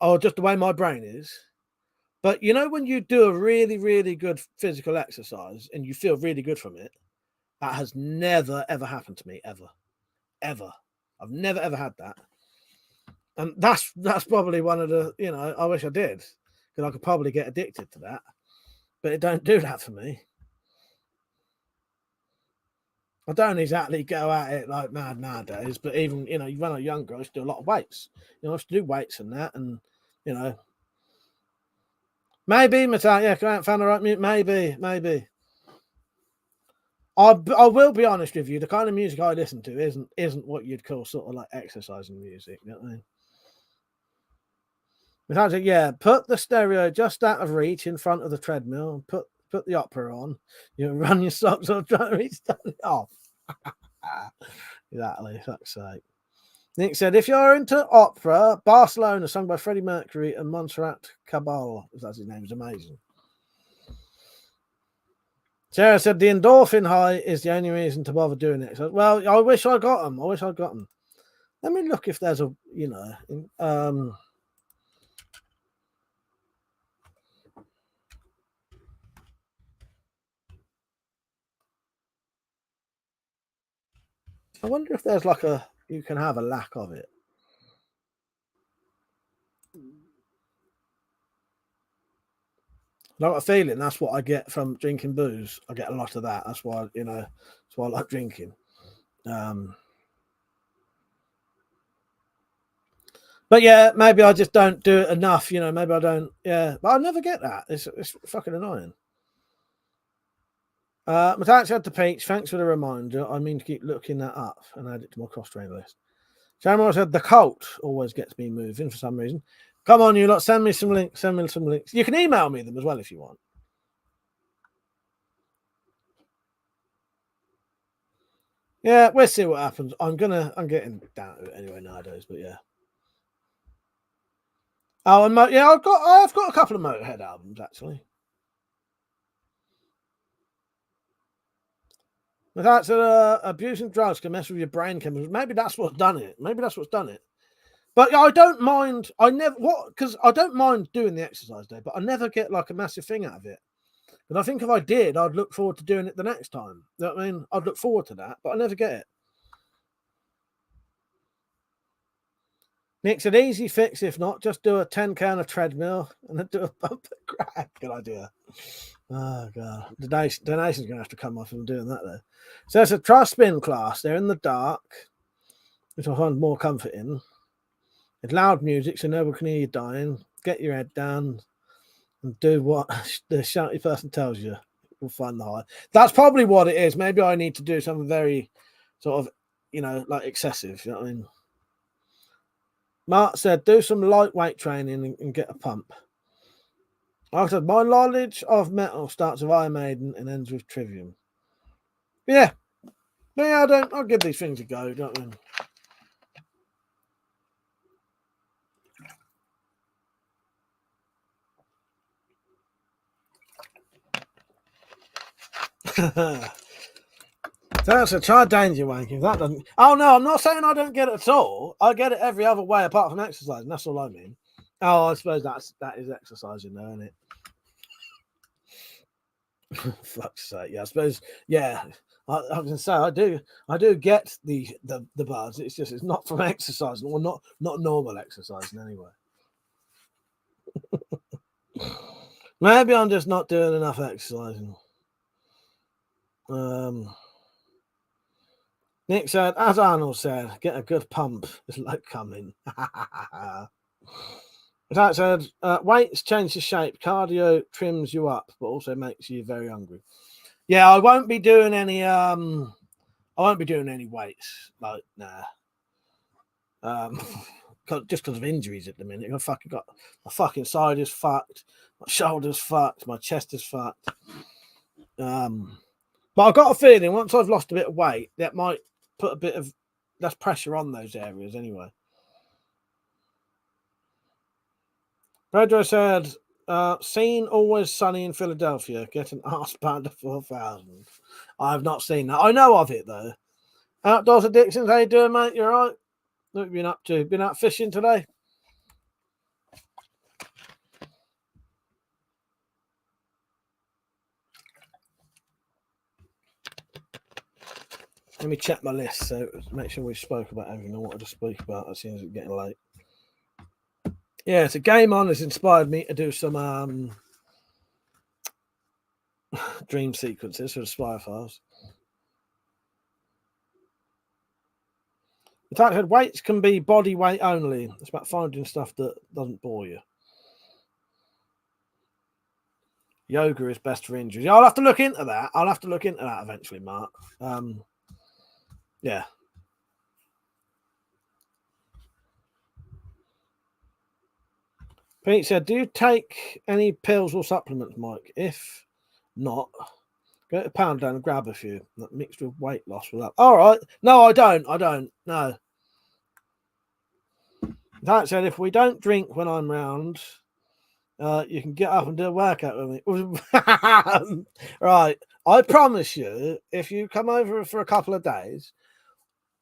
or just the way my brain is. But when you do a really, really good physical exercise and you feel really good from it, that has never, ever happened to me, ever. I've never, ever had that. And that's probably one of the, I wish I did, because I could probably get addicted to that. But it don't do that for me. I don't exactly go at it like mad nowadays, but even, when I was younger, I used to do a lot of weights. I used to do weights and that, and, maybe, Matthias, yeah, come out, found the right mute, maybe. I will be honest with you, the kind of music I listen to isn't what you'd call sort of like exercising music, you know what I mean? Yeah, put the stereo just out of reach in front of the treadmill. Put the opera on. Run your socks off, try to reach it off. Exactly, fuck's sake. Nick said, if you're into opera, Barcelona, sung by Freddie Mercury and Montserrat Cabal, if that's his name, is amazing. Sarah said, the endorphin high is the only reason to bother doing it. So, well, I wish I got them. Let me look if there's a, I wonder if there's like you can have a lack of it. I got a feeling that's what I get from drinking booze. I get a lot of that. That's why, that's why I like drinking. But yeah, maybe I just don't do it enough. Maybe I don't. Yeah, but I never get that. It's fucking annoying. My thanks out to Peach. Thanks for the reminder. I mean to keep looking that up and add it to my cross-train list. Samuel said the cult always gets me moving for some reason. Come on, you lot, send me some links. Send me some links. You can email me them as well if you want. Yeah, we'll see what happens. I'm getting down to it anyway nowadays, but yeah. Oh, and yeah, I've got a couple of Motorhead albums actually. But that's abusing drugs can mess with your brain chemicals. Maybe that's what's done it. But I don't mind. Because I don't mind doing the exercise day, but I never get like a massive thing out of it. And I think if I did, I'd look forward to doing it the next time. You know what I mean? I'd look forward to that, but I never get it. Nick said, easy fix. If not, just do a 10K on a treadmill and then do a bump and crack. Good idea. Oh, God. The donation's going to have to come off from doing that, though. So it's a try spin class. They're in the dark, which I find more comfort in. It's loud music, so no one can hear you dying. Get your head down and do what the shouty person tells you. You'll find the high. That's probably what it is. Maybe I need to do something very sort of, like excessive. You know what I mean? Mark said, do some lightweight training and get a pump. I said, my knowledge of metal starts with Iron Maiden and ends with Trivium. Yeah. But yeah, I'll give these things a go, don't I mean? So try danger wanking. That doesn't. Oh no, I'm not saying I don't get it at all. I get it every other way apart from exercising. That's all I mean. Oh, I suppose that is exercising, though, isn't it? Fuck's sake! Yeah, I suppose. Yeah, I was gonna say I do get the buzz. It's just it's not from exercising, or not normal exercising anyway. Maybe I'm just not doing enough exercising. Nick said, as Arnold said, get a good pump. It's like coming. That said, weights change the shape. Cardio trims you up, but also makes you very hungry. Yeah, I won't be doing any. I won't be doing any weights. Like, nah. Just because of injuries at the minute. I fucking got my fucking side is fucked. My shoulder's fucked. My chest is fucked. But I've got a feeling once I've lost a bit of weight, that might put a bit of less pressure on those areas anyway. Pedro said, seen Always Sunny in Philadelphia, get an arse pound of 4,000. I have not seen that. I know of it, though. Outdoors Addictions, how you doing, mate? You all right? What have you been up to? Been out fishing today? Let me check my list, so make sure we spoke about everything I wanted to speak about as soon as it's getting late. Yeah, it's a game on has inspired me to do some dream sequences for the Spyro files. The title said weights can be body weight only. It's about finding stuff that doesn't bore you. Yoga is best for injuries. Yeah, I'll have to look into that. I'll have to look into that eventually, Mark. Yeah. Pete said, do you take any pills or supplements, Mike? If not, go to Pound Down and grab a few. That mixed with weight loss for that. All right. No, I don't. No. That said, if we don't drink when I'm round, you can get up and do a workout with me. Right. I promise you, if you come over for a couple of days,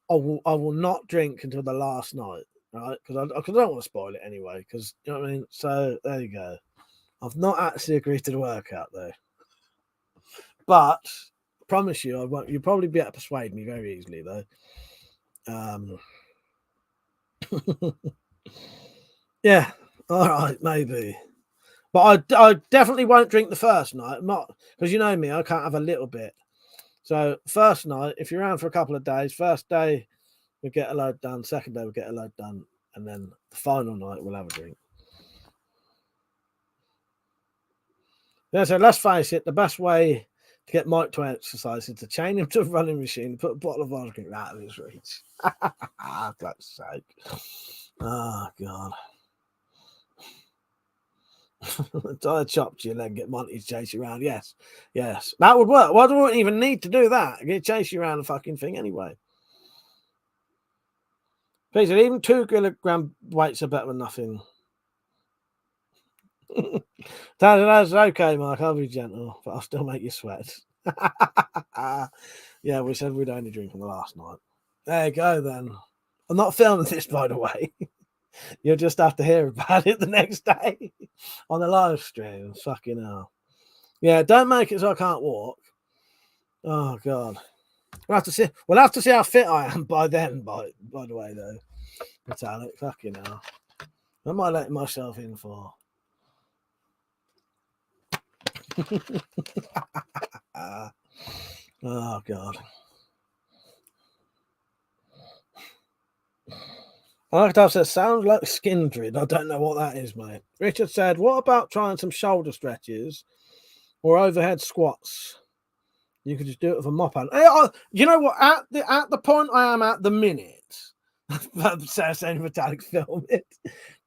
I will not drink until the last night, right? Because I don't want to spoil it anyway. Because you know what I mean. So there you go. I've not actually agreed to the workout though, but I promise you, I won't. You'll probably be able to persuade me very easily though. Yeah. All right. Maybe. But I definitely won't drink the first night. Not because you know me, I can't have a little bit. So first night, if you're around for a couple of days, first day we get a load done, second day we get a load done, and then the final night we'll have a drink. Yeah, so let's face it, the best way to get Mike to exercise is to chain him to a running machine, put a bottle of vodka out of his reach. For God's sake. Oh, God. I chopped your leg, get Monty to chase you around. Yes, yes. That would work. Well, I don't even need to do that. Get chase you around the fucking thing anyway. Please, even 2 kilogram weights are better than nothing. That's okay, Mark. I'll be gentle, but I'll still make you sweat. Yeah, we said we'd only drink on the last night. There you go, then. I'm not filming this, by the way. You'll just have to hear about it the next day on the live stream. Fucking hell. Yeah, don't make it so I can't walk. Oh, God. We'll have to see how fit I am by then, by the way, though. Metallic, fucking hell. What am I letting myself in for? Oh, God. Archetype says, sounds like skin dread. I don't know what that is, mate. Richard said, what about trying some shoulder stretches or overhead squats? You could just do it with a mop hand. You know what? At the point I am at the minute, saying Metallic film it.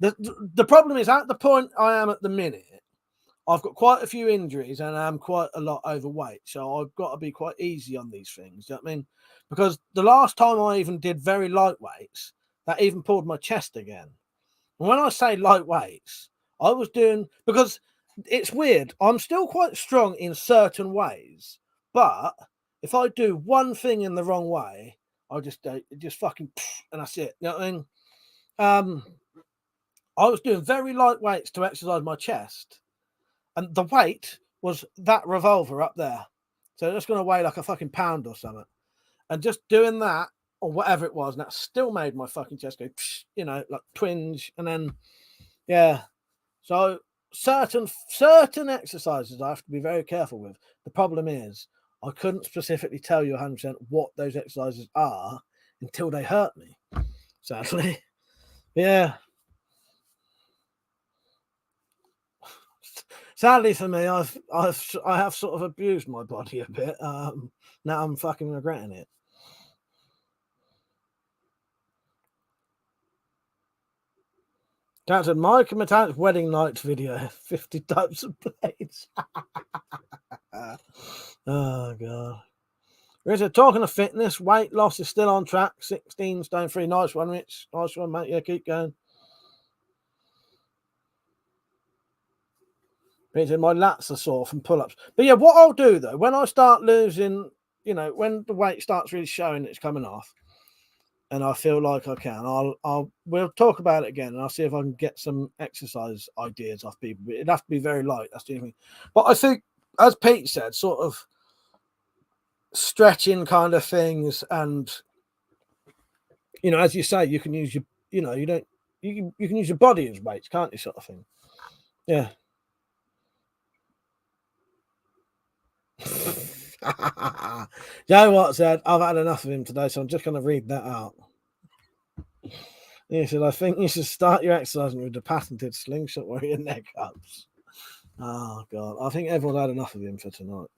The problem is at the point I am at the minute, I've got quite a few injuries and I'm quite a lot overweight. So I've got to be quite easy on these things. You know what I mean? Because the last time I even did very light weights, that even pulled my chest again. And when I say light weights, I was doing, because it's weird. I'm still quite strong in certain ways, but if I do one thing in the wrong way, I just fucking, and that's it. You know what I mean? I was doing very light weights to exercise my chest. And the weight was that revolver up there. So it's going to weigh like a fucking pound or something. And just doing that, or whatever it was, and that still made my fucking chest go, you know, like twinge. And then, yeah. So certain exercises I have to be very careful with. The problem is I couldn't specifically tell you 100% what those exercises are until they hurt me, sadly. Yeah. Sadly for me, I have sort of abused my body a bit. Now I'm fucking regretting it. That's a Mike and Metallic's wedding night video. 50 types of blades. Oh, God. Richard, talking of fitness, weight loss is still on track. 16 stone 3. Nice one, Rich. Nice one, mate. Yeah, keep going. Richard, my lats are sore from pull-ups. But yeah, what I'll do, though, when I start losing, you know, when the weight starts really showing it's coming off, and I feel like I can, we'll talk about it again, and I'll see if I can get some exercise ideas off people. But it'd have to be very light. That's the only thing. But I think, as Pete said, sort of stretching kind of things, and you know, as you say, you can use your, you know, you can use your body as weights, can't you, sort of thing. Yeah. Joe Watt said, I've had enough of him today, so I'm just going to read that out. He said, I think you should start your exercising with the patented slingshot warrior neck ups. Oh, God. I think everyone had enough of him for tonight.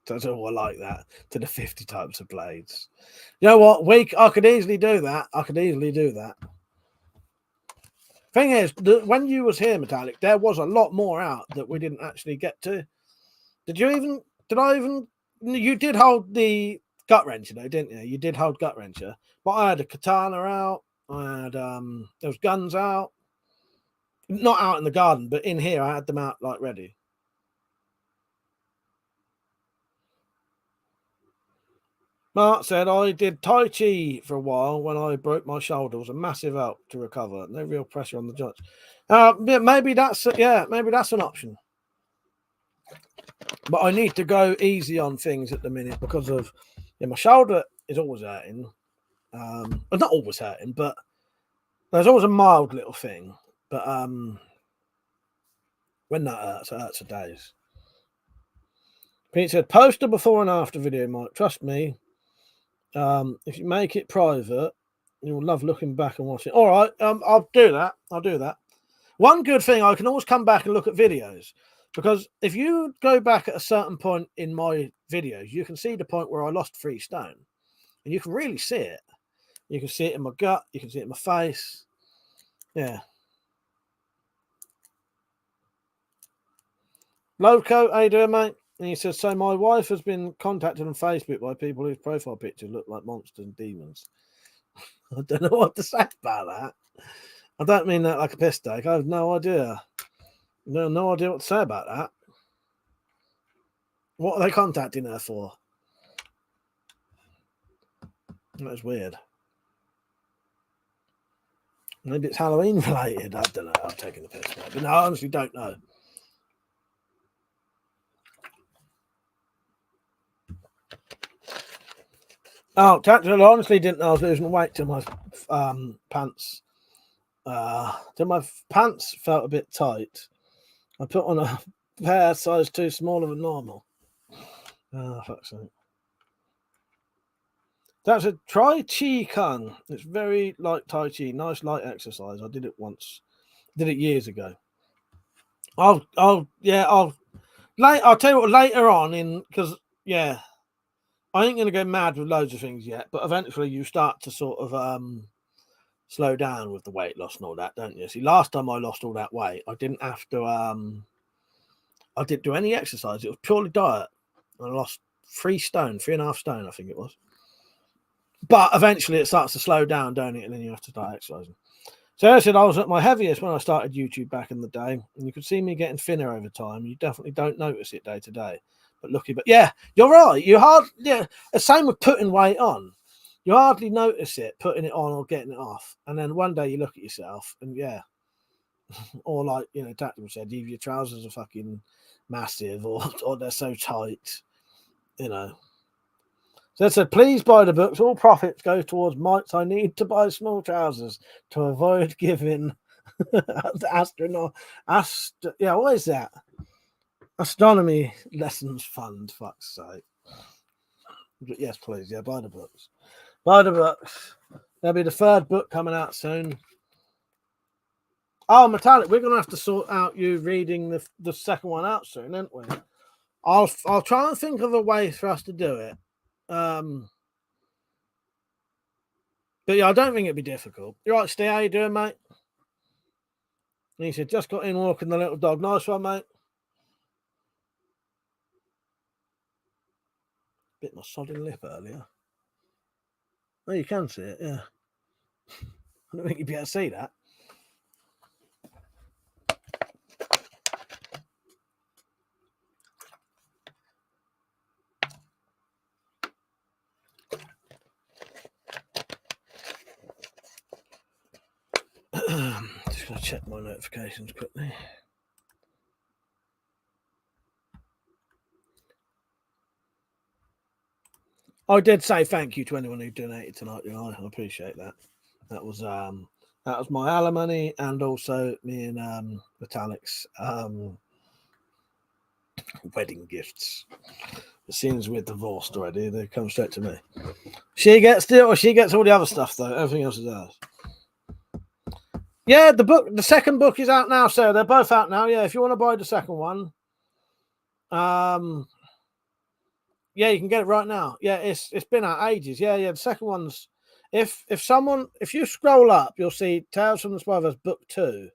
That's all I like that. To the 50 types of blades. You know what? I could easily do that. Thing is, when you was here, Metallic, there was a lot more out that we didn't actually get to. You did hold the gut wrencher though, didn't you? You did hold gut wrencher. But I had a katana out. I had there was guns out. Not out in the garden, but in here I had them out like ready. Mark said, I did Tai Chi for a while when I broke my shoulder. It was a massive help to recover. No real pressure on the joints. Maybe that's an option. But I need to go easy on things at the minute because of my shoulder is always hurting. Not always hurting, but there's always a mild little thing. But when that hurts, it hurts for days. Pete said, post a before and after video, Mike. Trust me. If you make it private, you'll love looking back and watching. All right, I'll do that. I'll do that. One good thing, I can always come back and look at videos, because if you go back at a certain point in my videos, you can see the point where I lost 3 stone, and you can really see it. You can see it in my gut. You can see it in my face. Yeah. Loco, how you doing, mate? And he says, so my wife has been contacted on Facebook by people whose profile pictures look like monsters and demons. I don't know what to say about that. I don't mean that like a piss take. I have no idea. No idea what to say about that. What are they contacting her for? That's weird. Maybe it's Halloween related. I don't know. I'm taking the piss, but no, I honestly don't know. Oh, tactical, I honestly didn't know I was losing weight till my pants. Till my pants felt a bit tight. I put on a pair size too smaller than normal. Oh, fuck's sake. That's a try Chi Kung. It's very like Tai Chi. Nice light exercise. I did it once. Did it years ago. I'll tell you what later on because I ain't gonna go mad with loads of things yet, but eventually you start to sort of slow down with the weight loss and all that, don't you? See, last time I lost all that weight, I didn't have to I didn't do any exercise. It was purely diet. I lost 3.5 stone, I think it was. But eventually it starts to slow down, don't it? And then you have to start exercising. So I said I was at my heaviest when I started YouTube back in the day, and you could see me getting thinner over time. You definitely don't notice it day to day. But yeah, you're right. The same with putting weight on. You hardly notice it, putting it on or getting it off. And then one day you look at yourself and or like, Tactical said, either your trousers are fucking massive or they're so tight, So it said, please buy the books. All profits go towards mites. I need to buy small trousers to avoid giving astronaut. What is that? Astronomy lessons fund, fuck's sake. But yes, please. Yeah, buy the books. Buy the books. There'll be the 3rd book coming out soon. Oh, Metallic, we're going to have to sort out you reading the 2nd one out soon, aren't we? I'll try and think of a way for us to do it. But yeah, I don't think it'd be difficult. You're right, Steve. How you doing, mate? And he said, just got in walking the little dog. Nice one, mate. Bit my sodding lip earlier. Oh, you can see it, yeah. I don't think you'd be able to see that. Just going to check my notifications quickly. I did say thank you to anyone who donated tonight. I appreciate that. That was my alimony and also me and Metallic's wedding gifts. Seeing as we're divorced already, they come straight to me. She gets all the other stuff though. Everything else is ours. Yeah, the 2nd book is out now, so they're both out now. Yeah, if you want to buy the 2nd one, you can get it right now. Yeah, it's been out ages. Yeah, the 2nd one's if you scroll up, you'll see Tales from the Spiroverse Book 2.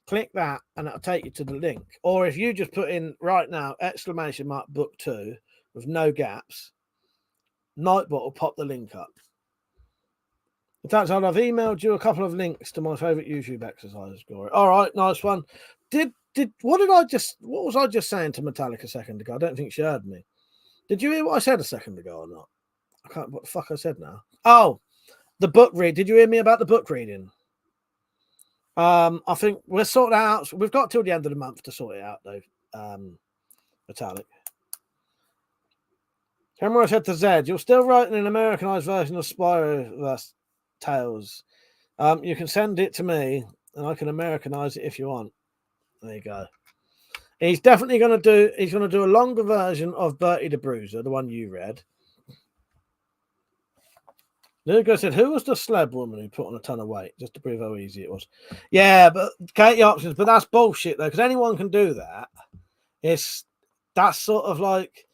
Click that and it'll take you to the link. Or if you just put in right now !! Book 2 with no gaps, Nightbot will pop the link up. In fact, I've emailed you a couple of links to my favorite YouTube exercises, Glory. All right, nice one. What was I just saying to Metallic a second ago? I don't think she heard me. Did you hear what I said a second ago or not? I can't. What the fuck I said now? Oh, the book read. Did you hear me about the book reading? I think we're sorting out. We've got till the end of the month to sort it out, though. Metallic. Cameron said to Zed, "You're still writing an Americanized version of Spyroverse Tales. You can send it to me, and I can Americanize it if you want. There you go. He's definitely going to do. He's going to do a longer version of Bertie the Bruiser, the one you read. Lugo said, "Who was the slab woman who put on a ton of weight just to prove how easy it was?" Yeah, but Katie Options, but that's bullshit though, because anyone can do that. That's sort of like,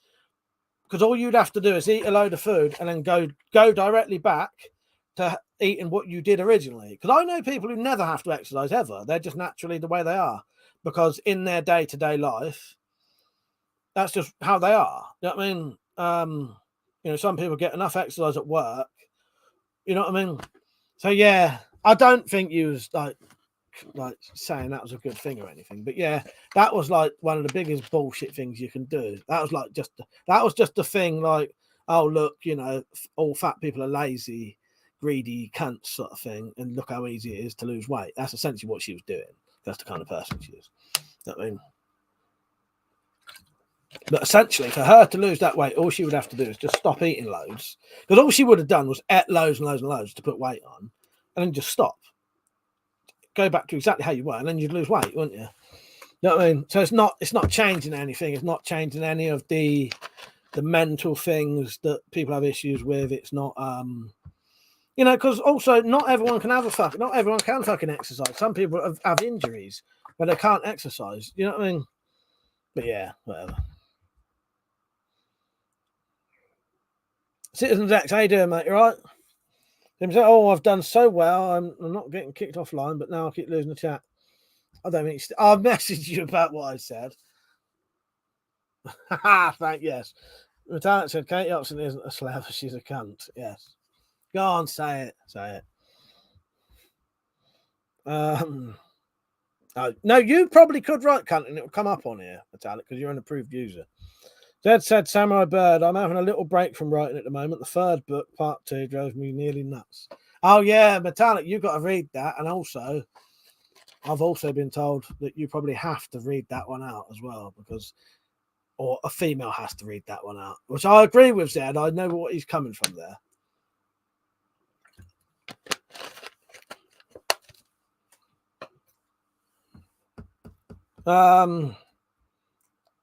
because all you'd have to do is eat a load of food and then go directly back to eating what you did originally. Because I know people who never have to exercise ever; they're just naturally the way they are. Because in their day-to-day life, that's just how they are. You know what I mean? You know, some people get enough exercise at work. You know what I mean? So yeah, I don't think you was like saying that was a good thing or anything. But yeah, that was like one of the biggest bullshit things you can do. That was like just the thing. Like, oh look, you know, all fat people are lazy, greedy cunts sort of thing, and look how easy it is to lose weight. That's essentially what she was doing. That's the kind of person she is. You know what I mean? But essentially, for her to lose that weight, all she would have to do is just stop eating loads. Because all she would have done was eat loads and loads and loads to put weight on, and then just stop. Go back to exactly how you were, and then you'd lose weight, wouldn't you? You know what I mean? So it's not changing anything. It's not changing any of the mental things that people have issues with. It's not you know, because also not everyone can fucking exercise. Some people have injuries where they can't exercise. You know what I mean? But yeah, whatever. Citizens X, how you doing, mate? You right? Oh, I've done so well. I'm not getting kicked offline, but now I keep losing the chat. I don't think I've messaged you about what I said. Yes. Metallic said Katie Upson isn't a slave, she's a cunt. Yes. Go on, say it. Say it. No, you probably could write cunt and it will come up on here, Metallic, because you're an approved user. Zed said, Samurai Bird, I'm having a little break from writing at the moment. The third book, part 2, drove me nearly nuts. Oh, yeah, Metallic, you've got to read that. And also, I've also been told that you probably have to read that one out as well, or a female has to read that one out, which I agree with Zed. I know what he's coming from there.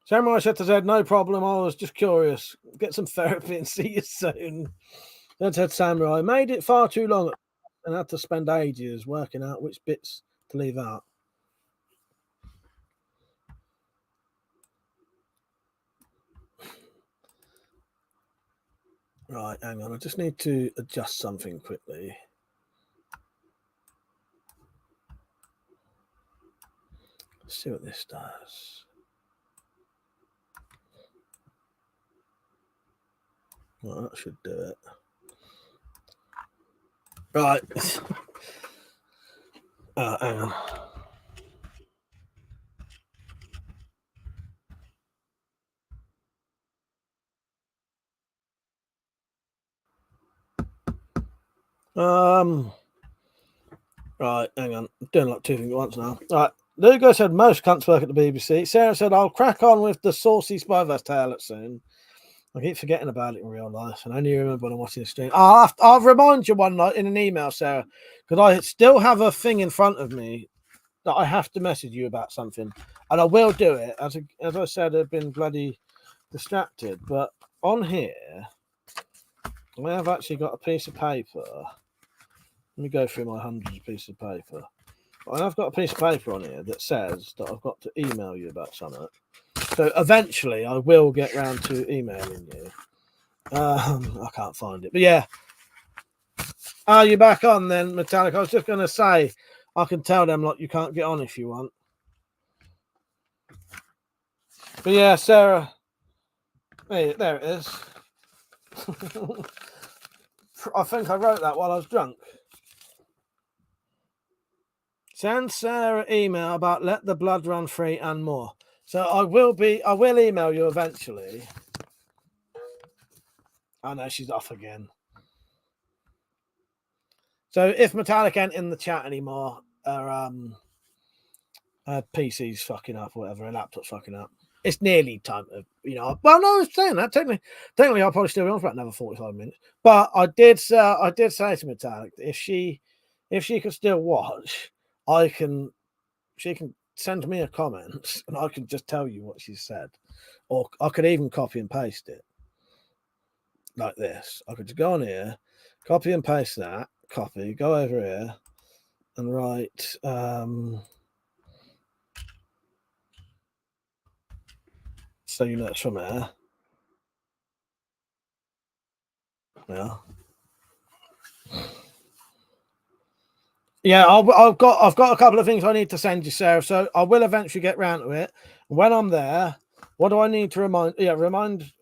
Samurai said to Zed, no problem. I was just curious. Get some therapy and see you soon. Then said Samurai, made it far too long and had to spend ages working out which bits to leave out. Right, hang on. I just need to adjust something quickly. Let's see what this does. Well, that should do it. Right. Hang on. Right, hang on. I'm doing like 2 things at once now. Right. Lugo said most cunts work at the BBC. Sarah said I'll crack on with the saucy Spyverse tale soon. I keep forgetting about it in real life, and I only remember when I'm watching the stream. I'll remind you one night in an email, Sarah, because I still have a thing in front of me that I have to message you about something, and I will do it. As I said, I've been bloody distracted, but on here, I have actually got a piece of paper. Let me go through my hundreds of pieces of paper. I've got a piece of paper on here that says that I've got to email you about something. So eventually I will get round to emailing you. I can't find it. But yeah. Are you back on then, Metallic? I was just going to say, I can tell them like you can't get on if you want. But yeah, Sarah. Hey, there it is. I think I wrote that while I was drunk. Send Sarah email about let the blood run free and more. So I will email you eventually. Oh no, she's off again. So if Metallic ain't in the chat anymore, her PC's fucking up or whatever, her laptop's fucking up. It's nearly time to, well, no, I was saying that. Technically I'll probably still be on for another 45 minutes. But I did say to Metallic that if she could still watch, she can send me a comment and I can just tell you what she said, or I could even copy and paste it like this. I could just go on here, copy and paste that, copy, go over here and write so you know it's from here. Yeah. Yeah, I've got a couple of things I need to send you, Sarah. So I will eventually get round to it. When I'm there, what do I need to remind? Yeah, remind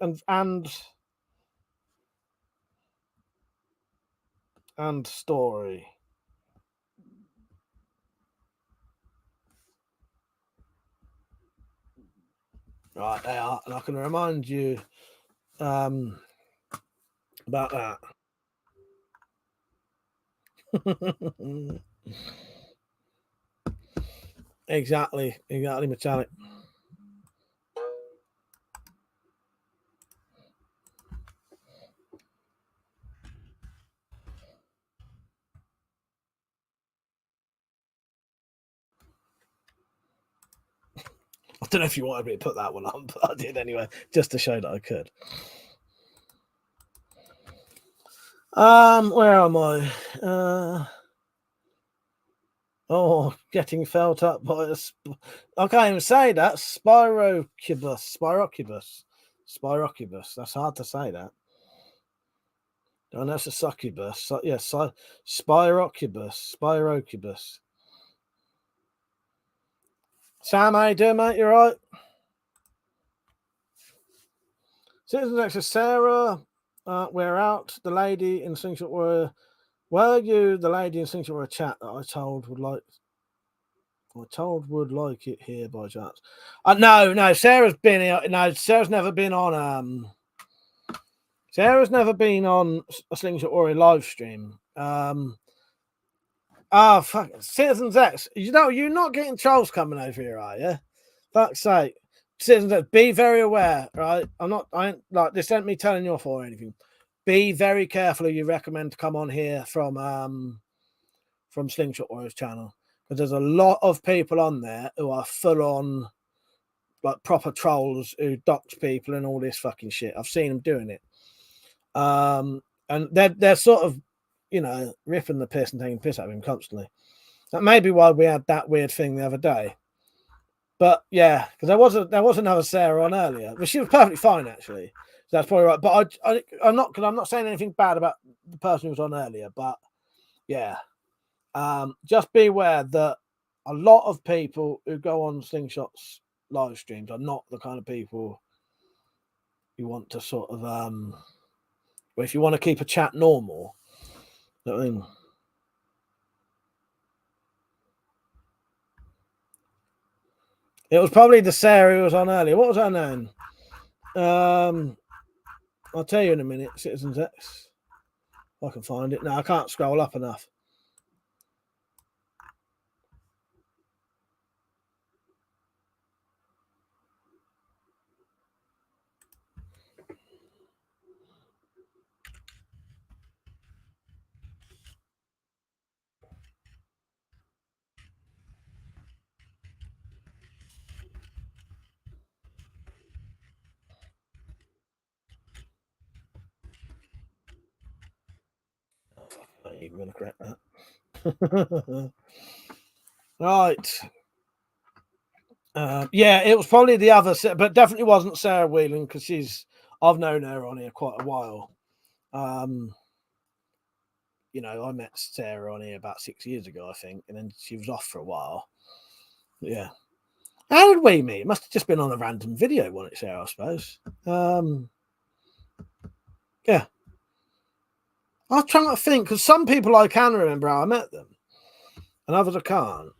and story. Right, they are, and I can remind you about that. Exactly, metallic. I don't know if you wanted me to put that one on, but I did anyway, just to show that I could. Where am I? Oh, getting felt up by a... I can't even say that. Spirocubus. That's hard to say that. Oh, that's a succubus. So, yeah, Spirocubus. Sam, how you doing, mate? You right? Citizens X says, Sarah, we're out. The lady in Slingshot were you the lady in Slingshot were a chat that I told would like it here by chance. No, Sarah's been here. No, Sarah's never been on a Slingshot or a live stream. Fuck, Citizens X. You know, you're not getting trolls coming over here, are you? Fuck's sake. Citizens X, be very aware, right? I ain't like this ain't me telling you off or anything. Be very careful who you recommend to come on here from Slingshot Warriors channel. Because there's a lot of people on there who are full on like proper trolls who dox people and all this fucking shit. I've seen them doing it. And they're sort of, you know, ripping the piss and taking piss out of him constantly. That may be why we had that weird thing the other day. But yeah, because there was another Sarah on earlier, but she was perfectly fine actually. So that's probably right. But I'm not saying anything bad about the person who was on earlier. But yeah, just be aware that a lot of people who go on Slingshot's live streams are not the kind of people you want to sort of well, if you want to keep a chat normal. You know what I mean? It was probably the Sarah who was on earlier. What was her name? I'll tell you in a minute. Citizens X. If I can find it. No, I can't scroll up enough. I ain't even gonna crack that. Right. Yeah, it was probably the other, but definitely wasn't Sarah Whelan because I've known her on here quite a while. You know, I met Sarah on here about 6 years ago, I think, and then she was off for a while. Yeah. How did we meet? It must have just been on a random video, wasn't it, Sarah, I suppose? Yeah. I was trying to think, because some people I can remember how I met them, and others I can't.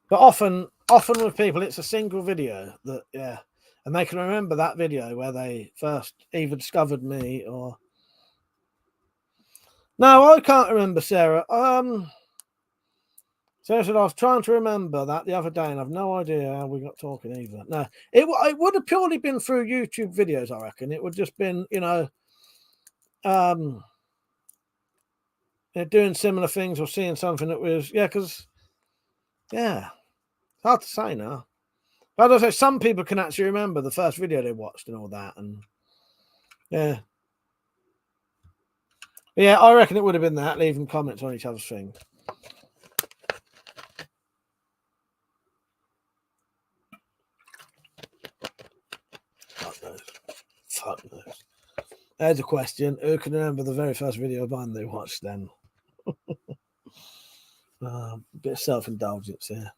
But often with people, it's a single video that, yeah, and they can remember that video where they first either discovered me or. No, I can't remember Sarah. So I said, I was trying to remember that the other day, and I've no idea how we got talking either. No, it would have purely been through YouTube videos, I reckon. It would just been, doing similar things or seeing something that was, because, it's hard to say now. But as I say, some people can actually remember the first video they watched and all that, and yeah. Yeah, I reckon it would have been that, leaving comments on each other's things. Fuck knows. There's a question. Who can remember the very first video of mine they watched then? A bit of self-indulgence here.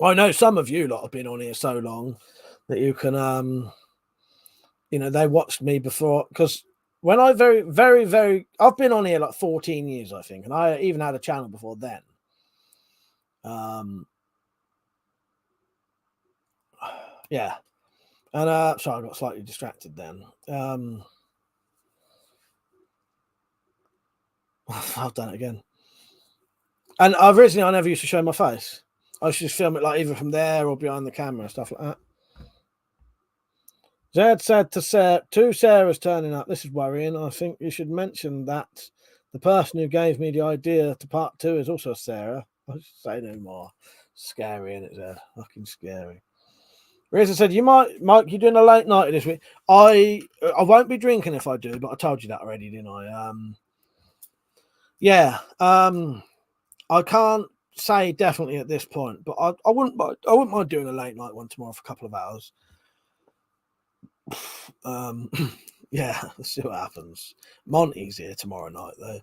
I know some of you lot have been on here so long that you can, they watched me before. Because when I I've been on here like 14 years, I think. And I even had a channel before then. Yeah. And sorry, I got slightly distracted then. I've done it again. And originally I never used to show my face. I used to just film it like either from there or behind the camera, stuff like that. Zed said to Sarah, 2 Sarahs turning up. This is worrying. I think you should mention that the person who gave me the idea to part 2 is also Sarah. I should say no more. Scary, isn't it, Zed? Fucking scary. Reza said, Mike, you're doing a late night this week. I won't be drinking if I do, but I told you that already, didn't I? I can't say definitely at this point, but I wouldn't mind doing a late night one tomorrow for a couple of hours. Let's see what happens. Monty's here tomorrow night though,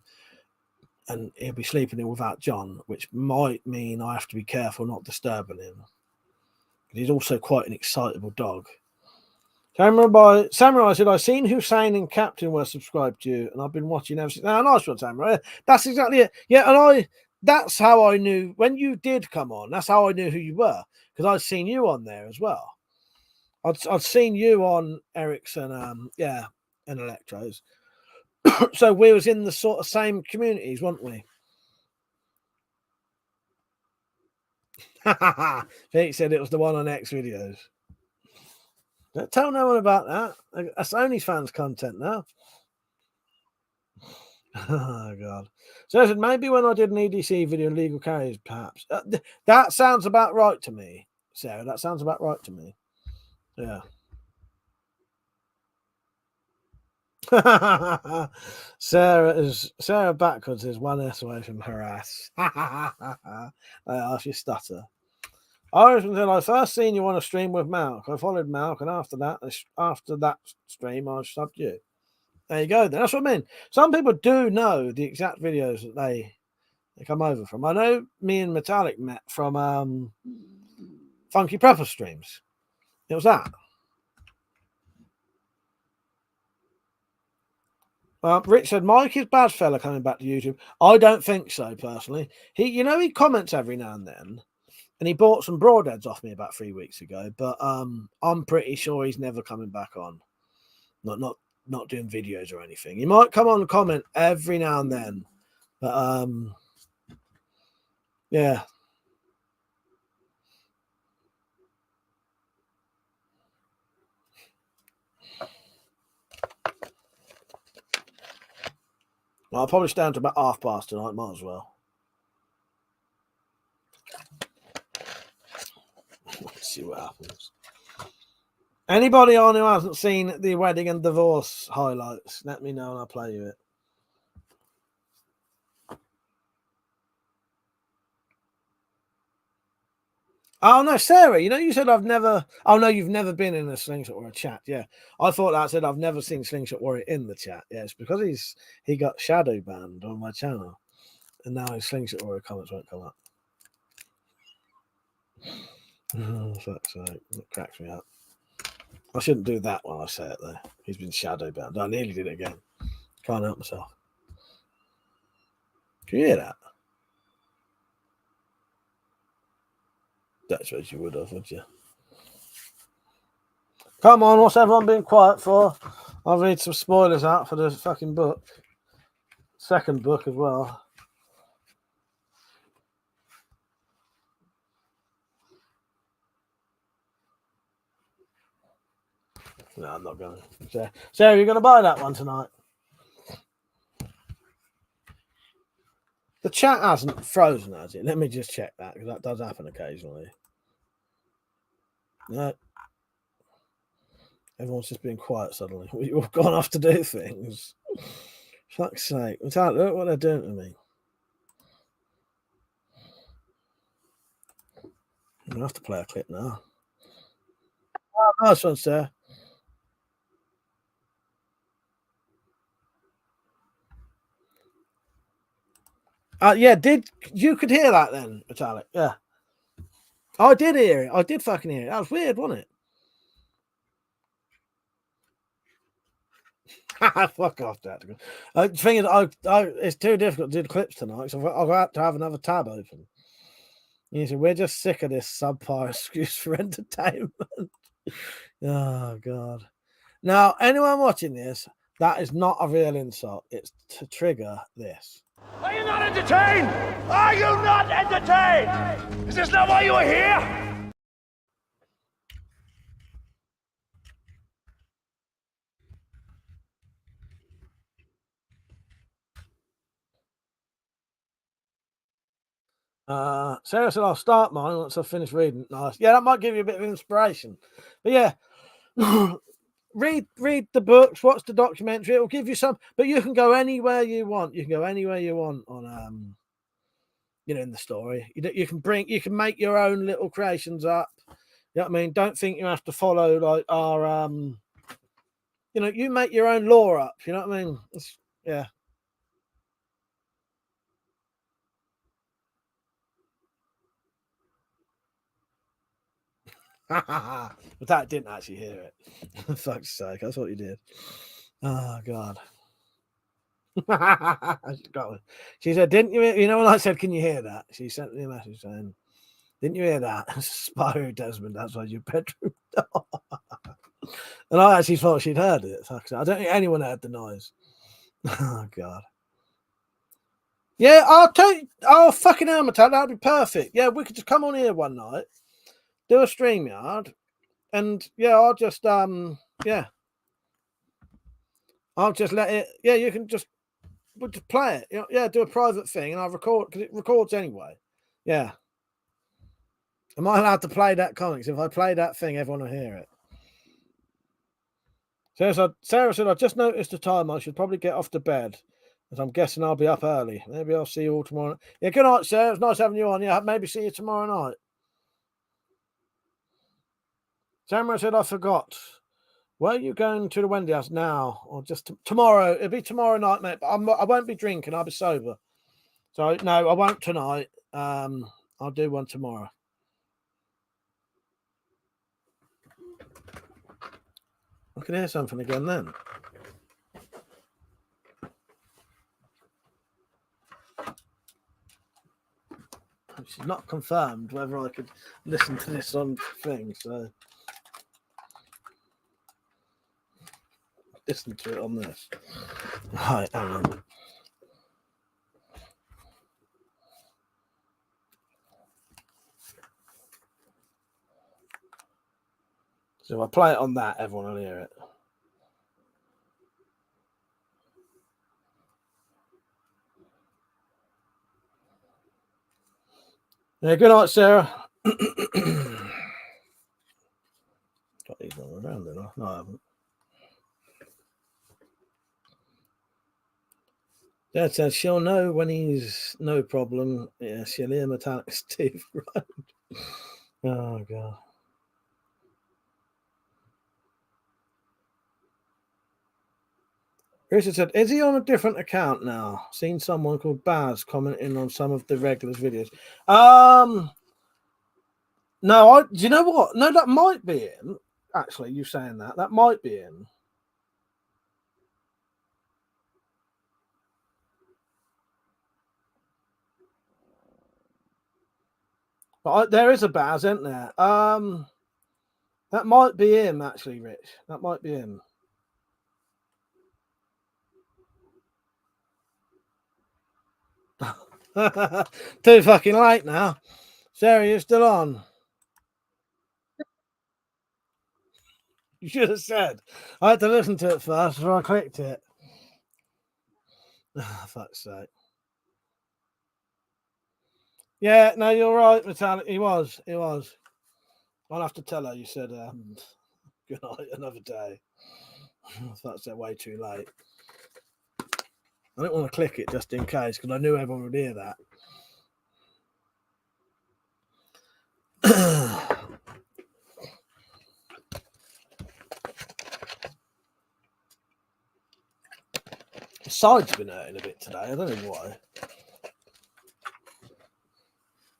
and he'll be sleeping in without John, which might mean I have to be careful not disturbing him. He's also quite an excitable dog. Samurai said, I've seen Hussein and Captain were subscribed to you, and I've been watching ever since. Now, nice one, Samurai. That's exactly it. Yeah, and that's how I knew when you did come on. That's how I knew who you were, because I'd seen you on there as well. I'd seen you on Ericsson, and Electros. So we was in the sort of same communities, weren't we? Pete said it was the one on X videos. Don't tell no one about that. That's OnlyFans content now. Oh, God. So I said, maybe when I did an EDC video on legal carriers, perhaps. That sounds about right to me, Sarah. That sounds about right to me. Yeah. Sarah backwards is 1 S away from harass. If you stutter. I first seen you on a stream with Malk. I followed Malk, and after that stream, I subbed you. There you go. Then that's what I mean. Some people do know the exact videos that they come over from. I know me and Metallic met from Funky Prepper streams. It was that. Rich said, Mike is bad fella coming back to YouTube. I don't think so, personally. He comments every now and then. And he bought some broadheads off me about 3 weeks ago, but I'm pretty sure he's never coming back on. Not doing videos or anything. He might come on and comment every now and then, but yeah. I'll probably stand to about past tonight. Might as well. Let's see what happens. Anybody on who hasn't seen the wedding and divorce highlights, let me know and I'll play you it. Oh no, Sarah, you said I've never. Oh no, you've never been in a Slingshot or a chat. Yeah, I thought that said I've never seen Slingshot Warrior in the chat. Yeah, it's because he got shadow banned on my channel, and now his Slingshot Warrior comments won't come up. Oh, fuck's sake, that cracks me up. I shouldn't do that when I say it though. He's been shadow banned. I nearly did it again. Can't help myself. Can you hear that? Don't suppose you would have, would you? Come on, what's everyone being quiet for? I'll read some spoilers out for the fucking book. Second book as well. No, I'm not going. Sarah, you're going to buy that one tonight? The chat hasn't frozen, has it? Let me just check that, because that does happen occasionally. No. Everyone's just being quiet suddenly. We've all gone off to do things. Fuck's sake. Look what they're doing to me. I'm going to have to play a clip now. Oh, nice one, sir. Yeah, you could hear that then, Metallic? Yeah. I did hear it. I did fucking hear it. That was weird, wasn't it? Fuck off, that. The thing is, it's too difficult to do the clips tonight, so I've got to have another tab open. You see, we're just sick of this subpar excuse for entertainment. Oh, God. Now, anyone watching this, that is not a real insult. It's to trigger this. Are you not entertained? Are you not entertained? Is this not why you are here? Sarah said, I'll start mine once I've finished reading. Nice. Yeah, that might give you a bit of inspiration. But yeah, read the books, watch the documentary. It'll give you some, but you can go anywhere you want. You can go anywhere you want on, in the story. You can make your own little creations up. You know what I mean? Don't think you have to follow like our, you make your own lore up. You know what I mean? Yeah. But that didn't actually hear it. For fuck's sake, that's what you did. Oh, God. She said, didn't you hear, when I said, can you hear that? She sent me a message saying, didn't you hear that? Spyro Desmond, that's why your bedroom door. And I actually thought she'd heard it. I don't think anyone heard the noise. Oh, God. Yeah, I'll tell you. Oh, fucking hell, Matt, that'd be perfect. Yeah, we could just come on here one night, do a StreamYard, and yeah, I'll just I'll just let it. Yeah, you can just play it. Yeah, do a private thing, and I'll record because it records anyway. Yeah. Am I allowed to play that comics? If I play that thing, everyone will hear it. Sarah said, I just noticed the time. I should probably get off to bed, as I'm guessing I'll be up early. Maybe I'll see you all tomorrow. Yeah, good night, Sarah. It's nice having you on. Yeah, maybe see you tomorrow night. Sarah said, I forgot. Where are you going to the Wendy house now, or just tomorrow? It'll be tomorrow night, mate. But I won't be drinking. I'll be sober. So no, I won't tonight. I'll do one tomorrow. I can hear something again then. Which is not confirmed whether I could listen to this on things. So listen to it on this. Right, hang on. So if I play it on that, everyone will hear it. Yeah, good night, Sarah. Got these all around, didn't I? No, I haven't. Dad says she'll know when he's no problem. Yeah, she'll hear Metallic Steve Road. Oh, God. Richard said, is he on a different account now? Seen someone called Baz commenting on some of the regulars' videos. No, do you know what? No, that might be him. Actually, you saying that might be him. But there is a Baz, isn't there? That might be him, actually, Rich. That might be him. Too fucking late now. Sarah, you're still on. You should have said. I had to listen to it first before I clicked it. Oh, fuck's sake. Yeah, no, you're right, Metallic. He was. I'll have to tell her you said, good night, another day. That's way too late. I didn't want to click it just in case because I knew everyone would hear that. The side's been hurting a bit today. I don't know why.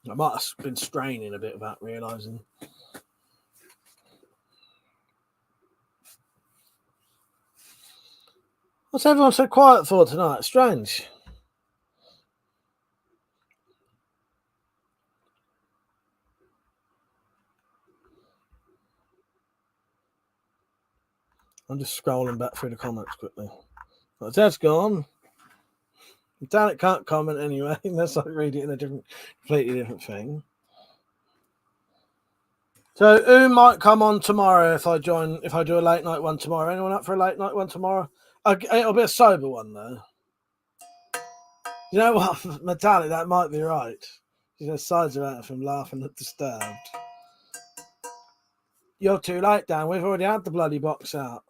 I might have been straining a bit without realising. What's everyone so quiet for tonight? Strange. I'm just scrolling back through the comments quickly. Well, that's gone. Metallic can't comment anyway, unless I read it in a completely different thing. So, who might come on tomorrow if I do a late night one tomorrow? Anyone up for a late night one tomorrow? It'll be a sober one though. You know what, Metallic, that might be right. You know, sides are out from laughing at Disturbed. You're too late, Dan. We've already had the bloody box out.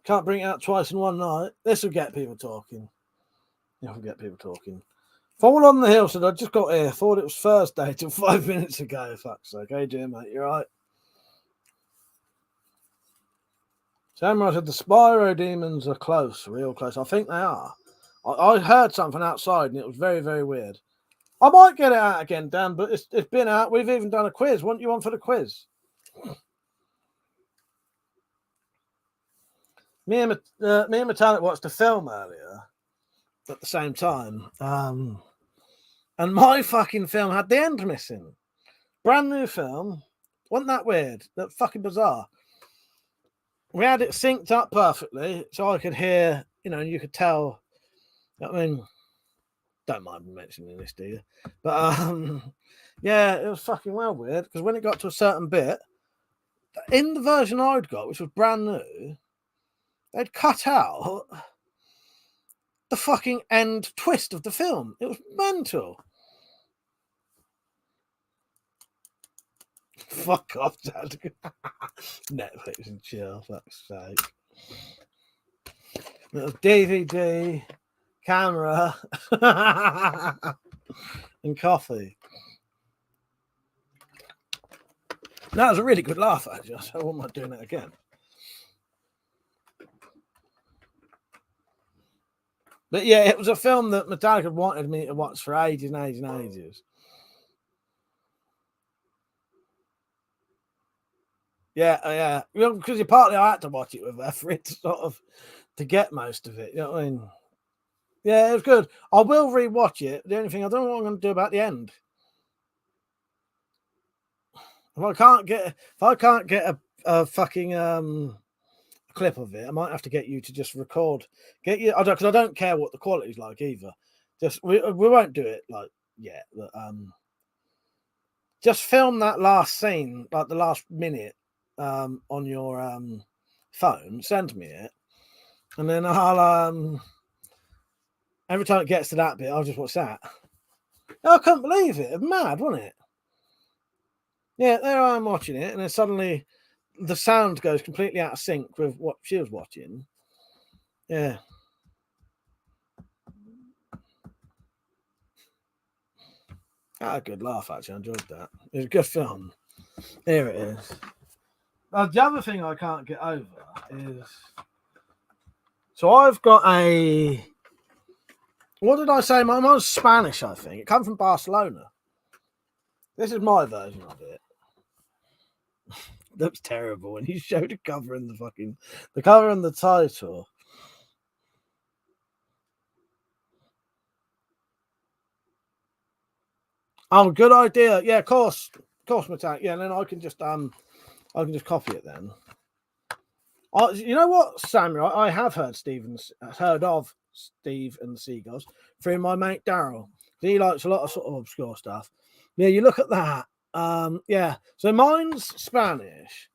Can't bring it out twice in one night. This will get people talking. It'll get people talking. Fall on the hill said, I just got here. Thought it was Thursday till 5 minutes ago. Fuck's sake. How you doing, mate? You right? Samurai said the Spyro demons are close, real close. I think they are. I heard something outside and it was very, very weird. I might get it out again, Dan, but it's been out. We've even done a quiz. What do you want for the quiz? Me and Metallic watched a film earlier at the same time. And my fucking film had the end missing. Brand new film. Wasn't that weird? That fucking bizarre. We had it synced up perfectly so I could hear, you could tell. I mean, don't mind me mentioning this, do you? But yeah, it was fucking well weird because when it got to a certain bit, in the version I'd got, which was brand new, they'd cut out the fucking end twist of the film. It was mental. Fuck off, Dad. Netflix and chill, fuck's sake. Little DVD, camera, and coffee. That was a really good laugh, actually. I wouldn't mind doing it again. But yeah, it was a film that Metallica wanted me to watch for ages and ages and ages. Yeah. Because partly I had to watch it with her for it to get most of it. You know what I mean? Yeah, it was good. I will rewatch it. The only thing I don't know what I'm going to do about the end. If I can't get a fucking clip of it, I might have to get you to just record. Because I don't care what the quality's like either. Just we won't do it like yet, but just film that last scene, like the last minute, on your phone. Send me it, and then I'll every time it gets to that bit, I'll just watch that. I couldn't believe it. It was mad, wasn't it? Yeah, there I am watching it, and then suddenly the sound goes completely out of sync with what she was watching. Yeah. I had a good laugh, actually. I enjoyed that. It was a good film. Here it is. The other thing I can't get over is... So I've got a... What did I say? Mine was Spanish, I think. It came from Barcelona. This is my version of it. Looks terrible when you show the cover and the cover and the title. Oh, good idea. Yeah, of course, Metallic. Yeah, and then I can just copy it then. You know what, Samuel? I have heard of Steve and the Seagulls through my mate Daryl. He likes a lot of sort of obscure stuff. Yeah, you look at that. Yeah, so mine's Spanish,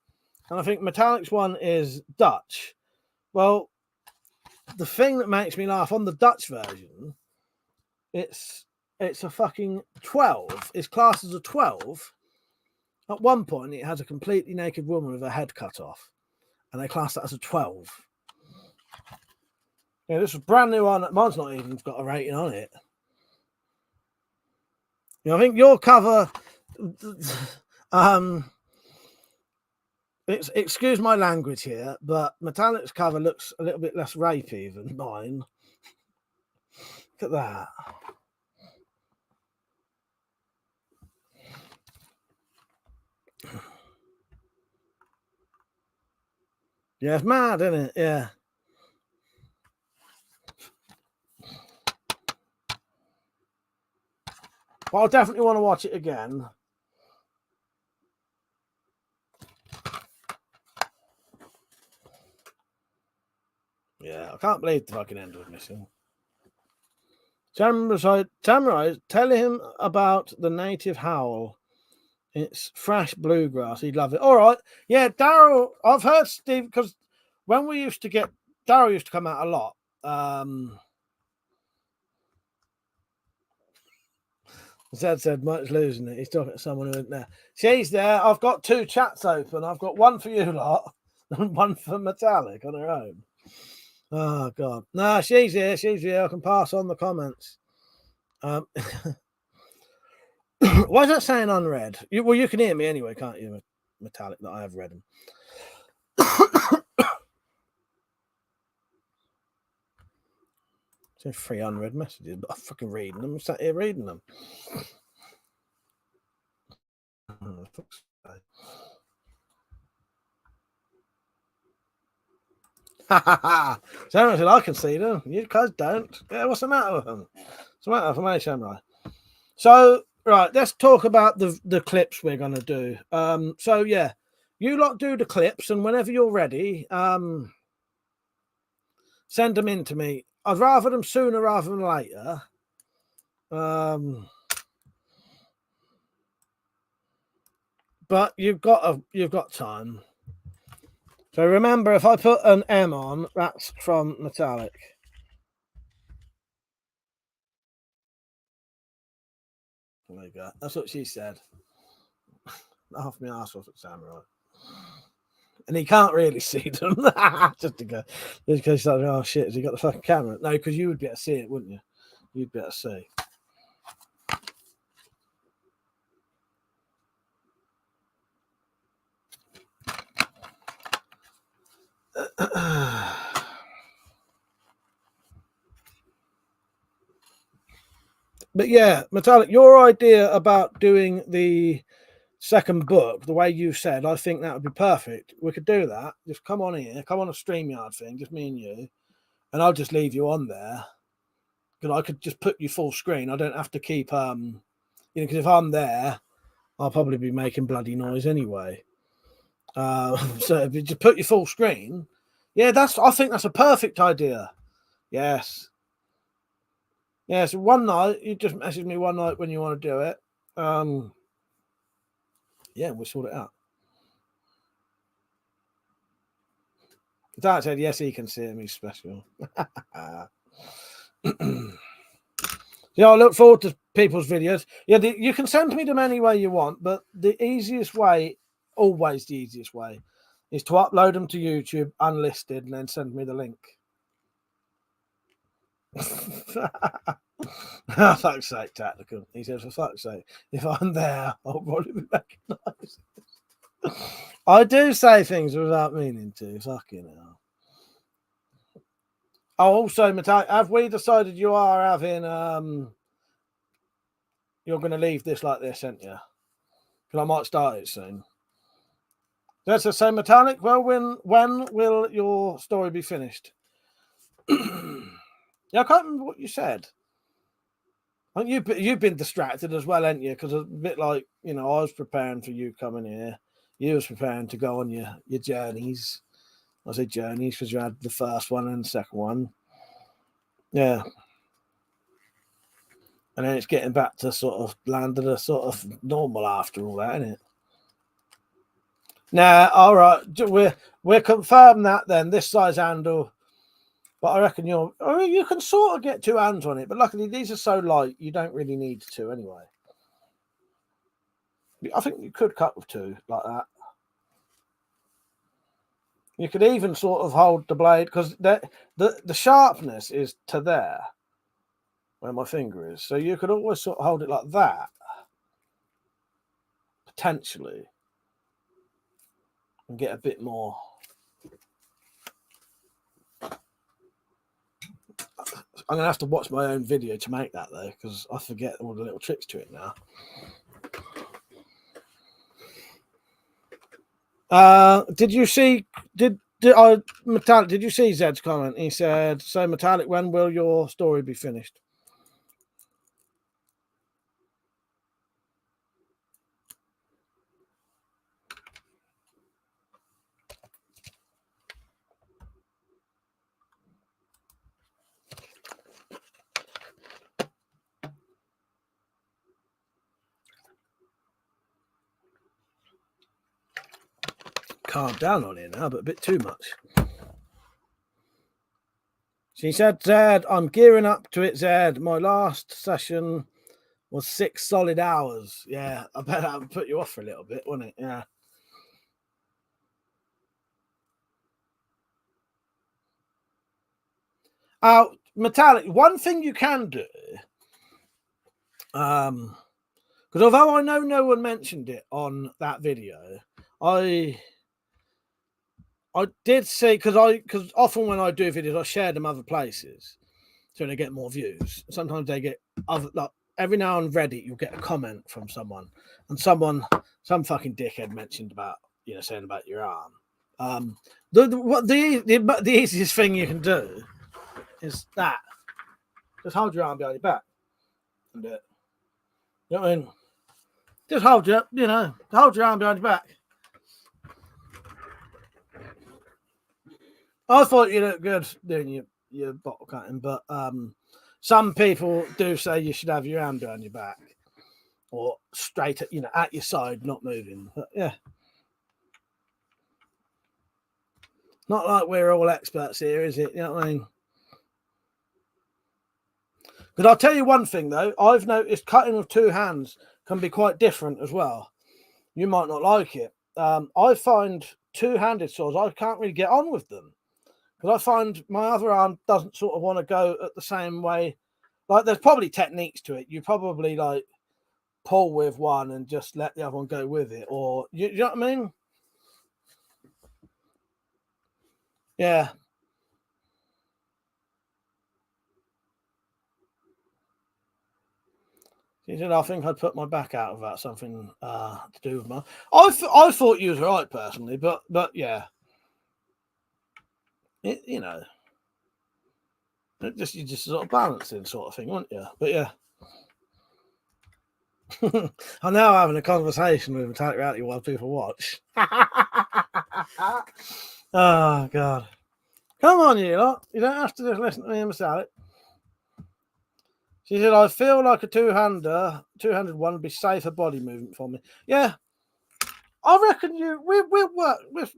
and I think Metallic's one is Dutch. Well, the thing that makes me laugh on the Dutch version, it's a fucking 12. It's classed as a 12. At one point, it has a completely naked woman with her head cut off, and they class that as a 12. Yeah, this is brand new on. Mine's not even got a rating on it. You know, I think your cover, excuse my language here, but Metallic's cover looks a little bit less rapey than mine. Look at that. Yeah, it's mad, isn't it? Yeah. Well, I'll definitely want to watch it again. Yeah, I can't believe the fucking end was missing. Samurai, tell him about the native howl. It's fresh bluegrass. He'd love it. All right. Yeah, Daryl, I've heard Steve, because when we used to get, Daryl used to come out a lot. Zed said, Mike's losing it. He's talking to someone who isn't there. She's there. I've got 2 chats open. I've got one for you lot and one for Metallic on her own. Oh, God. No, she's here. She's here. I can pass on the comments. Why is that saying unread? Well, you can hear me anyway, can't you, Metallic, that I have read them. So 3 unread messages, but I'm fucking reading them. I'm sat here reading them. Samurai said, I can see them. You guys don't. Yeah, what's the matter with them? What's the matter for me, Samurai? So, right, let's talk about the clips we're going to do. So, yeah, you lot do the clips, and whenever you're ready, send them in to me. I'd rather them sooner rather than later. But you've got time. So remember, if I put an M on, that's from Metallic. There you go. That's what she said. Half my ass off at Samurai. And he can't really see them. Just because he's like, oh shit, has he got the fucking camera? No, because you would be able to see it, wouldn't you? You'd be able to see. But yeah, Metallic, your idea about doing the second book, the way you said, I think that would be perfect. We could do that. Just come on here, come on a StreamYard thing, just me and you, and I'll just leave you on there. Because I could just put you full screen. I don't have to keep, because if I'm there, I'll probably be making bloody noise anyway. So if you just put your full screen, yeah, I think that's a perfect idea. Yes. Yeah, so one night, you just message me one night when you want to do it. Yeah, we'll sort it out. Dad said, yes, he can see him. He's special. Yeah, I look forward to people's videos. Yeah, you can send me them any way you want, but the easiest way, always the easiest way, is to upload them to YouTube unlisted and then send me the link. For fuck's sake, Tactical. He says, for fuck's sake, if I'm there, I'll probably be recognised. I do say things without meaning to. Fucking hell. Oh, also, Metallic, have we decided you are having, you're going to leave this like this, ain't you? Because I might start it soon. That's the same, Metallic. Well, when will your story be finished? Yeah, I can't remember what you said. You've been distracted as well, ain't you? Because a bit like, I was preparing for you coming here. You was preparing to go on your journeys. I say journeys because you had the first one and the second one. Yeah. And then it's getting back to sort of land at a sort of normal after all that, isn't it? Nah, all right. We're confirmed that then. This size handle, but I reckon you can sort of get 2 hands on it. But luckily, these are so light, you don't really need to anyway. I think you could cut with 2 like that. You could even sort of hold the blade because the sharpness is to there, where my finger is. So you could always sort of hold it like that, potentially, and get a bit more. I'm going to have to watch my own video to make that, though, because I forget all the little tricks to it now. Did you see Metallic? Did you see Zed's comment? He said, "So Metallic, when will your story be finished?" Calm down on it now, but a bit too much. She said, Zed, I'm gearing up to it, Zed. My last session was 6 solid hours. Yeah, I bet that would put you off for a little bit, wouldn't it? Yeah. Metallic, one thing you can do, because although I know no one mentioned it on that video, I did see, because often when I do videos, I share them other places so they get more views. Sometimes they get other, like every now on Reddit, you'll get a comment from someone, and some fucking dickhead mentioned about, saying about your arm. The easiest thing you can do is that. Just hold your arm behind your back and do it. You know what I mean? Just hold your arm behind your back. I thought you looked good doing your bottle cutting, but some people do say you should have your arm behind your back or straight at your side, not moving. But yeah, not like we're all experts here, is it? You know what I mean? But I'll tell you one thing though, I've noticed cutting with 2 hands can be quite different as well. You might not like it. I find 2-handed saws, I can't really get on with them. Because I find my other arm doesn't sort of want to go at the same way. Like, there's probably techniques to it. You probably, like, pull with one and just let the other one go with it. Or, you know what I mean? Yeah. He said, I think I'd put my back out without something to do with my... I thought you was right, personally, but yeah. You just sort of balancing sort of thing, wouldn't you? But yeah. I'm now having a conversation with Metallic Reality while people watch. Oh, God. Come on, you lot. You don't have to just listen to me and Metallic. She said, I feel like a two-handed one would be safer body movement for me. Yeah. I reckon we'll work with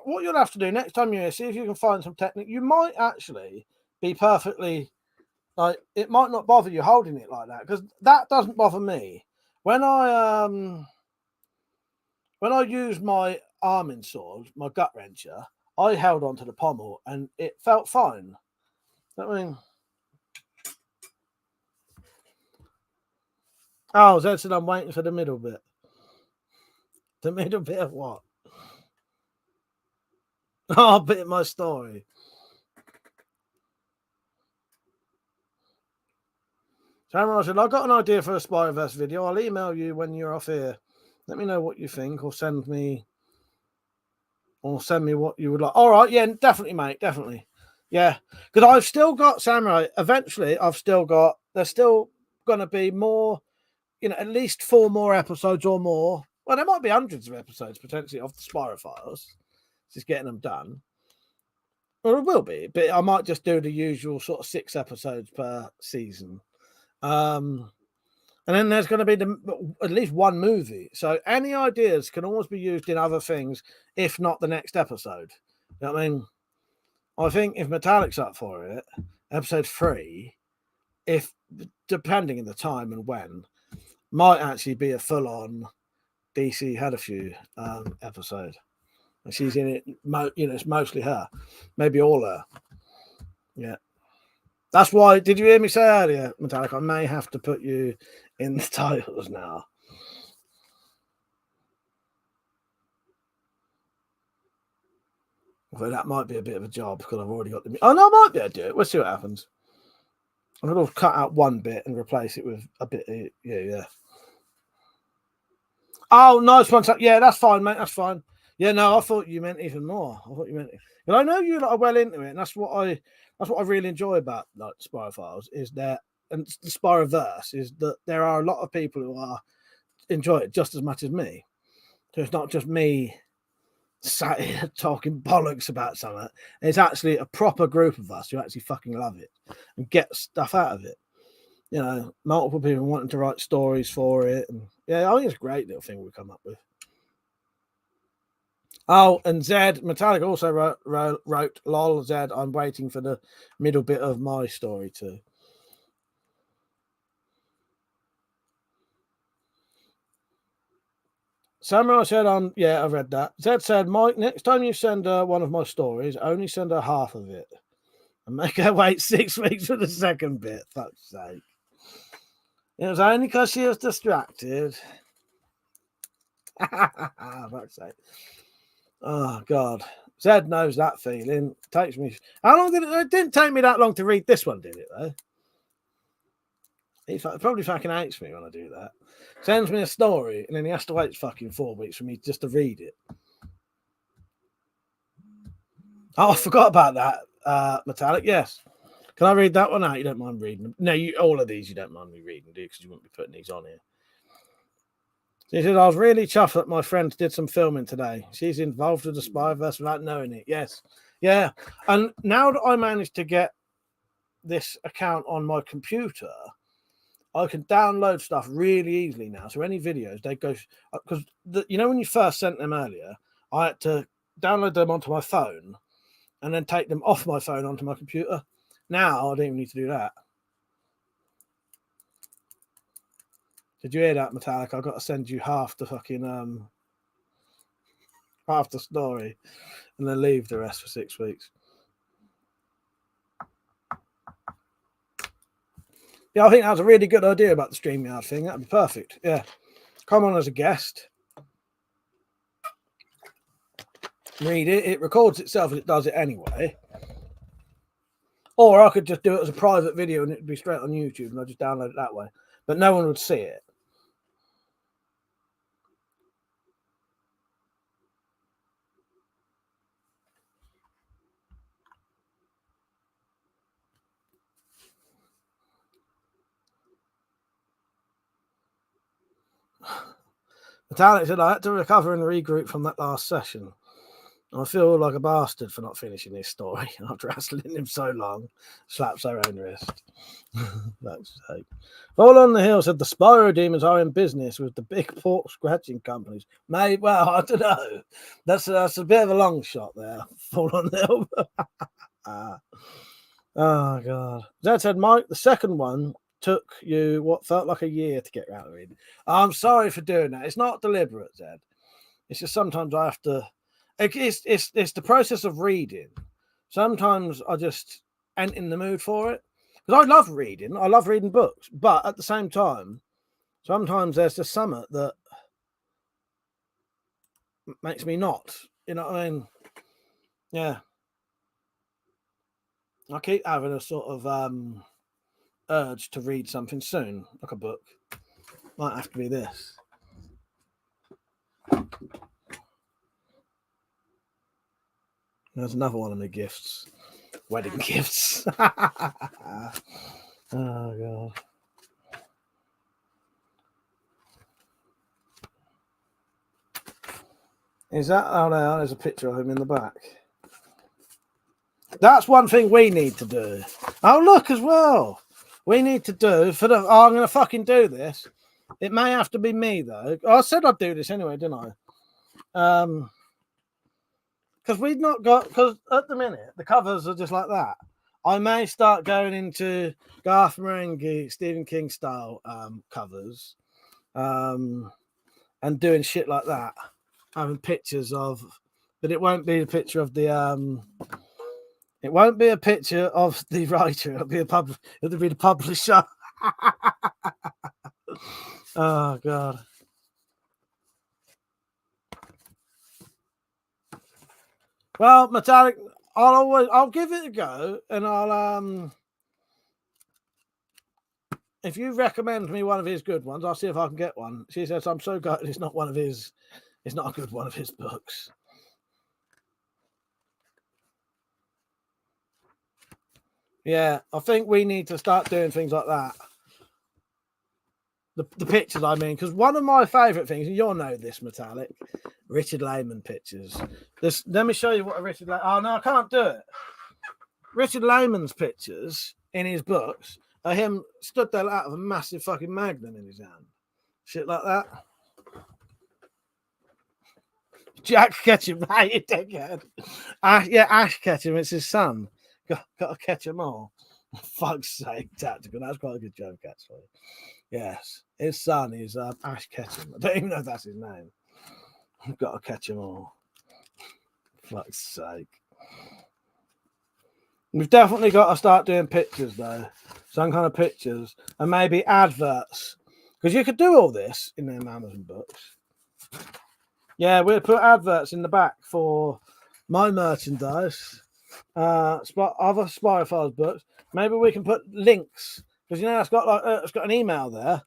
what you'll have to do next time you're here. See if you can find some technique. You might actually be perfectly, like, it might not bother you holding it like that, because that doesn't bother me. When I used my arming sword, my gut wrencher, I held onto the pommel and it felt fine. I mean, oh, Zed said I'm waiting for the middle bit. The middle bit of what? Oh, bit of my story. Samurai said, I've got an idea for a Spiroverse video. I'll email you when you're off here. Let me know what you think, or send me what you would like. All right, yeah, definitely, mate, definitely. Yeah, because I've still got Samurai. Eventually, there's still going to be more, at least 4 more episodes or more. Well, there might be hundreds of episodes potentially of the Spyro files. Just getting them done. Or it will be, but I might just do the usual sort of 6 episodes per season. And then there's going to be at least one movie. So any ideas can always be used in other things, if not the next episode. You know what I mean? I think if Metallic's up for it, episode 3, if depending on the time and when, might actually be a full-on DC had a few episode. And she's in it, it's mostly her. Maybe all her. Yeah. That's why, did you hear me say earlier, Metallic, I may have to put you in the titles now. Although that might be a bit of a job because I've already got the... Oh, no, I might be able to do it. We'll see what happens. I'm going to cut out one bit and replace it with a bit of... Yeah. Oh, nice one. Yeah, that's fine, mate. That's fine. Yeah, no, I thought you meant even more. But I know you are well into it, and that's what I really enjoy about like Spyro Files is that, and the Spiroverse is that there are a lot of people who are enjoy it just as much as me. So it's not just me sat here talking bollocks about something. It's actually a proper group of us who actually fucking love it and get stuff out of it. You know, multiple people wanting to write stories for it, and yeah, I think it's a great little thing we come up with. Oh, and Zed Metallic also wrote lol, Zed, I'm waiting for the middle bit of my story too. Samurai said, yeah, I read that. Zed said, Mike, next time you send her one of my stories, only send her half of it and make her wait 6 weeks for the second bit. Fuck's sake. It was only because she was distracted. Fuck's sake. Oh, God. Zed knows that feeling. Takes me... How long did it didn't take me that long to read this one, did it, though? He probably fucking hates me when I do that. Sends me a story, and then he has to wait fucking 4 weeks for me just to read it. Oh, I forgot about that, Metallic. Yes. Can I read that one out? You don't mind reading them? No, all of these you don't mind me reading, do you? Because you wouldn't be putting these on here. He said, I was really chuffed that my friend did some filming today. She's involved with the Spiroverse without knowing it. Yes. Yeah. And now that I managed to get this account on my computer, I can download stuff really easily now. So any videos, they go... Because, when you first sent them earlier, I had to download them onto my phone and then take them off my phone onto my computer. Now, I don't even need to do that. Did you hear that, Metallic? I've got to send you half the fucking... half the story and then leave the rest for 6 weeks. Yeah, I think that's a really good idea about the StreamYard thing. That'd be perfect. Yeah. Come on as a guest. Read it. It records itself as it does it anyway. Or I could just do it as a private video and it'd be straight on YouTube and I'd just download it that way. But no one would see it. Metallic said, I had to recover and regroup from that last session. I feel like a bastard for not finishing this story after hassling him so long. Slaps her own wrist. That's sake. Fall on the Hill said the Spyro demons are in business with the big pork scratching companies. Mate, well, I don't know. That's a bit of a long shot there. Fall on the Hill. Oh, God. Zed said, Mike, the second one took you what felt like a year to get around to reading. I'm sorry for doing that. It's not deliberate, Zed. It's just sometimes I have to... It's the process of reading. Sometimes I just ain't in the mood for it. Because I love reading. I love reading books. But at the same time, sometimes there's just something that makes me not. You know what I mean? Yeah. I keep having a sort of urge to read something soon, like a book. Might have to be this. There's another one of the gifts. Wedding gifts. Oh, God. Is that... Oh, no, there's a picture of him in the back. That's one thing we need to do. Oh, look as well. we need to do for the. Oh, I'm going to fucking do this. It may have to be me though. I said I'd do this anyway, didn't I? Because we've not got. Because at the minute the covers are just like that. I may start going into Garth Marenghi, Stephen King style covers, and doing shit like that, having pictures of, but it won't be a picture of the it won't be a picture of the writer. It'll be it'll be the publisher. Oh god. Well, Metallic, I'll give it a go, and I'll if you recommend me one of his good ones, I'll see if I can get one. She says I'm so gutted it's not one of his, it's not a good one of his books. Yeah, I think we need to start doing things like that. The pictures, I mean, because one of my favourite things, and you'll know this, Metallic, Richard Lehman pictures. Let me show you what a Richard Lehman... Oh, no, I can't do it. Richard Lehman's pictures in his books are him stood there out of a massive fucking magnum in his hand. Shit like that. Jack Ketchum, hey, you dickhead. Ash Ketchum, it's his son. Got to catch them all. Fuck's sake, tactical. That's quite a good joke, actually. Yes, his son is Ash Ketchum. I don't even know if that's his name. I've got to catch them all. Fuck's sake. We've definitely got to start doing pictures, though. Some kind of pictures. And maybe adverts. Because you could do all this in them Amazon books. Yeah, we'll put adverts in the back for my merchandise. Other Spyro Files books. Maybe we can put links. Because you know it's got an email there.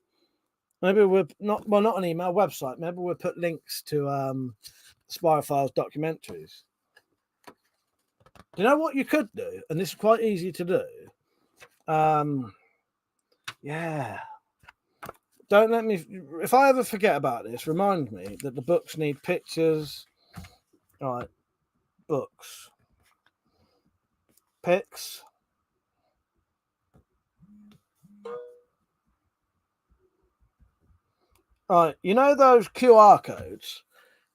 Maybe we're not an email, website. Maybe we'll put links to Spyro Files documentaries. You know what you could do, and this is quite easy to do. Yeah. Don't let me. If I ever forget about this, remind me that the books need pictures. All right, books, pics. Right, you know those QR codes?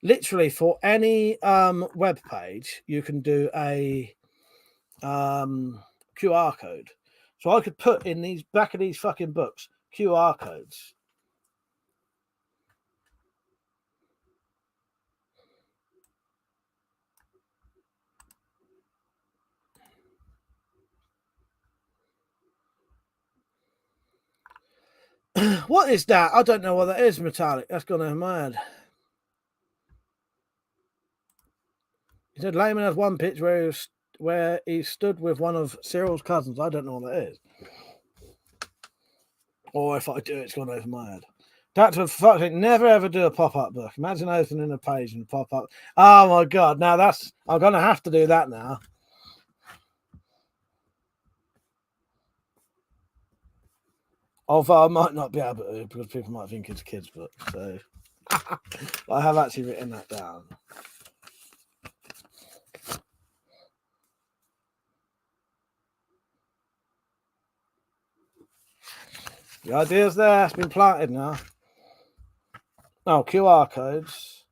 Literally for any web page, you can do a QR code. So I could put in these back of these fucking books QR codes. What is that? I don't know what that is, Metallic. That's gone over my head. He said Layman has one pitch where he stood with one of Cyril's cousins. I don't know what that is. Or if I do, it's gone over my head. That's for fuck's sake, never ever do a pop-up book. Imagine opening a page and pop-up. Oh my god, now I'm gonna have to do that now. Although I might not be able to because people might think it's a kid's book. So I have actually written that down. The idea's there. It's been planted now. Oh, QR codes.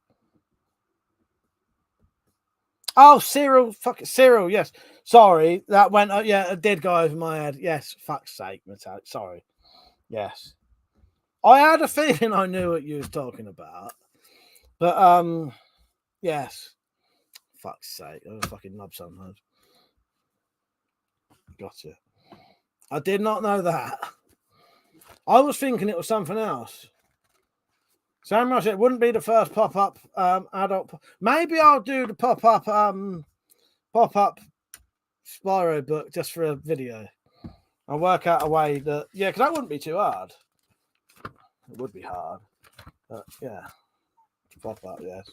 Oh, Cyril. Fuck it. Cyril, yes. Sorry. That went... yeah, it did go over my head. Yes. Fuck's sake, Metallic. Sorry. Yes. I had a feeling I knew what you was talking about. But, yes. Fuck's sake. I was fucking knob sometimes. Gotcha. I did not know that. I was thinking it was something else. Samurai said it wouldn't be the first pop-up adult. Maybe I'll do the pop-up Spyro book just for a video. I'll work out a way that, yeah, because that wouldn't be too hard. It would be hard, but yeah, pop-up, yes.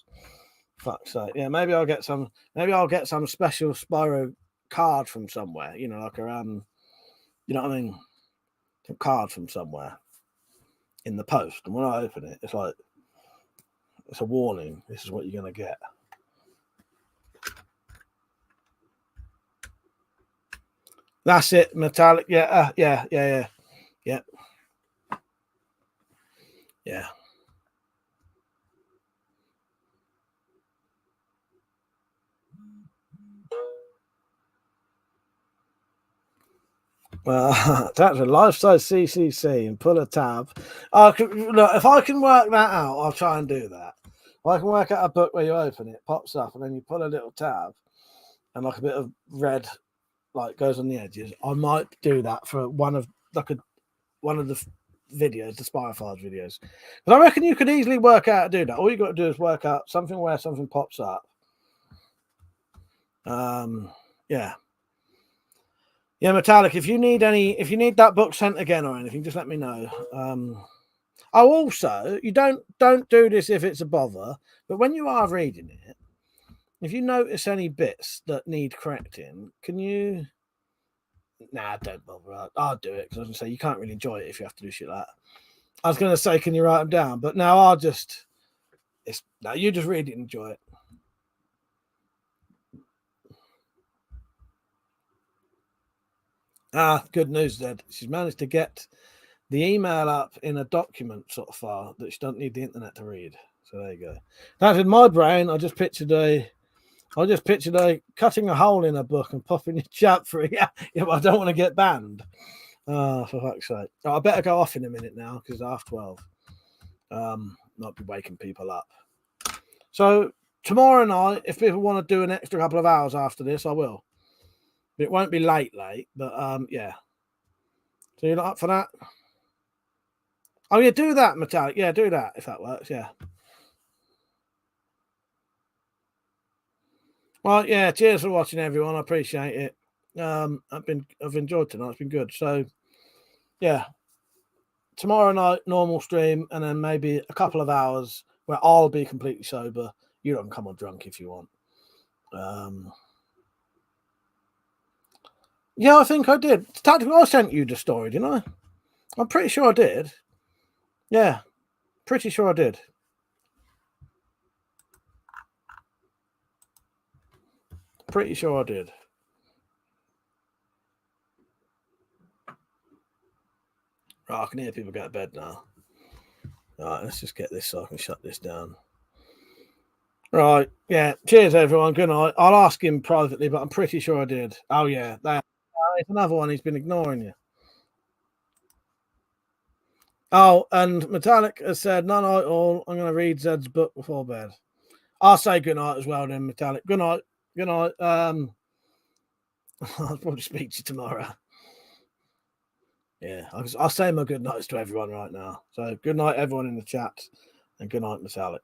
Fuck's sake, yeah. Maybe I'll get some special Spyro card from somewhere. You know, like around. You know what I mean? Some card from somewhere in the post, and when I open it, it's like it's a warning. This is what you're gonna get. That's it, Metallic. Yeah, yeah. Yep. Yeah. That's a life-size CCC and pull a tab. Look, if I can work that out, I'll try and do that. If I can work out a book where you open it, pops up, and then you pull a little tab, and like a bit of red, like goes on the edges. I might do that for one of the videos, the Spyro videos. But I reckon you could easily work out how to do that. All you got to do is work out something where something pops up. Yeah. Yeah, Metallic, if you need that book sent again or anything, just let me know. Also, you don't do this if it's a bother, but when you are reading it, if you notice any bits that need correcting, can you... Nah, don't bother. I'll do it, because I was going to say, you can't really enjoy it if you have to do shit like that. I was going to say, can you write them down? But now you just read it and enjoy it. Good news, Zed. She's managed to get the email up in a document sort of file that she doesn't need the internet to read. So there you go. That's in my brain. I just pictured a cutting a hole in a book and popping a chat for it. Yeah, but I don't want to get banned. For fuck's sake. I better go off in a minute now because it's 12:30. Not be waking people up. So tomorrow night, if people want to do an extra couple of hours after this, I will. It won't be late, but yeah. So you're not up for that? Oh yeah, do that, Metallic. Yeah, do that if that works. Yeah. Well, yeah. Cheers for watching, everyone. I appreciate it. I've enjoyed tonight. It's been good. So yeah, tomorrow night normal stream, and then maybe a couple of hours where I'll be completely sober. You don't come on drunk if you want. Yeah, I think I did. Tactically, I sent you the story, didn't I? I'm pretty sure I did. Yeah, pretty sure I did. Pretty sure I did. Right, I can hear people go to bed now. All right, let's just get this so I can shut this down. Right, yeah. Cheers, everyone. Good night. I'll ask him privately, but I'm pretty sure I did. Oh, yeah. It's another one. He's been ignoring you. Oh, and Metallic has said, no night all. I'm going to read Zed's book before bed. I'll say good night as well then, Metallic. Good night. Good night. I'll probably speak to you tomorrow. Yeah, I'll say my good nights to everyone right now. So good night, everyone in the chat, and good night, Metallic.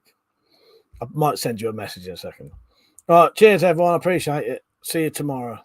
I might send you a message in a second. All right, cheers, everyone. I appreciate it. See you tomorrow.